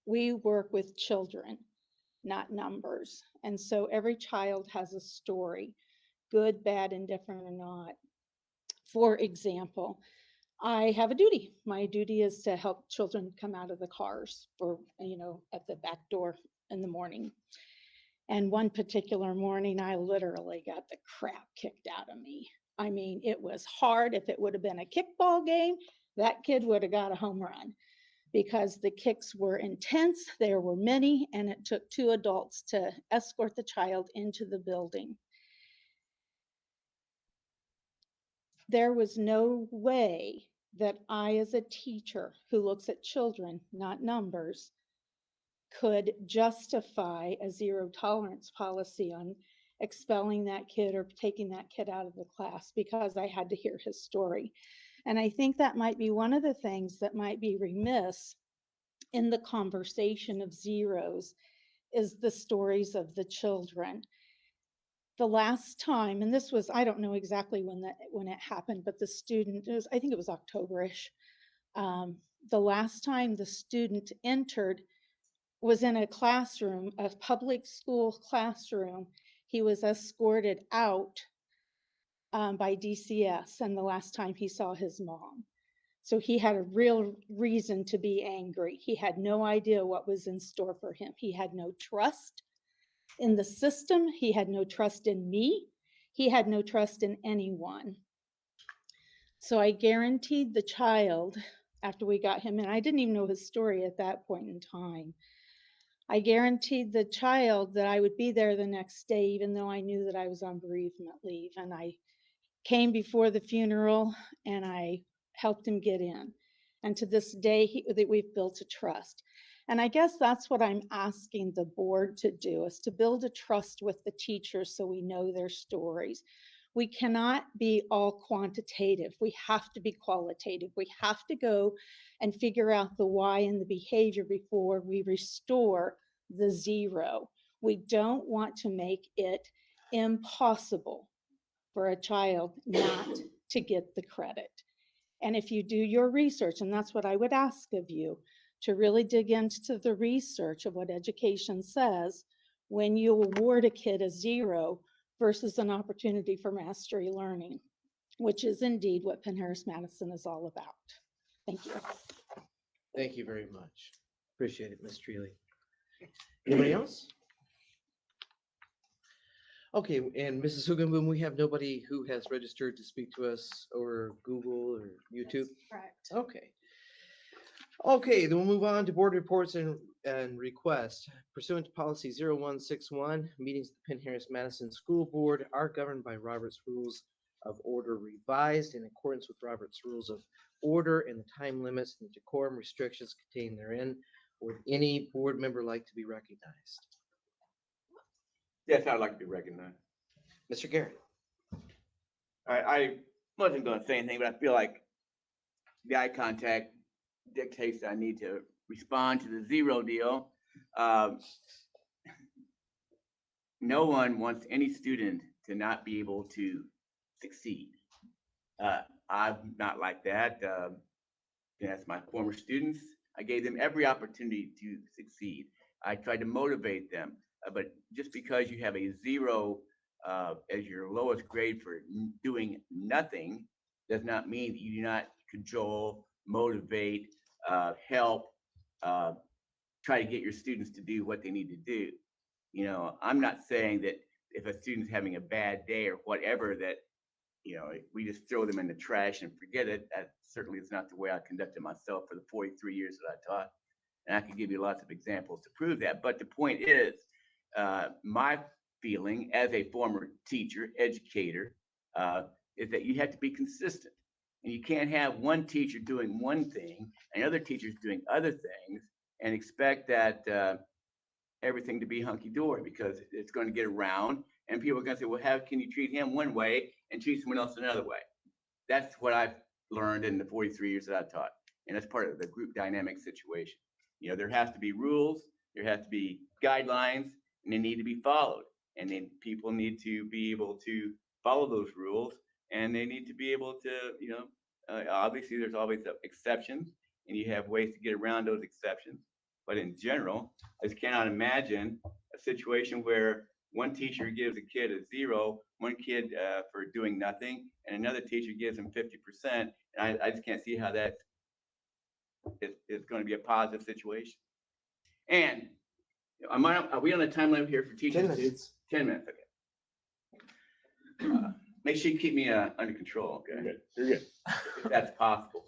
we work with children, not numbers. And so every child has a story, good, bad, indifferent, or not. For example, I have a duty. My duty is to help children come out of the cars for, at the back door in the morning. And one particular morning, I literally got the crap kicked out of me. I mean, it was hard. If it would have been a kickball game, that kid would have got a home run because the kicks were intense. There were many, and it took 2 adults to escort the child into the building. There was no way that I, as a teacher who looks at children, not numbers, could justify a zero tolerance policy on expelling that kid or taking that kid out of the class because I had to hear his story. And I think that might be one of the things that might be remiss in the conversation of zeros is the stories of the children. The last time, and this was, I don't know exactly when it happened, but the student, I think it was October-ish. The last time the student entered was in a classroom, a public school classroom. He was escorted out by DCS, and the last time he saw his mom. So he had a real reason to be angry. He had no idea what was in store for him. He had no trust in the system. He had no trust in me. He had no trust in anyone. So I guaranteed the child, after we got him in, I didn't even know his story at that point in time. I guaranteed the child that I would be there the next day, even though I knew that I was on bereavement leave. And I came before the funeral and I helped him get in. And to this day, we've built a trust. And I guess that's what I'm asking the board to do, is to build a trust with the teachers so we know their stories. We cannot be all quantitative. We have to be qualitative. We have to go and figure out the why and the behavior before we restore the zero. We don't want to make it impossible for a child not to get the credit. And if you do your research, and that's what I would ask of you, to really dig into the research of what education says when you award a kid a zero versus an opportunity for mastery learning, which is indeed what Penn-Harris-Madison is all about. Thank you. Thank you very much. Appreciate it, Ms. Treeley. Anybody else? Okay, and Mrs. Hugenboom, we have nobody who has registered to speak to us over Google or YouTube? Correct. Okay. Okay, then we'll move on to board reports and requests. Pursuant to policy 0161, meetings of the Penn-Harris-Madison School Board are governed by Robert's Rules of Order revised in accordance with Robert's Rules of Order and the time limits and decorum restrictions contained therein. Would any board member like to be recognized? Yes, I'd like to be recognized. Mr. Garrett? I wasn't going to say anything, but I feel like the eye contact dictates that I need to respond to the zero deal. No one wants any student to not be able to succeed. I'm not like that. That's my former students. I gave them every opportunity to succeed. I tried to motivate them, but just because you have a zero as your lowest grade for doing nothing does not mean that you do not cajole, motivate, help, try to get your students to do what they need to do. You know, I'm not saying that if a student's having a bad day or whatever, that, you know, we just throw them in the trash and forget it. That certainly is not the way I conducted myself for the 43 years that I taught. And I can give you lots of examples to prove that. But the point is, my feeling as a former teacher, educator, is that you have to be consistent. And you can't have one teacher doing one thing and other teachers doing other things and expect that everything to be hunky-dory, because it's going to get around and people are going to say, well, how can you treat him one way and treat someone else another way? That's what I've learned in the 43 years that I've taught. And that's part of the group dynamic situation. You know, there has to be rules, there has to be guidelines, and they need to be followed. And then people need to be able to follow those rules, and they need to be able to, you know, obviously there's always exceptions, and you have ways to get around those exceptions. But in general, I just cannot imagine a situation where one teacher gives a kid a zero, one kid for doing nothing, and another teacher gives him 50%. And I just can't see how that is going to be a positive situation. And are we on a time limit here for teachers? 10 minutes. 10 minutes, okay. Make sure you keep me under control, okay? Good. You're good. If that's possible.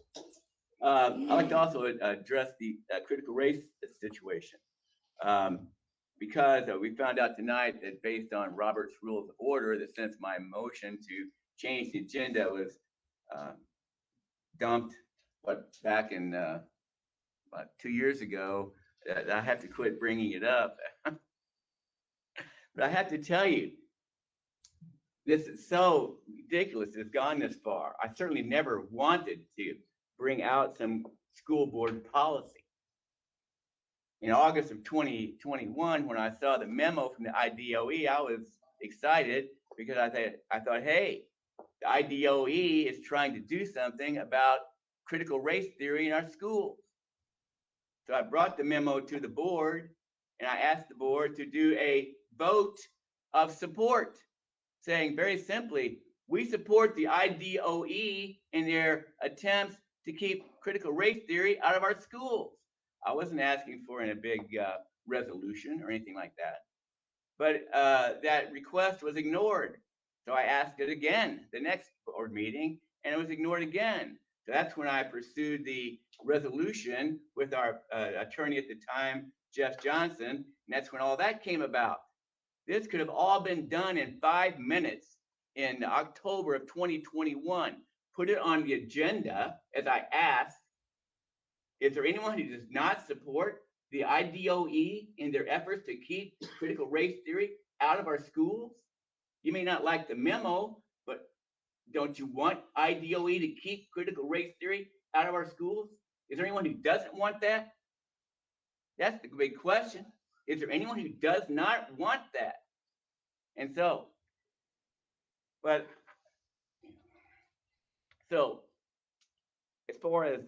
I'd like to also address the critical race situation. Because we found out tonight that based on Robert's Rules of Order, that since my motion to change the agenda was dumped, back in about 2 years ago, that I have to quit bringing it up. But I have to tell you, this is so ridiculous. It's gone this far. I certainly never wanted to bring out some school board policy. In August of 2021, when I saw the memo from the IDOE, I was excited because I thought, hey, the IDOE is trying to do something about critical race theory in our schools. So I brought the memo to the board, and I asked the board to do a vote of support, saying very simply, we support the IDOE in their attempts to keep critical race theory out of our schools. I wasn't asking for a big resolution or anything like that, but that request was ignored. So I asked it again the next board meeting, and it was ignored again. So that's when I pursued the resolution with our attorney at the time, Jeff Johnson, and that's when all that came about. This could have all been done in 5 minutes in October of 2021. Put it on the agenda as I asked. Is there anyone who does not support the IDOE in their efforts to keep critical race theory out of our schools? You may not like the memo, but don't you want IDOE to keep critical race theory out of our schools? Is there anyone who doesn't want that? That's the big question. Is there anyone who does not want that? And so, so as far as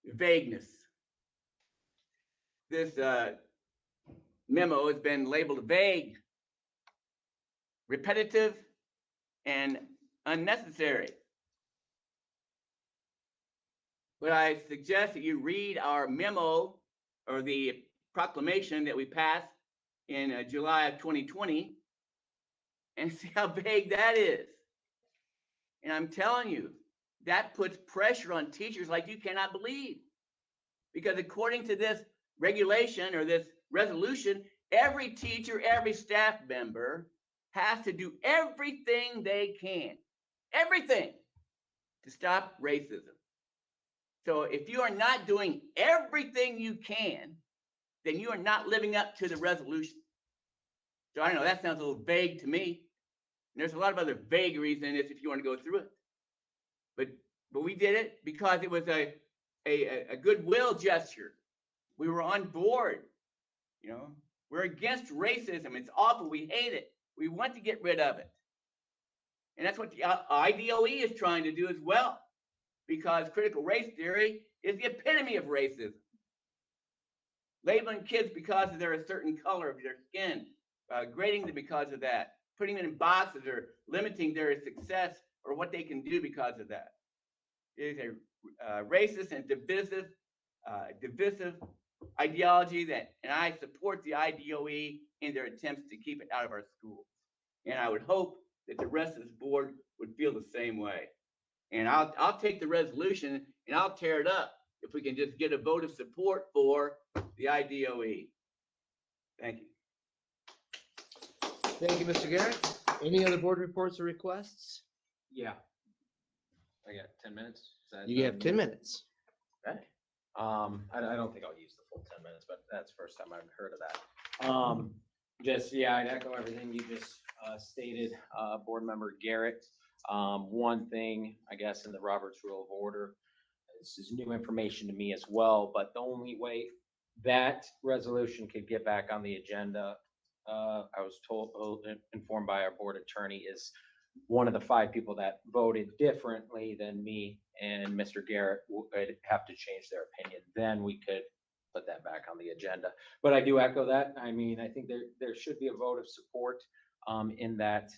vagueness, this memo has been labeled vague, repetitive, and unnecessary. But I suggest that you read our memo or the proclamation that we passed in July of 2020 and see how vague that is. And I'm telling you, that puts pressure on teachers like you cannot believe. Because according to this regulation or this resolution, every teacher, every staff member has to do everything they can, everything, to stop racism. So if you are not doing everything you can, then you are not living up to the resolution. So I don't know, that sounds a little vague to me. And there's a lot of other vagaries in this if you want to go through it. But we did it because it was a goodwill gesture. We were on board. You know, we're against racism. It's awful. We hate it. We want to get rid of it. And that's what the IDOE is trying to do as well, because critical race theory is the epitome of racism. Labeling kids because they're a certain color of their skin, grading them because of that, putting them in boxes or limiting their success or what they can do because of that. It is a racist and divisive ideology and I support the IDOE in their attempts to keep it out of our schools. And I would hope that the rest of this board would feel the same way. And I'll take the resolution and I'll tear it up if we can just get a vote of support for the IDOE. Thank you. Thank you, Mr. Garrett. Any other board reports or requests? Yeah. I got 10 minutes. You have 10 minutes. Okay. I don't think I'll use the full 10 minutes, but that's the first time I've heard of that. I'd echo everything you just stated, Board Member Garrett. One thing, I guess, in the Robert's Rule of Order, this is new information to me as well, but the only way that resolution could get back on the agenda, I was informed by our board attorney, is one of the 5 people that voted differently than me and Mr. Garrett would have to change their opinion. Then we could put that back on the agenda. But I do echo that. I mean, I think there should be a vote of support in that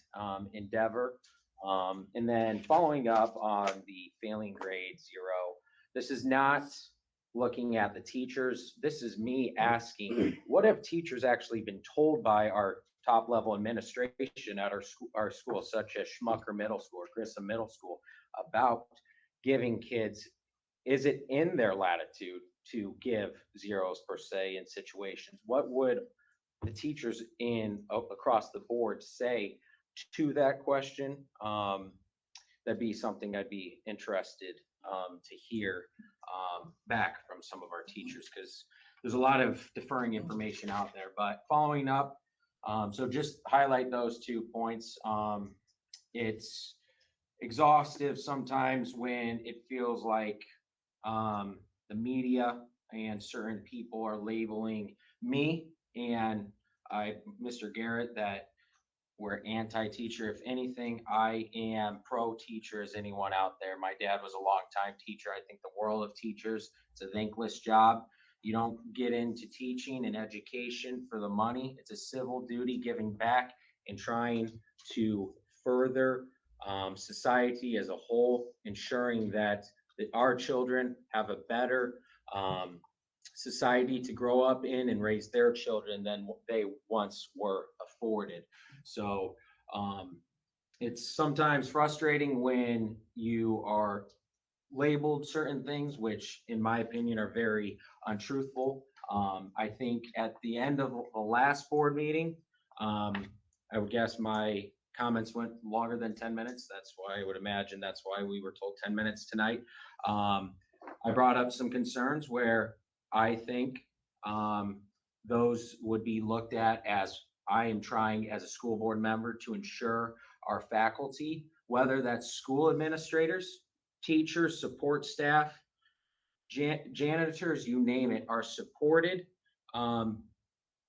endeavor. And then following up on the failing grade 0, this is not looking at the teachers. This is me asking, what have teachers actually been told by our top level administration at our schools, such as Schmucker Middle School or Grissom Middle School, about giving kids, is it in their latitude to give zeros per se in situations? What would the teachers across the board say to that question? That'd be something I'd be interested to hear back from some of our teachers, because there's a lot of differing information out there. But following up, so just highlight those 2 points. It's exhaustive sometimes when it feels like the media and certain people are labeling me and Mr. Garrett that we're anti-teacher. If anything, I am pro-teacher as anyone out there. My dad was a long-time teacher. I think the world of teachers. It's a thankless job. You don't get into teaching and education for the money. It's a civil duty, giving back and trying to further society as a whole, ensuring that our children have a better society to grow up in and raise their children than they once were afforded. So it's sometimes frustrating when you are labeled certain things, which in my opinion are very untruthful. I think at the end of the last board meeting, I would guess my comments went longer than 10 minutes. That's why I would imagine that's why we were told 10 minutes tonight. I brought up some concerns where I think those would be looked at as I am trying as a school board member to ensure our faculty, whether that's school administrators, teachers, support staff, janitors, you name it, are supported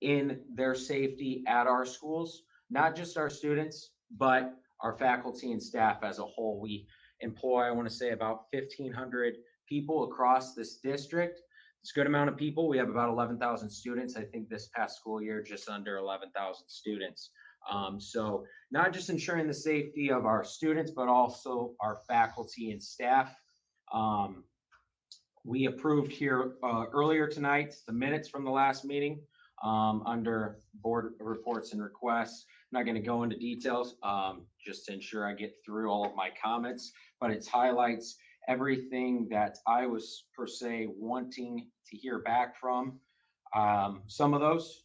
in their safety at our schools, not just our students, but our faculty and staff as a whole. We employ, I want to say, about 1,500 people across this district. It's a good amount of people. We have about 11,000 students. I think this past school year, just under 11,000 students. So not just ensuring the safety of our students, but also our faculty and staff. We approved here earlier tonight the minutes from the last meeting under board reports and requests. I'm not going to go into details just to ensure I get through all of my comments, but it highlights everything that I was per se wanting to hear back from. Some of those,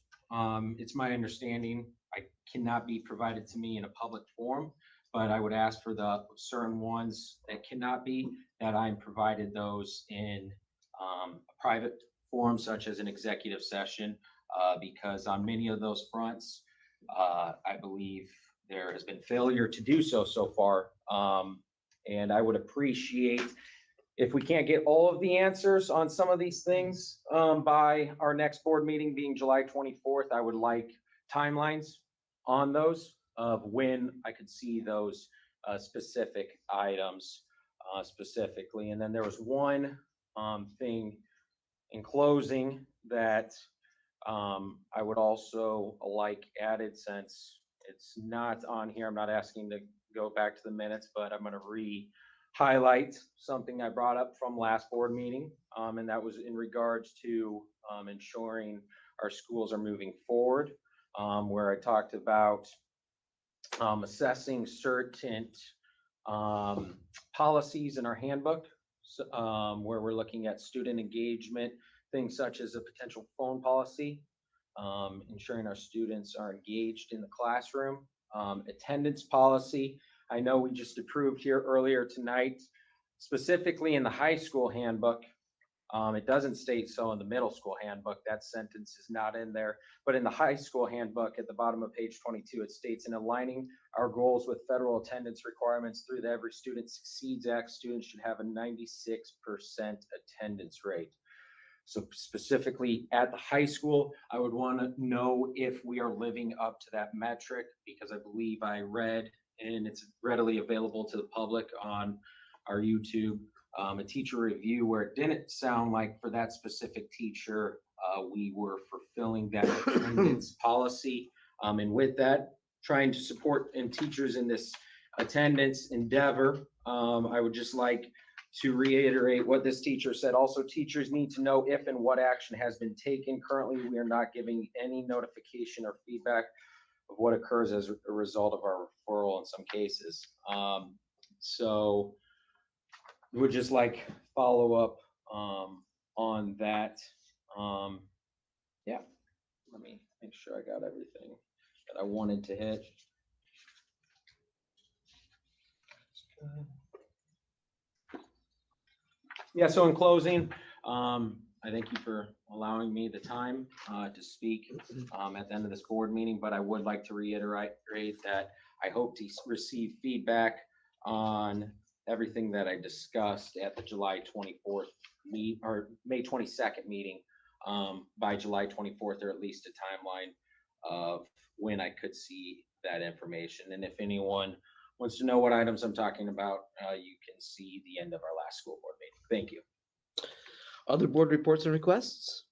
it's my understanding, I cannot be provided to me in a public forum, but I would ask for the certain ones that cannot be, that I'm provided those in a private forum such as an executive session, because on many of those fronts, I believe there has been failure to do so far. And I would appreciate if we can't get all of the answers on some of these things by our next board meeting being July 24th, I would like timelines on those of when I could see those specific items specifically. And then there was one thing in closing that I would also like added, since it's not on here. I'm not asking to go back to the minutes, but I'm going to highlight something I brought up from last board meeting. And that was in regards to ensuring our schools are moving forward, where I talked about assessing certain policies in our handbook, where we're looking at student engagement, things such as a potential phone policy, ensuring our students are engaged in the classroom, attendance policy. I know we just approved here earlier tonight, specifically in the high school handbook. It doesn't state so in the middle school handbook. That sentence is not in there. But in the high school handbook, at the bottom of page 22, it states, in aligning our goals with federal attendance requirements through the Every Student Succeeds Act, students should have a 96% attendance rate. So specifically at the high school, I would want to know if we are living up to that metric, because I believe I read, and it's readily available to the public on our YouTube, a teacher review where it didn't sound like for that specific teacher, we were fulfilling that attendance policy. And with that, trying to support teachers in this attendance endeavor, I would just like to reiterate what this teacher said. Also, teachers need to know if and what action has been taken. Currently, we are not giving any notification or feedback of what occurs as a result of our referral in some cases. So we would just like follow up on that. Yeah, let me make sure I got everything that I wanted to hit. Yeah, so in closing, I thank you for allowing me the time to speak at the end of this board meeting, but I would like to reiterate that I hope to receive feedback on everything that I discussed at the July 24th or May 22nd meeting by July 24th, or at least a timeline of when I could see that information. And if anyone wants to know what items I'm talking about, you can see the end of our last school board meeting. Thank you. Other board reports and requests?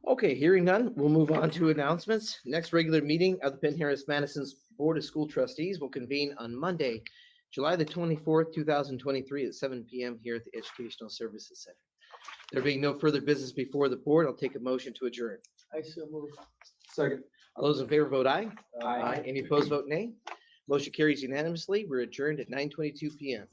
Okay, hearing none, we'll move on to announcements. Next regular meeting of the Penn-Harris-Madison's Board of School Trustees will convene on Monday, July the 24th, 2023 at 7 p.m. here at the Educational Services Center. There being no further business before the board, I'll take a motion to adjourn. I so move. Second. All those in favor vote aye. Aye. Any opposed vote nay. Motion carries unanimously. We're adjourned at 9:22 p.m.